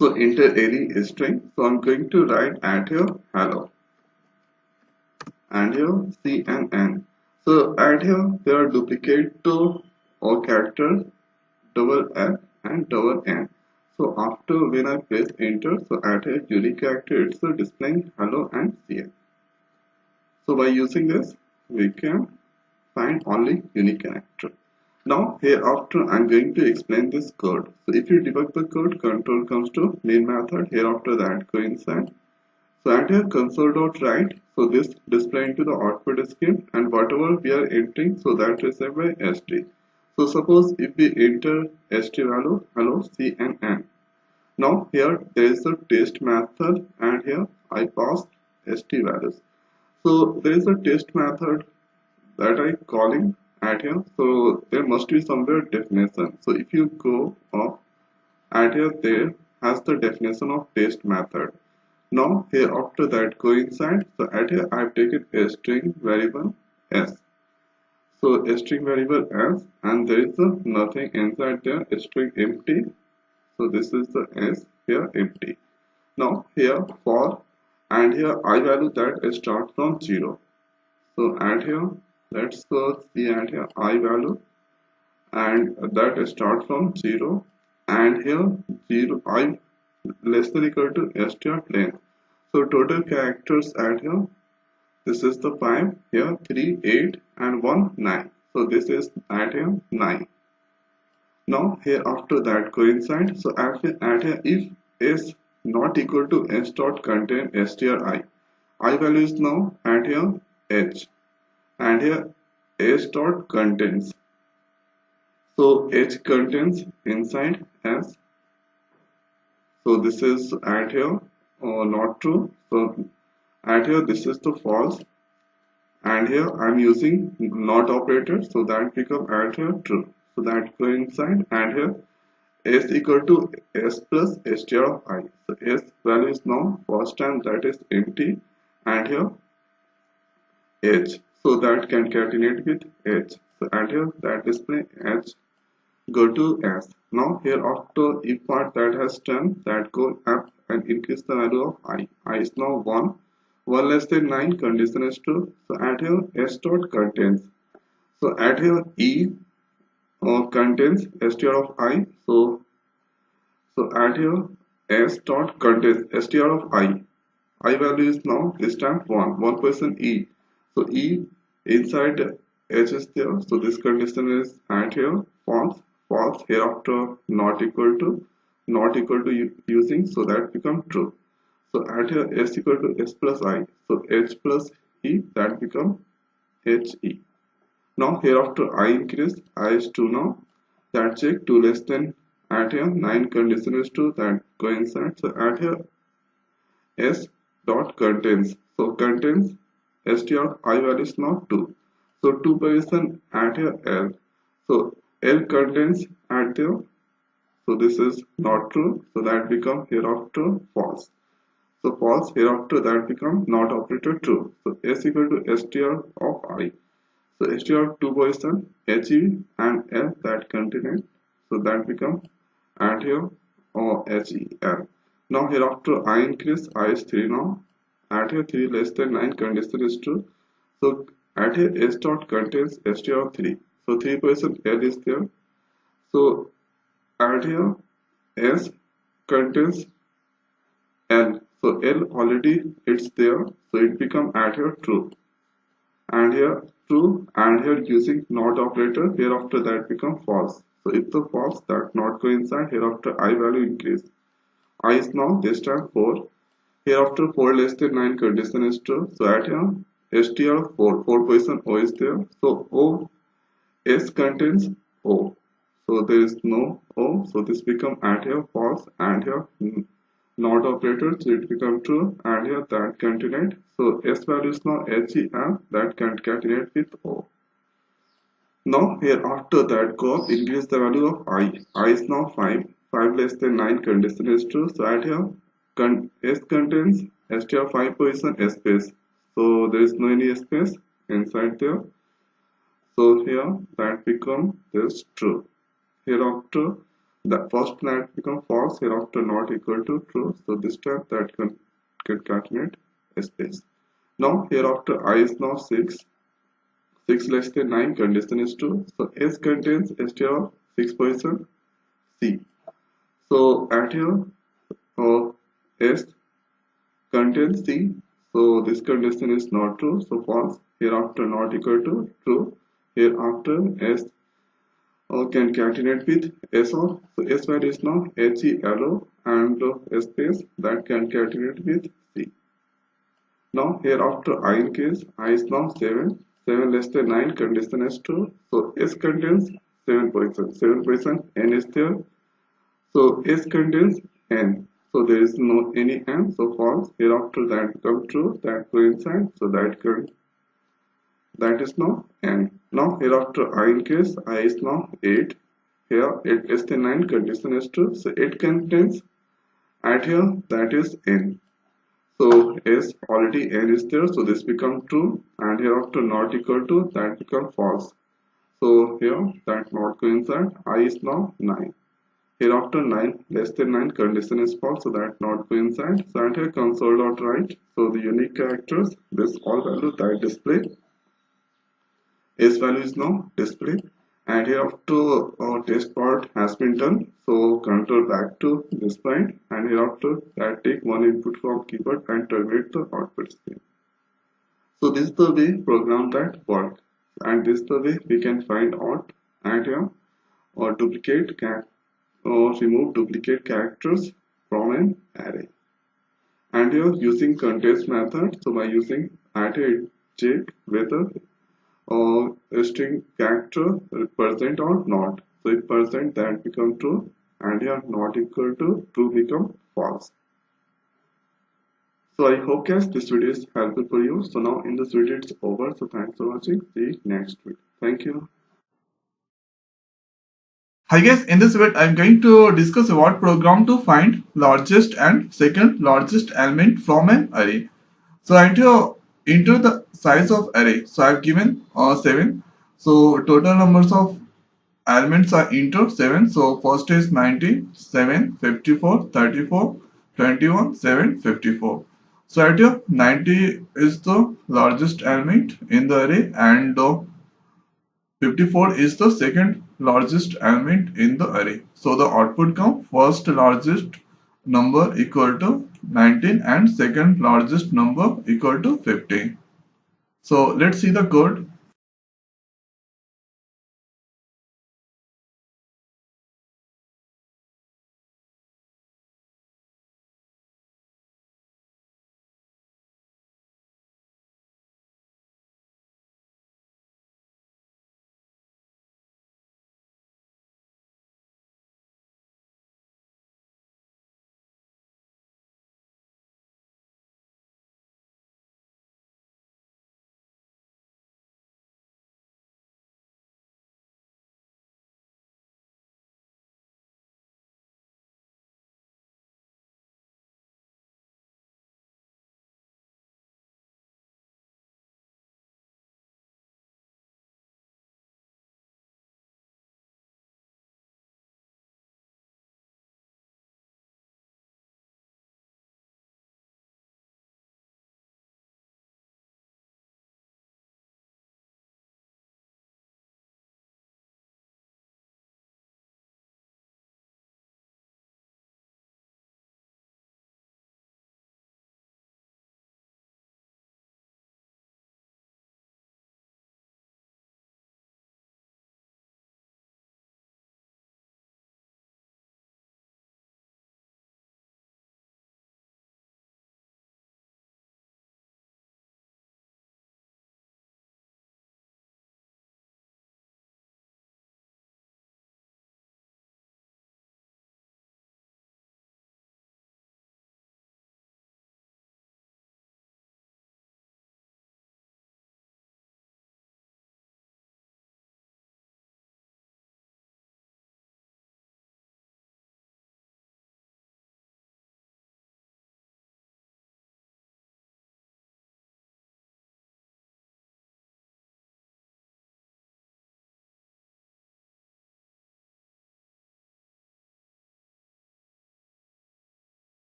So enter any string. So I'm going to write at here hello, and here C and N. So at here there are duplicate or characters double F and double N. So after when I press enter, so at here unique character it's displaying hello and CN. So by using this we can find only unique character. Now hereafter I'm going to explain this code. So if you debug the code, control comes to main method. Hereafter that go inside. So at here console.write, so this display into the output script, and whatever we are entering, so that is saved by st. So suppose if we enter st value hello C and N. Now here there is a test method, and here I pass st values. So there is a test method that I calling at here. So there must be somewhere definition. So if you go up at here, there has the definition of test method. Now here after that go inside. So at here I have taken a string variable s. So a string variable s, and there is nothing inside there, a string empty. So this is the s, here empty. Now here for, and here I value that starts from 0. So at here let's see at here I value, and that starts from 0, and here 0 I less than equal to str length. So total characters at here, this is the 5, here 3, 8 and 1, 9. So this is at here 9. Now here after that go inside. So at here if s not equal to s dot contain str I value is now at here h, and here s dot contains. So h contains inside s. So this is at here not true. So at here this is the false, and here I'm using not operator, so that become at here true. So that go inside, and here s equal to s plus str of I. So s value is now first time that is empty, and here h, so that concatenate with h. So and here that display h go to s. Now here after if part that has done, that go up and increase the value of I. I is now 1. 1 less than 9, condition is true. So at here s dot contains. So at here e contains str of I. So at here s dot contains str of I. I value is now this time 1. 1% e. So e inside h is there. So this condition is at here false. False. Hereafter not equal to using, so that become true. So at here s equal to s plus I. So h plus e, that become he. Now hereafter I increase, I is 2 now. That check 2 less than at here 9, condition is true, that go inside. So at here s dot contains. So contains str of I value is now 2. So 2 position at here L. So L contains at there. So this is not true. So that become hereafter false. So false, hereafter that become not operator true. So S equal to str of I. So str of two position HE and L that contain. So that become and here or HEL. Now hereafter I increase I is 3 now. At here 3 less than 9 condition is true. So at here S dot contains str of 3. So 3% L is there. So at here S contains L. So L already it's there. So it become at here true. And here true and here using not operator hereafter that become false. So if the false that not coincide hereafter I value increase. I is now this time 4. Hereafter 4 less than 9 condition is true. So at here str 4 position O is there. So O S contains O. So there is no O. So this become at here false and here not operator. So it become true and here that concatenate. So S value is now HEL that concatenate with O. Now here after that go up increase the value of I. I is now 5. 5 less than 9 condition is true. So at here S contains str 5 position S space. So there is no any space inside there. So here that become this true. Hereafter the first that become false. Hereafter not equal to true. So this time that can concatenate space. Now hereafter I is now 6. 6 less than 9 condition is true. So S contains str of 6 position C. So at here S contains C. So this condition is not true. So false. Hereafter not equal to true. Hereafter S concatenate with S of. So S value is now HELO and S space that concatenate with C. Now hereafter I in case I is now 7. 7 less than 9 condition is true. So S contains 7 position. 7 position N is there. So S contains N. So there is no any N. So false. Hereafter that become true. That coincide. So that is now N. Now hereafter I in case I is now 8. Here 8 less than 9 condition is true. So 8 contains at here that is N. So S already N is there. So this become true. And hereafter not equal to that become false. So here that not coincide. I is now 9. Hereafter 9 less than 9 condition is false, so that not coincide. So at here console.write. So the unique characters, this all value that display. S value is now display. And hereafter our test part has been done. So control back to this point and hereafter that take one input from keyboard and terminate the output screen. So this is the way program that work. And this is the way we can find out and here or duplicate or remove duplicate characters from an array. And you're using context method. So by using check whether a string character present or not. So if present that become true and here not equal to true become false. So I hope guys this video is helpful for you. So now in this video it's over. So thanks for watching. See you next week. Thank you. Hi guys, in this video I'm going to discuss about program to find largest and second largest element from an array. So I enter the size of array. So I've given 7. So total numbers of elements are enter 7. So first is 19, 7, 54, 34, 21, 7, 54. So at here 90 is the largest element in the array and 54 is the second largest element in the array. So the output come first largest number equal to 19 and second largest number equal to 15. So let's see the code.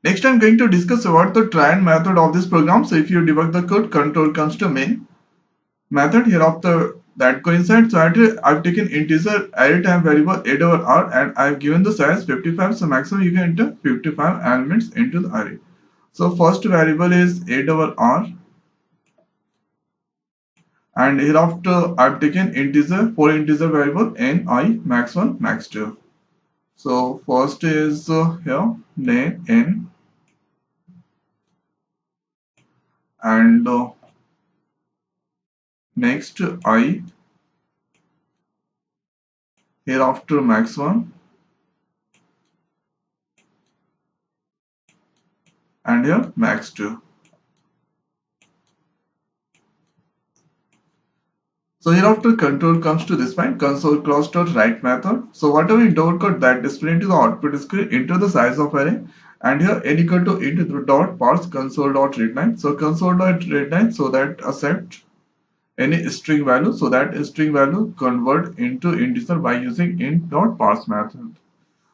Next, I'm going to discuss about the try and method of this program. So if you debug the code, control comes to main method. Here after that coincides, so I've taken integer array type variable 8 over r and I've given the size 55. So maximum you can enter 55 elements into the array. So first variable is 8 over r, and hereafter I've taken integer for integer variable n I max 1 max 2. So first is here name n, and next I, hereafter max 1, and here max 2. So hereafter control comes to this line console cross.write method. So whatever input code that display into the output screen, enter the size of array, and here n equal to into the dot parse console dot readline. So console dot readline, so that accept any string value, so that string value convert into integer by using int dot parse method.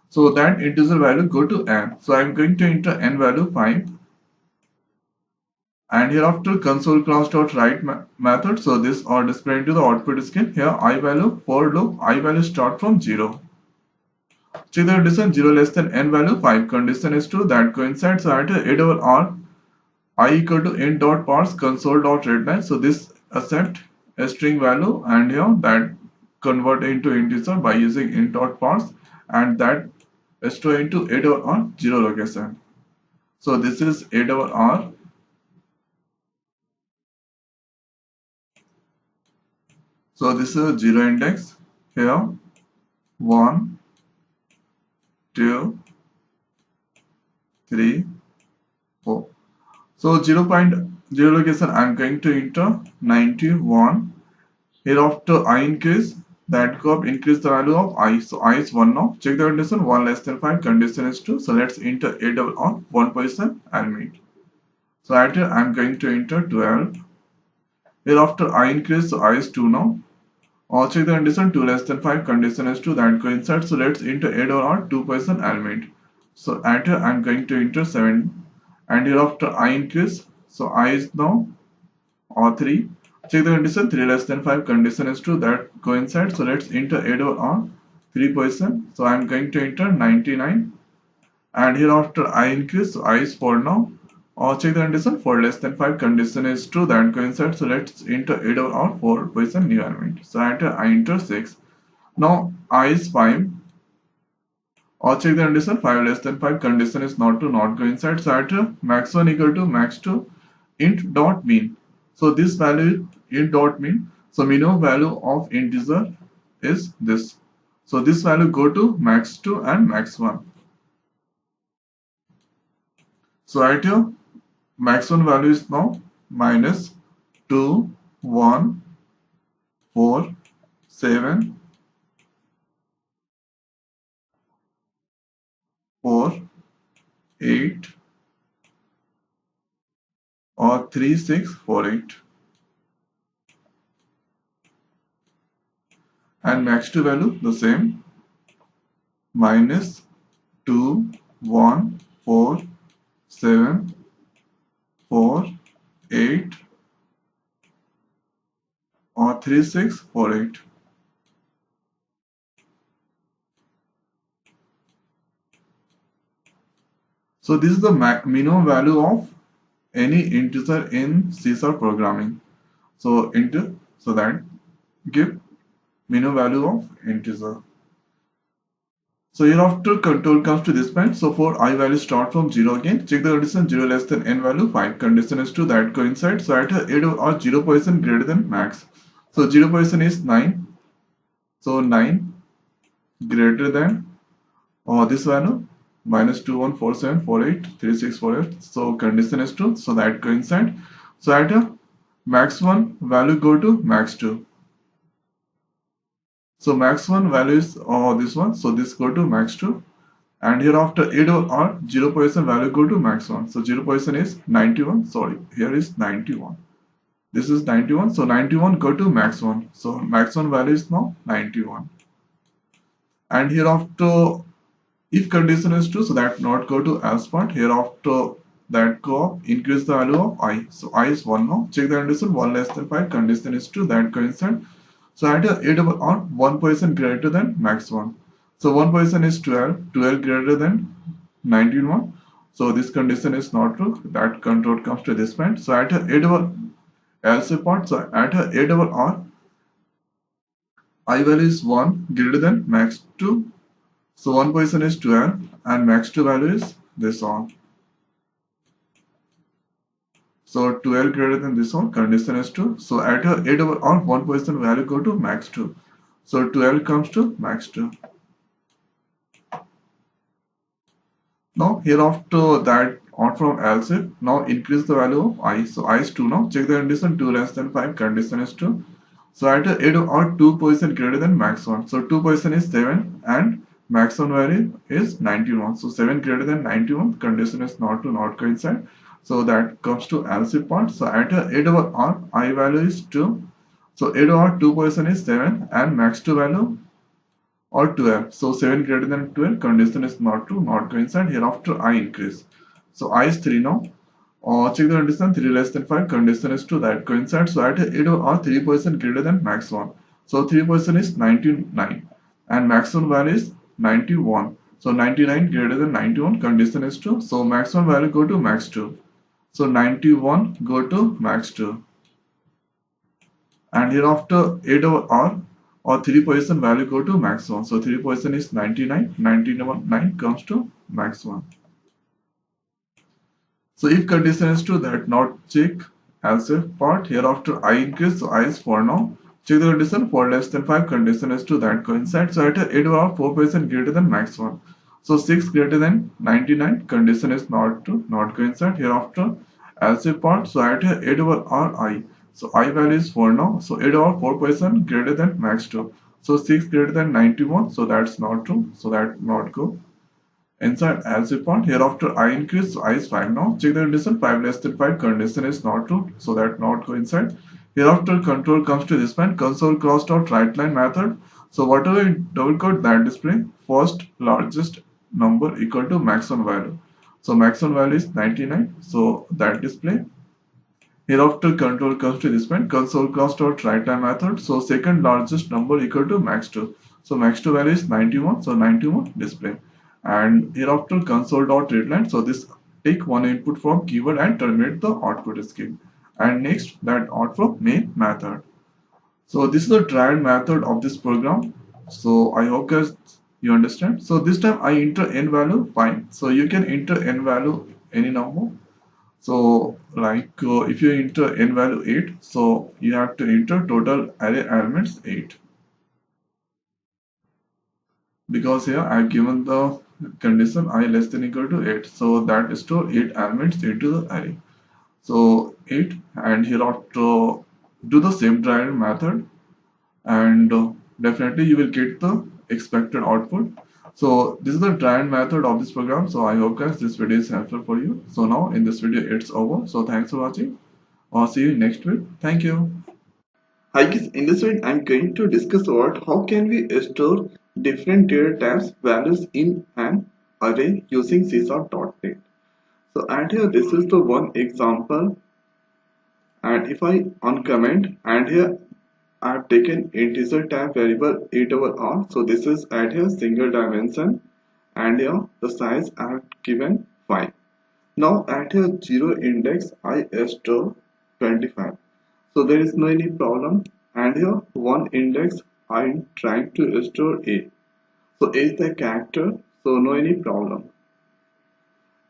So that integer value go to n. So I'm going to enter n value 5, and hereafter console class.write method, so this are displayed to the output screen. Here I value for loop, I value start from 0. Check the condition 0 less than n value 5 condition is true, that coincides. So at 8 over r I equal to int dot parse console dot readline, so this accept a string value, and here that convert into integer by using int dot parse, and that store into 8 over r 0 location. So this is 8 over r. So this is a 0 index. Here 1, 2, 3, 4. So 0.0 location I'm going to enter 91. Hereafter I increase, that go up increase the value of I. So I is 1 now. Check the condition 1 less than 5 condition is 2. So let's enter 8 on 1 position and meet. So at here I'm going to enter 12. Hereafter I increase, so I is 2 now. Or check the condition 2 less than 5 condition is 2, that coincides. So let's enter 8 on 2 position element. So at here I'm going to enter 7, and hereafter I increase, so I is now or 3. Check the condition 3 less than 5 condition is true, that coincides. So let's enter 8 on 3 position. So I'm going to enter 99, and hereafter I increase, so I is 4 now. Or check the condition 4 less than 5 condition is true, that coincides. So let's enter 8 on 4 position new element. So at I enter 6. Now I is 5. Or check the condition 5 less than 5 condition is not to not coincide. So at max 1 equal to max 2 int dot mean. So this value int dot mean. So minimum value of integer is this. So this value go to max 2 and max 1. So at here max 1 value is now minus 2, 1, 4, 7, 4, 8, or 3, 6, 4, 8. And max 2 value the same, minus 2, 1, 4, 7, 4, 8, or 3, 6, 4, 8. So this is the minimum value of any integer in C# programming. So so that give minimum value of integer. So hereafter control comes to this point. So for I value start from 0 again. Check the condition 0 less than n value 5 condition is true, that coincides. So at 8 or 0 position greater than max. So 0 position is 9. So 9 greater than this value minus 2, 1, 4, 7, 4, 8, 3, 6, 4, 8. So condition is true. So that coincide. So at max 1 value go to max 2. So max 1 value is this one. So this go to max 2. And hereafter 8 or 0 position value go to max 1. So 0 position is 91. Sorry, here is 91. This is 91. So 91 go to max 1. So max 1 value is now 91. And hereafter If condition is true, so that not go to else part. Hereafter that go up, increase the value of I. So I is 1 now. Check the condition 1 less than 5. Condition is true. That coincide. So at a double on 1% greater than max 1. So 1% is 12. 12 greater than 19 1. So this condition is not true. That control comes to this point. So at a double else part. So at a double R, I value is 1 greater than max 2. So 1% is 12 and max 2 value is this one. So 12 greater than this one, condition is true. So at a 8 over or 1% value go to max 2. So 12 comes to max 2. Now hereafter that out from else if now increase the value of I. So I is 2 now. Check the condition 2 less than 5, condition is true. So at a 8 or 2% greater than max 1. So 2% is 7 and max 1 value is 91. So 7 greater than 91, condition is not to not coincide. So that comes to LC part. So at a 8 over R, I value is 2. So 8 over 2% is 7 and max 2 value or 12. So 7 greater than 12, condition is not true, not coincide. Hereafter I increase. So I is 3 now. Check the condition 3 less than 5, condition is true, that coincides. So at a 8 or 3% greater than max 1. So 3% is 99 and maximum value is 91. So 99 greater than 91, condition is true. So maximum value go to max 2. So 91 go to max 2. And hereafter 8 over R or 3% value go to max 1. So 3% is 99, 99 comes to max 1. So if condition is true, that not check as a part. Hereafter I increase, so I is 4 now. Check the condition 4 less than 5, condition is true, that coincides. So at a 8 over 4% greater than max 1. So 6 greater than 99, condition is not true, not coincide. Hereafter as a part, so at a 8 over R I. So I value is 4 now. So 8 over 4% greater than max 2. So 6 greater than 91, so that's not true, so that not go inside as a point. Hereafter I increase, so I is 5 now. Check the condition 5 less than 5, condition is not true, so that not go inside. Hereafter control comes to this point, console crossed out right line method. So whatever you double quote, that display first largest number equal to maximum value. So maximum value is 99, so that display. Hereafter control comes to this point, console crossed out right line method. So second largest number equal to max 2. So max 2 value is 91, so 91 display. And hereafter console dot readline. So this take one input from keyword and terminate the output scheme. And next that out from main method. So this is the trial method of this program. So I hope guys you understand. So this time I enter n value, fine. So you can enter n value any number. So like if you enter n value 8, so you have to enter total array elements 8, because here I have given the condition I less than equal to 8, so that store 8 elements into the array. So 8, and here after do the same trial method, and definitely you will get the expected output. So this is the trial method of this program. So I hope guys this video is helpful for you. So now in this video it's over. So thanks for watching. I'll see you next week. Thank you. Hi guys, in this video I'm going to discuss about how can we store different data types values in an array using C#.NET. So and here this is the one example, and if I uncomment, and here I have taken integer type variable 8 over R. So this is at here single dimension, and here the size I have given 5. Now at here 0 index I store 25. So there is no any problem, and here one index I'm trying to store A. So A is the character, so no any problem.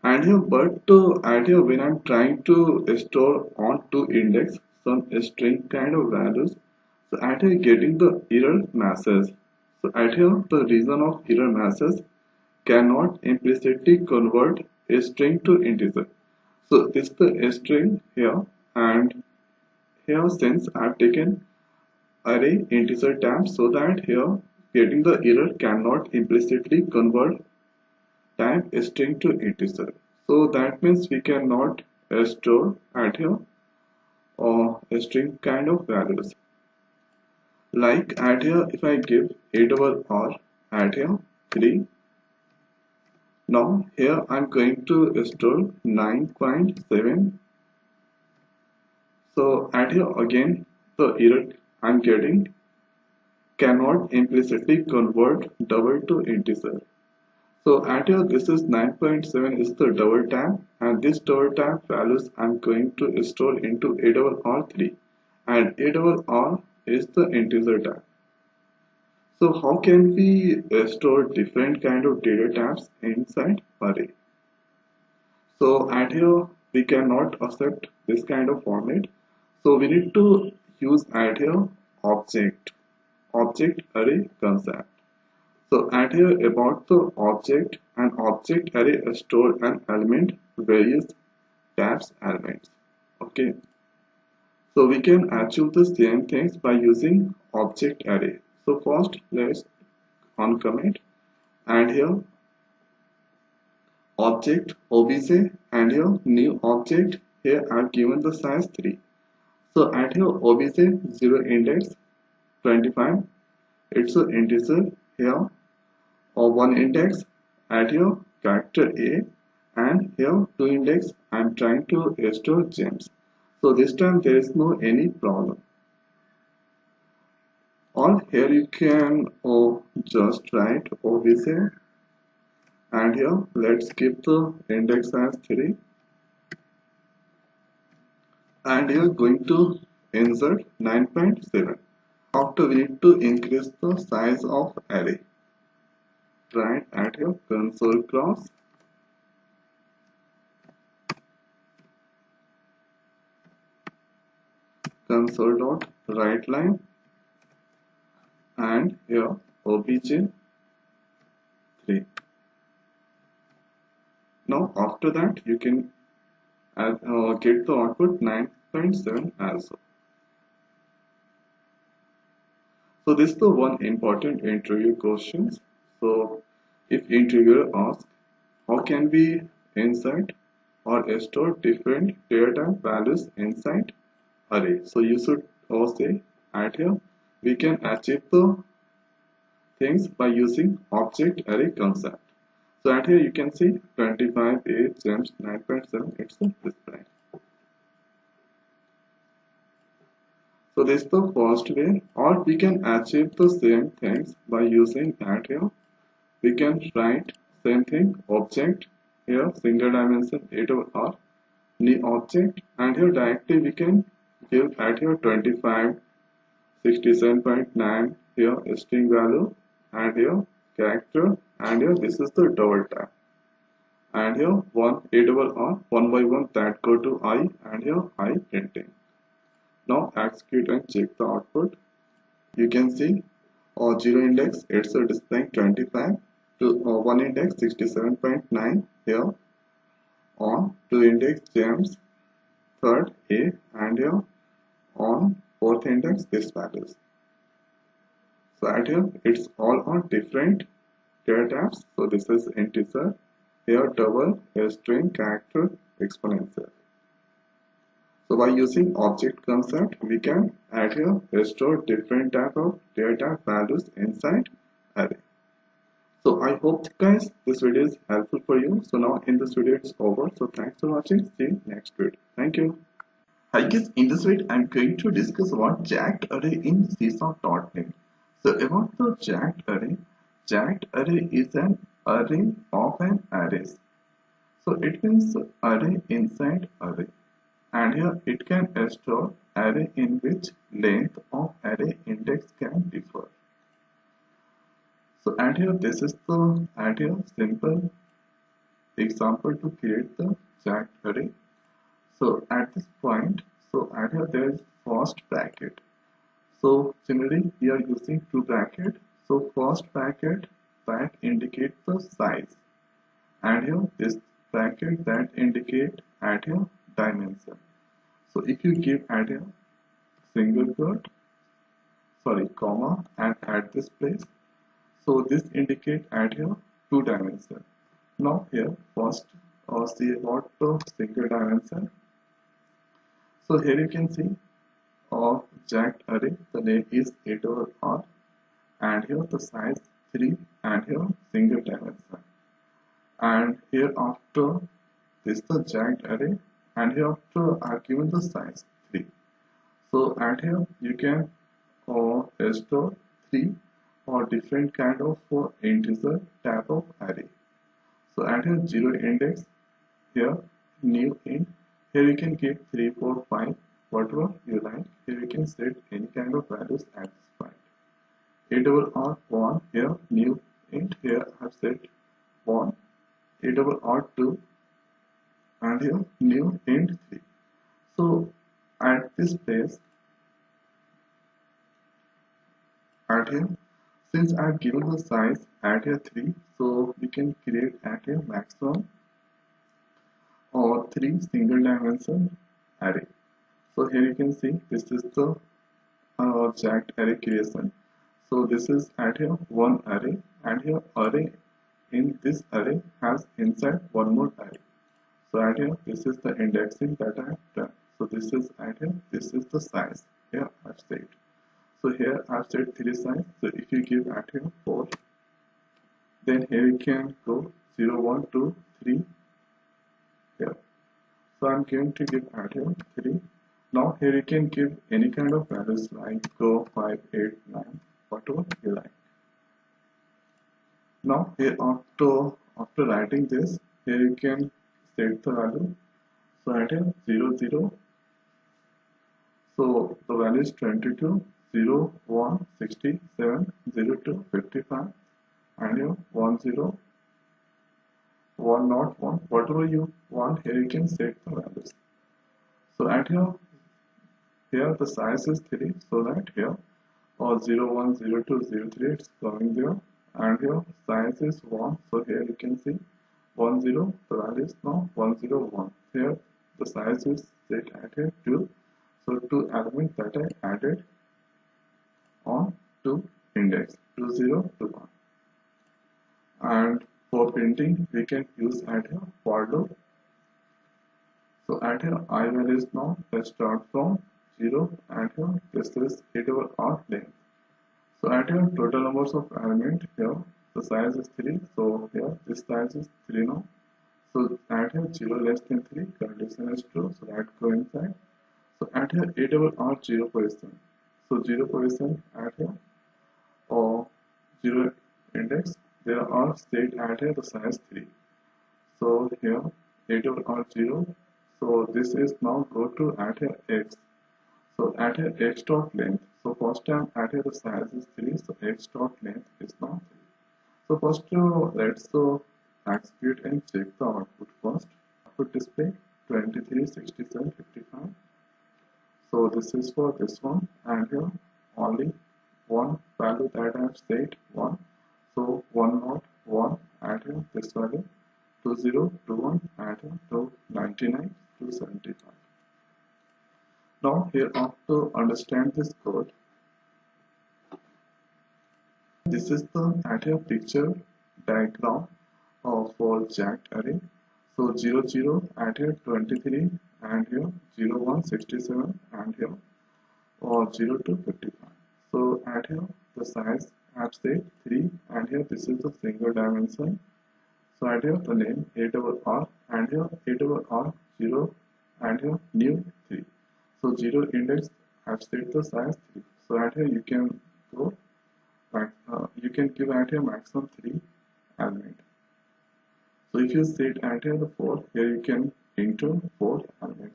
And here but at here when I'm trying to store on two index some string kind of values, so at here getting the error message. So at here the reason of error message cannot implicitly convert a string to integer. So this is the string here, and here since I've taken array integer type, so that here getting the error cannot implicitly convert type string to integer. So that means we cannot store at here or a string kind of values. Like at here if I give 8 over R at here 3, Now here I'm going to store 9.7. So at here again the error I'm getting cannot implicitly convert double to integer. So at here this is 9.7 is the double tap, and this double tap values I'm going to store into ARR3, and ARR is the integer tap. So how can we store different kind of data types inside array? So at here we cannot accept this kind of format. So we need to use at here object array concept. So at here about the object, an object array store an element various types elements. Okay. So we can achieve the same things by using object array. So first let's uncomment, and here object obj, and here new object. Here I've given the size 3. So at here obj 0 index 25, it's an integer here, or 1 index at here character A, and here 2 index I'm trying to restore gems. So this time there is no any problem. Or here you can just write obj, and here let's keep the index as 3, and here going to insert 9.7. After we need to increase the size of array. Right at your console cross console dot write line, and here obj 3. Now after that you can get the output 9.7 as well. So this is the one important interview questions. So if interviewer asks how can we insert or store different data values inside array, so you should say at here we can achieve the things by using object array concept. So at here you can see 25 8 gems 9.7, it's a display. So this is the first way, or we can achieve the same things by using at here. We can write same thing object here single dimension 8 over R new object, and here directly we can give at here 25 67.9 here string value, and here character, and here this is the double tap, and here 1 8 over R 1 by 1 that go to I, and here I printing. Now execute and check the output. You can see 0 index it's a displaying 25 to 1 index 67.9 here, on 2 index gems third A, and here on 4th index this values. So at here it's all on different data types. So this is integer, here double, here string, character, exponential. So by using object concept we can add here restore different type of data values inside array. So I hope guys this video is helpful for you. So now in this video it's over. So thanks for watching. See you next video. Thank you. Hi guys, in this video I'm going to discuss about jacked array in C#.NET. So about the jacked array is an array of an arrays. So it means array inside array, and here it can store array in which length of array index can differ. So and here this is the and here simple example to create the jacked array. So at this point, so at here there is first bracket. So generally we are using two bracket. So first bracket that indicate the size, and here this bracket that indicate at here dimension. So if you give at here single quote, sorry comma, and at this place, so this indicate at here 2 dimension. Now here first see about the single dimension. So here you can see of jacked array, the name is 8 over R, and here the size 3, and here single dimension. and here after this is the jagged array, and here after I have given the size 3. So at here you can store 3 or different kind of integer type of array. So at here 0 index, here new int, here you can keep 3, 4, 5, whatever you like. Here you can set any kind of values at this point. A double R 1, here new int, here I have set 1, A double R 2, and here new int 3. So at this place, at here, since I have given the size at here 3, so we can create at here maximum or 3 single dimension array. So here you can see this is the jagged array creation. So this is at here one array, and here array in this array has inside one more array. So at here this is the indexing that I have done. So this is at here, this is the size here I have set. So here I have set 3 size. So if you give at here 4, then here you can go 0, 1, 2, 3 here. So I'm going to give at here 3. Now here you can give any kind of values like go 5, 8, 9, whatever you like. Now here after writing this, here you can set the value. So at here 0, 0. So the value is 22, 0, 1, 67, 0, 2, 55, and here 1, 0, 1, not 1, whatever you want, here you can set the values. So at here the size is 3, so that here or 0, 1, 0, 2, 0, 3 it's coming there, and here size is 1, so here you can see 1, 0, the value is now 1, 0, 1. Here the size is set at here 2, so 2 elements that I added on to index 2, 0, 2, 1. And for printing we can use at here for loop. So at here I value is now, let's start from 0, and here this is 8 over R length. So at here total numbers of element, here the size is 3, so here this size is 3 now. So at here 0 less than 3, condition is true, so that go inside. So at here 8 over R 0 position. So 0 position at here or 0 index, there are state at here the size 3. So here 8 over R 0. So this is now go to at here x. So at here x dot length. So first time at here the size is 3. So x dot length is now 3. So first let's execute and check the output first. Output display 23, 67, 55. So this is for this one, and here only one value that I have set 1. So 1 not 1 at here this value 20, 21 at here to 99 to 75. Now here to understand this code, this is the at here picture diagram for jagged array. So 0, 0 at here 23, and here 0, 1, 67, and here or 0 to 55. So at here the size I have set 3, and here this is the single dimension. So at here the name 8 over R, and here 8 over R 0, and here new 3. So 0 index I have set the size 3. So at here you can go back, you can give at here maximum 3 element. So if you set at here the 4, here you can into 4 element.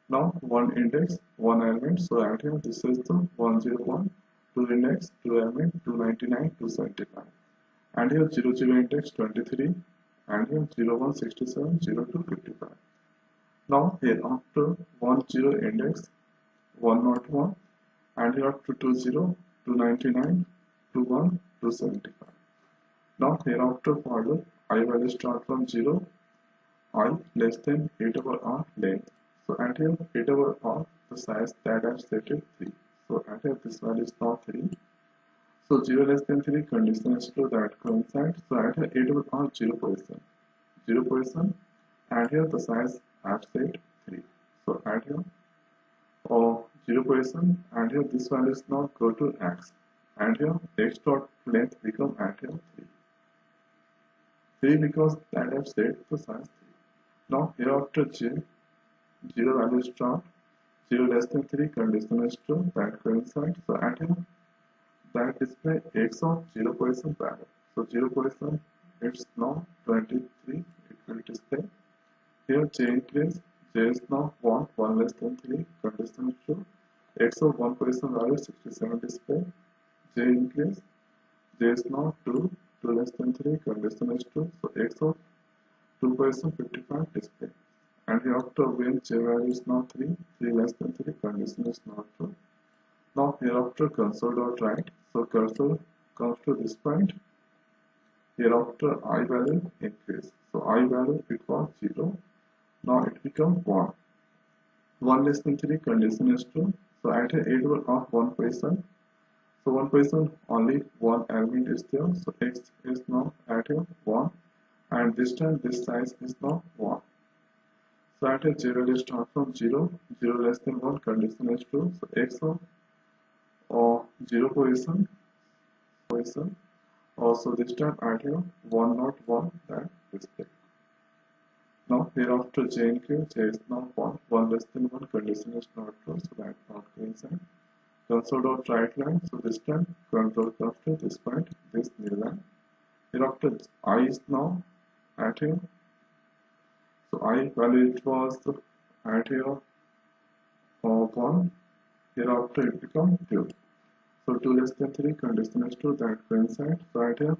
Now 1 index, 1 element. So at here this is the 101, 2 index, 2 element, 299, 275. And here 0, 0 index 23, and here 0, 1, 67, 0 to 55. Now here after 1, 0 index 101, and here after 2, 0, 299, 2, 1, 275. Now here after for loop, I value start from 0, I less than 8 over R length. So at here 8 over R, the size that I have set is 3. So at here this value is now 3. So 0 less than 3 condition is true, that coincides. So at here 8 over R 0 position. 0 position, and here the size I have set 3. So at here 0 position, and here this value is now go to x, and here x dot length become at here 3. 3 because that I've set the size 3. Now here after j, 0 value start, 0 less than 3 condition is true, that coincides. So at here that display x of 0 position value. So 0 position it's now 23, it will display. Here j increase, j is now 1, 1 less than 3 condition is true. X of 1 position value 67 display. J increase, j is now 2, 2 less than 3 condition is true. So x of 2 position 55 display. And hereafter when j value is now 3, 3 less than 3 condition is not true. Now hereafter console.write, so cursor comes to this point. Hereafter I value increase. So I value it was 0. Now it becomes 1. 1 less than 3 condition is true. So at a interval of 1 position. So 1 position only one element is there. So x is now at a 1. And this time this size is now 1. So at a 0 will start from 0. 0 less than 1 condition is true. So x of 0 position. Also this time at here 1 not 1 that display. Now hereafter j and q, j is now 1, 1 less than 1 condition is not true, so that not coincide. Console.write line, so this time control comes to this point, this new line. Hereafter I is now at here. So I value it was at here of 1, hereafter it becomes 2. So 2 less than 3 condition is true, that coincides. So at here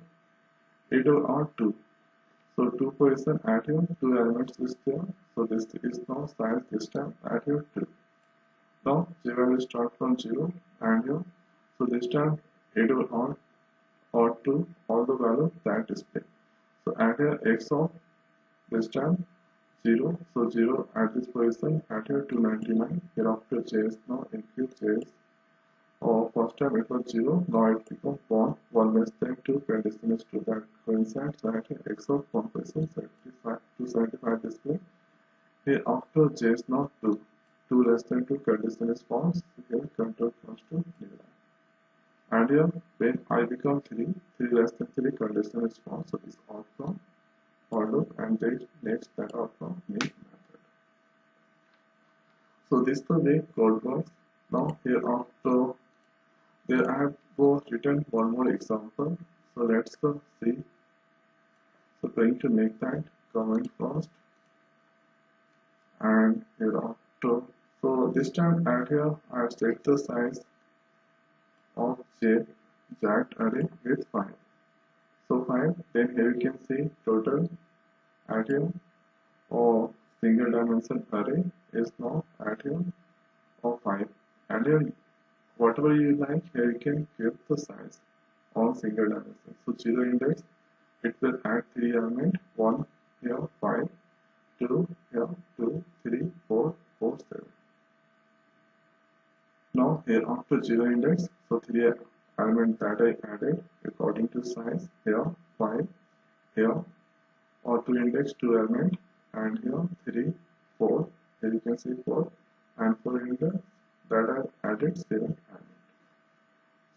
it are 2. So 2 position at here, 2 elements is there. So this is now size this time at here 2. Now j value start from 0 and here. So this time it will on or 2 all the value that display. So at here x of this time 0. So 0 at this position at here 299. Hereafter j is now increase j is first time it was 0, now it becomes 1, 1 less than 2 condition is true, that coincides. So at x of 1 position 275 display. Here after j is now 2, 2 less than 2 condition is false, so here control comes to new line. And here when I become 3, 3 less than 3 condition is false, so this out from for loop and then next that out from main method. So this is the way code works. Now here after there I have written one more example. So let's go see. So going to make that comment first and hereafter. So this time at here I have set the size of jagged array with 5. So 5, then here you can see total at here or single dimension array is now at here of 5. And here whatever you like, here you can give the size on single dimension. So 0 index, it will add 3 elements, 1 here 5, 2 here 2, 3, 4, 4, 7. Now here after 0 index, so 3 elements that I added according to size, here 5, here or 2 index 2 element, and here 3, 4, here you can see 4, and 4 index that I added 7 elements.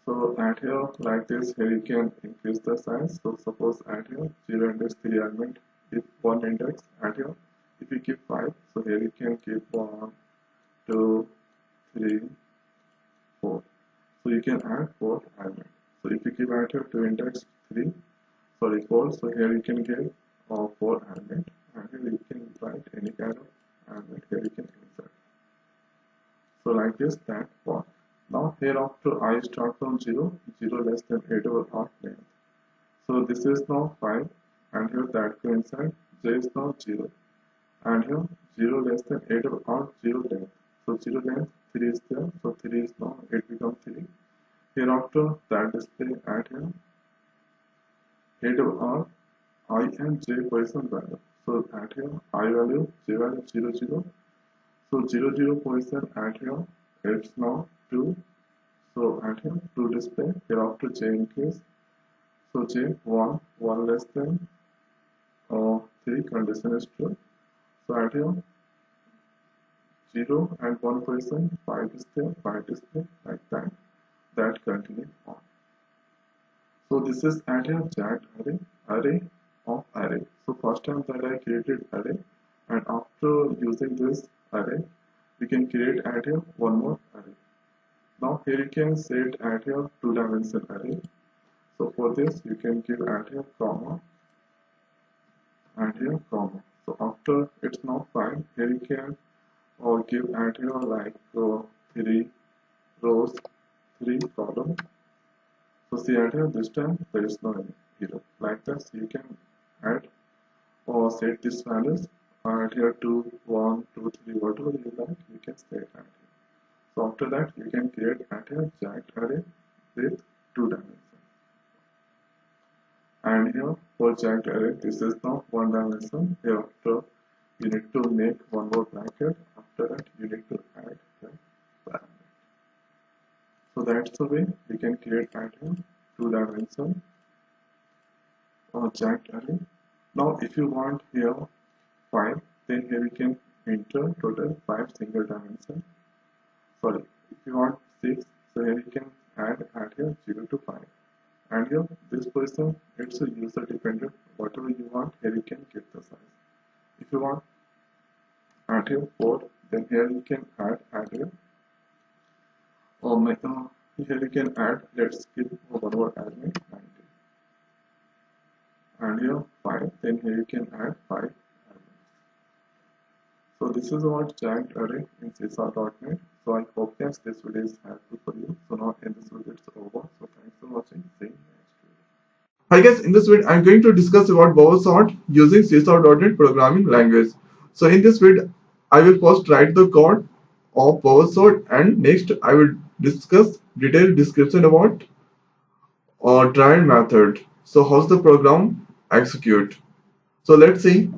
So at here like this, here you can increase the size. So suppose at here 0 index 3 element, if 1 index at here, if you keep 5, so here you can keep 1, 2, 3, 4. So you can add 4 elements. So if you keep at here 2 index 4, so here you can give 4 elements, and here you can write any kind of element, here you can insert. So like this that works. Now here after I start from 0, 0 less than 8 over arc length. So this is now 5 and here that coincides, j is now 0 and here 0 less than 8 over arc 0 length. So 0 length 3 is there, so 3 is now, it becomes 3. Hereafter that display at here 8 over arc I and j position value. So at here I value, j value 0, 0. So 0, 0 position at here, it's now 2. So at here 2 display, hereafter j increase. So j 1, 1 less than 3 condition is true. So at here 0 and 1 position, 5 display, 5 display, like that. That continue on. So this is at here jagged array of array. So first time that I created array, and after using this array, we can create add here one more array. Now here you can set add here two-dimensional array. So for this you can give add here comma and here comma. So after it's now fine, here you can give add here like three rows, three columns. So see add here this time there is no error. Like this you can add or set these values. Add here 2, 1, 2, 3, whatever you like, you can set add here. So after that you can create add here jagged array with two dimensions. And here for jagged array, this is now one dimension. Hereafter you need to make one more bracket. After that you need to add the parameter. So that's the way we can create add here two dimension or jagged array. Now if you want here 5, then here we can enter total 5 single dimension. Sorry, if you want 6, so here you can add here 0 to 5. And here this person, it's a user dependent. Whatever you want, here you can give the size. If you want add here 4, then here you can add here. Or here you can add, let's give one more element 90. And here 5, then here you can add 5 elements. So this is about jagged array in C#.NET. So I hope yes, this video is helpful for you. So now in this video it's over. So thanks for watching. See you next video. Hi guys, in this video I'm going to discuss about bubble sort using C#.NET programming language. So in this video I will first write the code of bubble sort, and next I will discuss detailed description about try method. So how's the program execute? So let's see.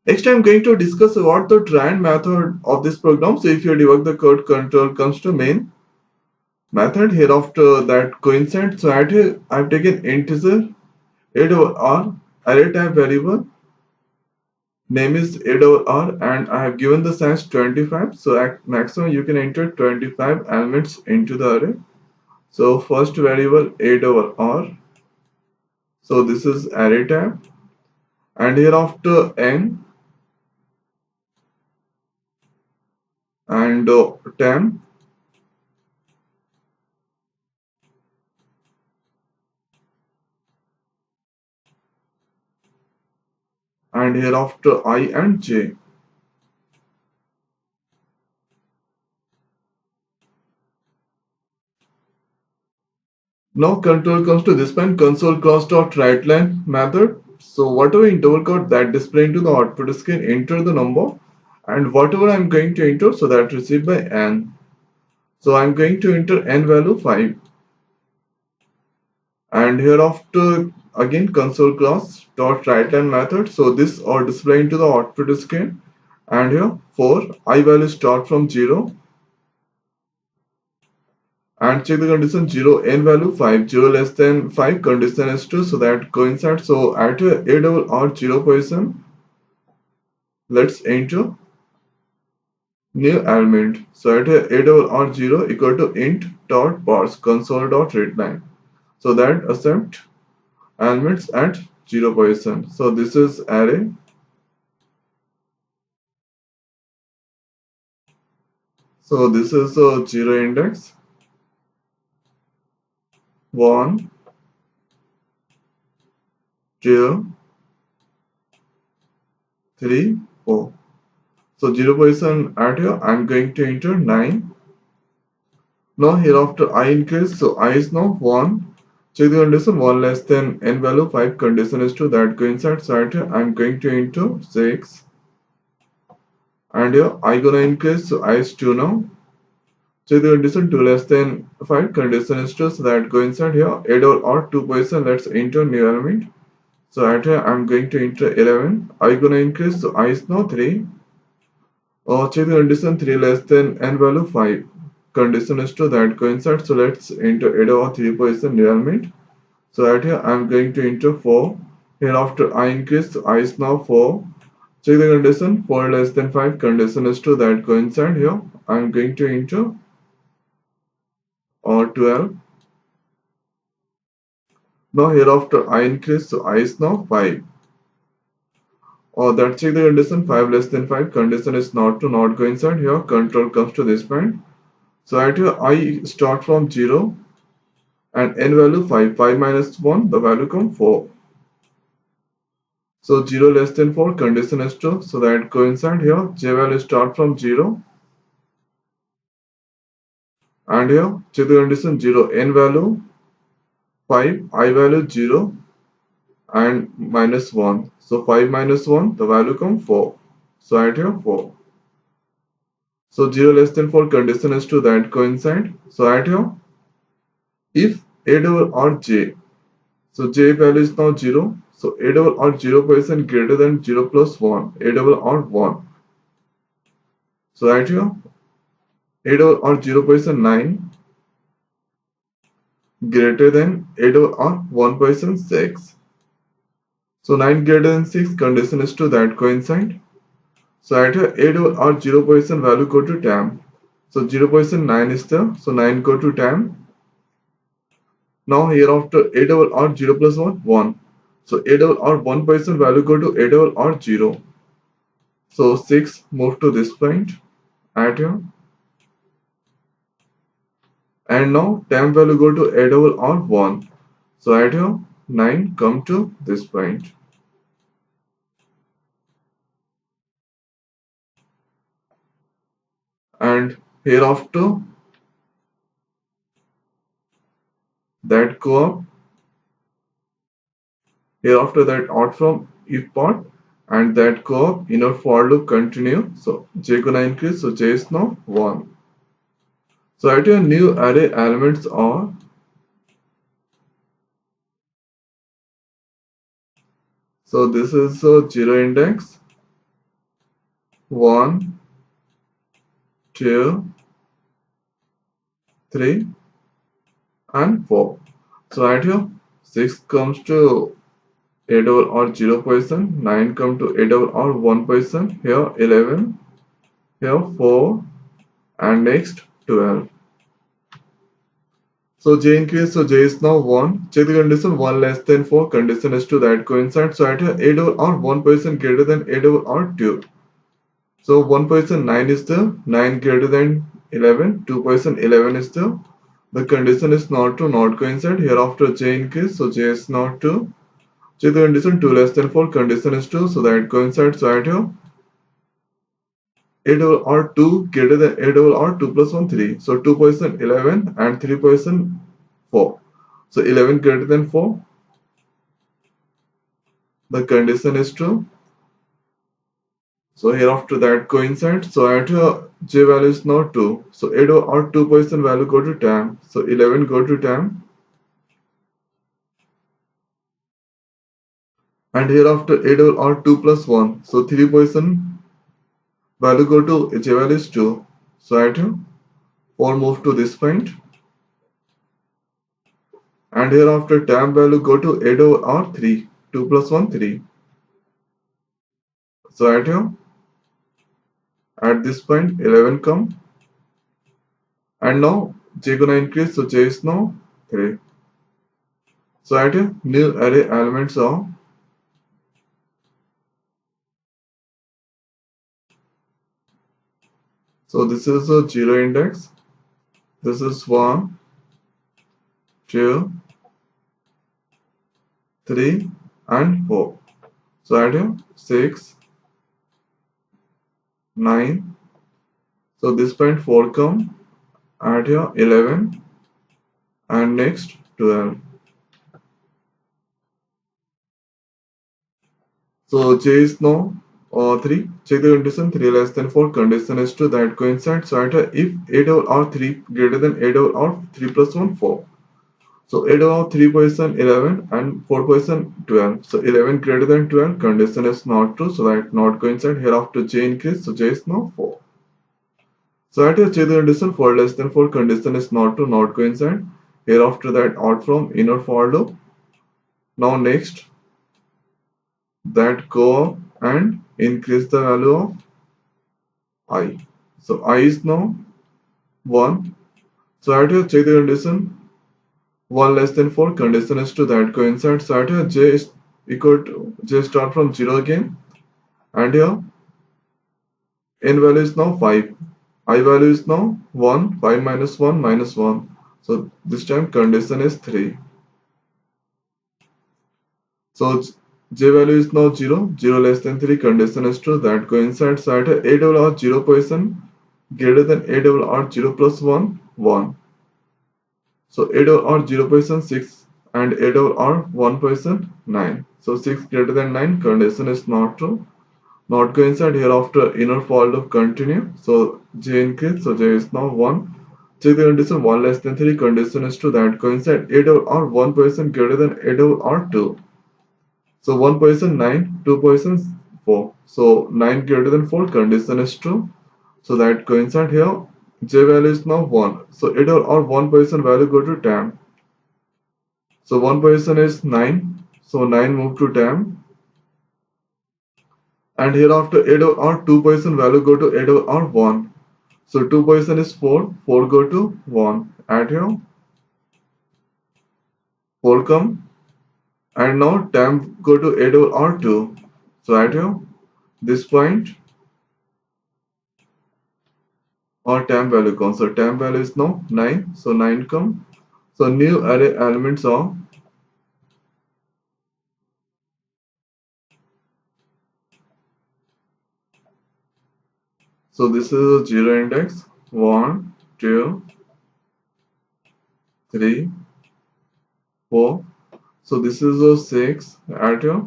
Next I'm going to discuss about the try method of this program. So if you debug the code, control comes to main method. Hereafter that coincident. So at here I've taken integer $r array type variable, name is $r, and I have given the size 25. So at maximum you can enter 25 elements into the array. So first variable $r. So this is array type. and here after n and 10 and here after I and j. Now control comes to this point, console cross dot write line method. So whatever interval code that display into the output screen, enter the number and whatever I'm going to enter, so that received by n. So I'm going to enter n value 5 and hereafter again console class dot write line method. So this are display into the output screen and here for I value start from 0 and check the condition 0 n value 5 0 less than 5 condition is true, so that coincides. So at a double or 0 position, let's enter new element. So at a double or 0 equal to int dot parse console dot readline, so that accept elements at 0 position. So this is array. So this is a 0 index 1 2 3 4. So 0 position at here I'm going to enter 9. Now hereafter I increase, so I is now 1. Check the condition 1 less than n value 5 condition is true, that coincides. So here I'm going to enter 6 and here I gonna increase, so I is 2 now. Check the condition 2 less than 5 condition is true, so that coincides. Here add or 2 position, let's enter new element. So here I'm going to enter 11. I gonna increase, so I is now 3. Check the condition 3 less than n value 5 condition is true, that coincides. So let's enter add or 3 position new element. So right here I'm going to enter 4. Hereafter I increase, I is now 4. Check the condition 4 less than 5 condition is true, that coincide. Here I'm going to enter or 12. Now hereafter I increase, so I is now 5. Or that check the condition 5 less than 5 condition is not to not coincide. Here control comes to this point. So right here I start from 0 and n value 5. 5 minus 1, the value come 4. So 0 less than 4 condition is true, so that coincide. Here j value start from 0 and here check the condition 0 n value 5 I value 0 and minus 1. So 5 minus 1, the value come 4. So right here 4. So 0 less than 4 condition is true, that coincide. So right here if a double or j, so j value is now 0, so a double or 0% greater than 0 plus 1, a double or 1. So right here a double or 0.9 greater than 8 or 1.6. So 9 greater than 6 condition is to that coincide. So at 8 or 0% value go to tam. So 0.9 is there. So 9 go to tam. Now hereafter 8 or 0 plus 1, 1. So 8 or 1% value go to 8 or 0. So 6 move to this point at here. And now tam value go to 8 or 1. So at here 9 come to this point. And hereafter that go up, hereafter that out from if part and that go up in our for loop continue. So j gonna increase, so j is now 1. So at your new array elements are, so this is 0 index 1 2 3 and 4. So at here 6 comes to a double or 0 position, 9 come to a double or 1 position, here 11, here 4 and next 12. So j increase, so j is now 1. Check the condition 1 less than 4. Condition is 2 that coincides. So at here a double or 1% greater than a double or 2. So 1% 9 is the 9 greater than 11. 2% 11 is the condition is not to not coincide. Hereafter j increase, so j is not 2. Check the condition 2 less than 4. Condition is 2. So that coincides. So at here a double or 2 greater than a double or 2 plus 1 3. So 2% 11 and 3% 4. So 11 greater than 4. The condition is true. So hereafter that coincides. So at here j value is now 2. So 8 or 2% value go to tam. So 11 go to tam. And hereafter 8 or 2 plus 1. So 3% value go to j value is 2. So at here 4 move to this point. And hereafter tam value go to 8 or 3. 2 plus 1 3. So at here at this point 11 come. And now j gonna increase. So j is now 3. So at a new array elements are, so this is a 0 index, this is 1, 2, 3 and 4. So add a 6, 9, so this point 4 come, add here 11 and next 12. So j is now 3. Check the condition 3 less than 4. Condition is to that coincide. So at a, if 8 or 3 greater than 8 or 3 plus 1 4. So 8 of 3% 11 and 4% 12. So 11 greater than 12. Condition is not true. So that not coincide. Hereafter j increase. So j is now 4. So at a j the condition 4 less than 4. Condition is not true. Not coincide. Hereafter that out from inner for loop. Now next that go up and increase the value of I. So I is now 1. So at here check the condition 1 less than 4. Condition is to that coincide. So at here j is equal to j start from 0 again. And here n value is now 5. I value is now 1. 5 minus 1 minus 1. So this time condition is 3. So j value is now 0. 0 less than 3. Condition is true. That coincides. So at here a double or 0% greater than a double or 0 plus 1 1. So 8 or 0% 6 and 8 or 1% 9. So 6 greater than 9. Condition is not true. Not coincide. Hereafter inner for loop continue. So j increase. So j is now 1. Check the condition 1 less than 3. Condition is true. That coincide 8 or 1% greater than 8 or 2. So 1% 9. 2% 4. So 9 greater than 4. Condition is true. So that coincide here. J value is now 1. So 8 or 1% value go to tam. So 1% is 9. So 9 move to tam. And hereafter 8 or 2% value go to 8 or 1. So 2% is 4. 4 go to 1. Add here. 4 come. And now tam go to 8 or 2. So add here. This point or tam value comes. So tam value is now 9. So 9 come. So new array elements are, so this is a 0 index. 1, 2, 3, 4. So this is a 6. Add here.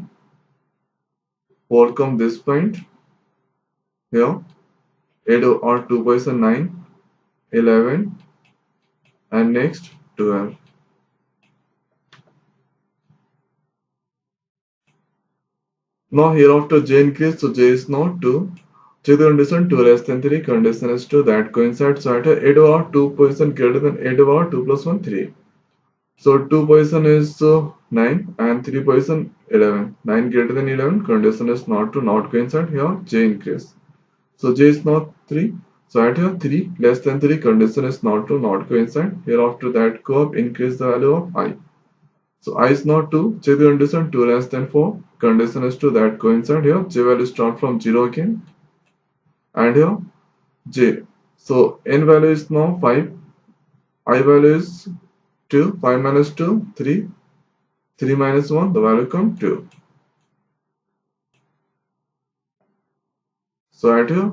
4 come this point. Here. 8 or 2% 9. 11. And next 12. Now hereafter j increase, so j is now 2. Check the condition 2 less than 3. Condition is 2 that coincides. So at 8 or 2% greater than 8 or 2 plus 1 3. So 2% is 9 and 3% 11. 9 greater than 11. Condition is not to not coincide. Here j increase. So j is now 3. So at here 3 less than 3 condition is not true, not coincide. Here after that go up, increase the value of I. So I is not 2, check the condition 2 less than 4, condition is 2 that coincide here, j value start from 0 again, and here j. So n value is now 5, I value is 2, 5 minus 2, 3, 3 minus 1, the value come 2. So at here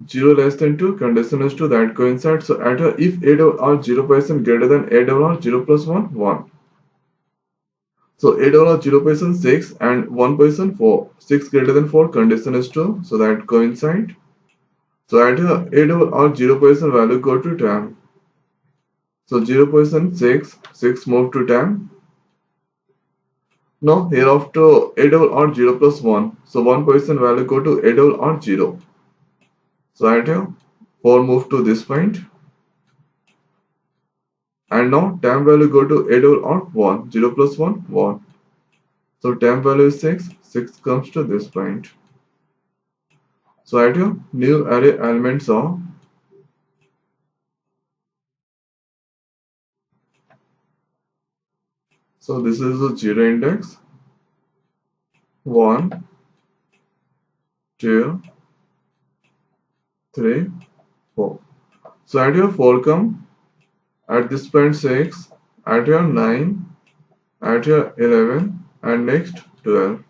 0 less than 2, condition is 2 that coincide. So at here if a double r 0% greater than a double r 0 plus 1, 1. So a double r 0% 6 and 1% 4. 6 greater than 4, condition is 2, so that coincide. So at here a double r 0% value go to 10. So 0% 6, 6 move to 10. Now hereafter a double r 0 plus 1. So 1% value go to a double r 0. So at here 4 move to this point. And now temp value go to a double r 1. 0 plus 1, 1. So temp value is 6. 6 comes to this point. So at here new array elements are, so this is the 0 index, 1, 2, 3, 4. So at your 4 come, at this point 6, at your 9, at your 11, and next 12.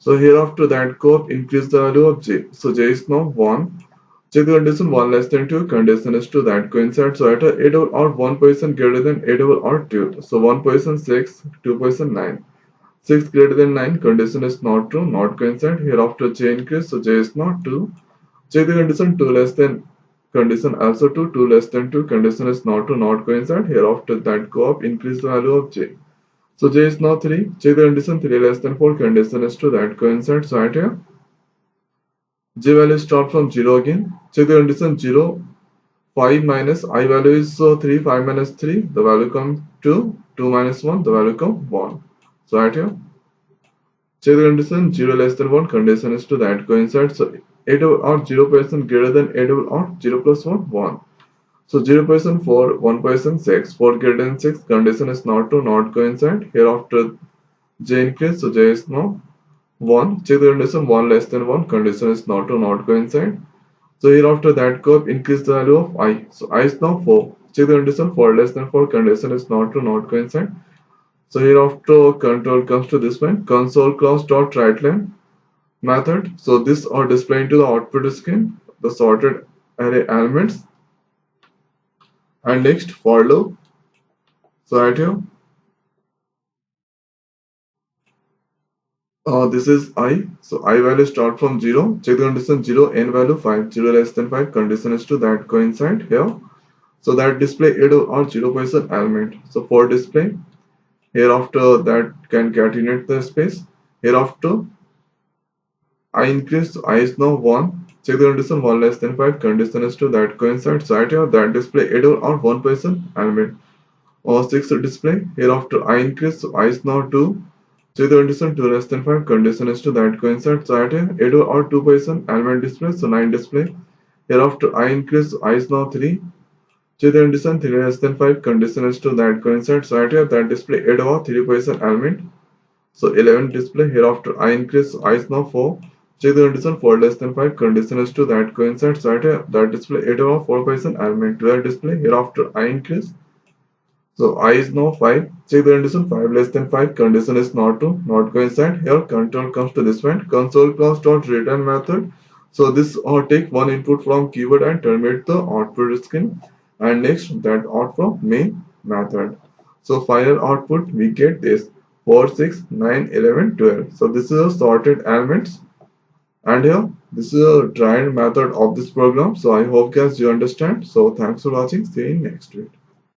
So hereafter that code increase the value of j. So j is now 1. Check the condition 1 less than 2, condition is 2 that coincide. So at a double or 1% greater than a double or 2. So 1% 6, 2% 9. 6 greater than 9, condition is not true, not coincide. Hereafter j increase, so j is not 2. Check the condition 2 less than, condition also 2, 2 less than 2, condition is not true, not coincide. Hereafter that go up, increase the value of j. So j is now 3. Check the condition 3 less than 4, condition is 2, that coincides. So at here j value start from 0 again. Check the condition 0, 5 minus I value is 3, 5 minus 3, the value come 2, 2 minus 1, the value come 1. So at here check the condition 0 less than 1, condition is 2, that coincides. So a double or 0% greater than a double or 0 plus 1, 1. So 0% 4, 1% 6, 4 greater than 6, condition is not true, not coincide. Hereafter j increase, so j is now 1. Check the condition 1 less than 1, condition is not true, not coincide. So hereafter that curve increase the value of I. So I is now 4. Check the condition 4 less than 4, condition is not true, not coincide. So hereafter control comes to this one, console class dot writeLine method. So this are displayed into the output screen, the sorted array elements. And next for loop. So at here this is I. So I value start from 0. Check the condition 0, n value 5. 0 less than 5, condition is 2, that coincide here. So that display it or 0% element. So for display, hereafter that can catenate the space. Hereafter I increase, I is now 1. Check the condition 1 less than 5, condition is 2, that coincides. Right here that display it or 1% element. Or 6 display. Hereafter I increase, so I is now 2. Check the condition 2 less than 5, condition is 2, that coincides. Right here it or 2% element display, so 9 display. Hereafter I increase, I is now 3. Check the condition 3 less than 5, condition is 2, that coincides. Right here that display 8 over 3% element. So 11 display. Hereafter I increase, I is now 4. Check the condition 4 less than 5, condition is 2, that coincides. Right here that display 8 over 4% element. 12 display. Hereafter I increase. So I is now 5. Check the condition 5 less than 5, condition is not true, not coincide. Here control comes to this one, console class dot return method. So this or take one input from keyword and terminate the output screen, and next that out from main method. So final output we get this 4, 6, 9, 11, 12. So this is a sorted elements, and here this is a tried method of this program. So I hope guys you understand. So thanks for watching. See you in next video.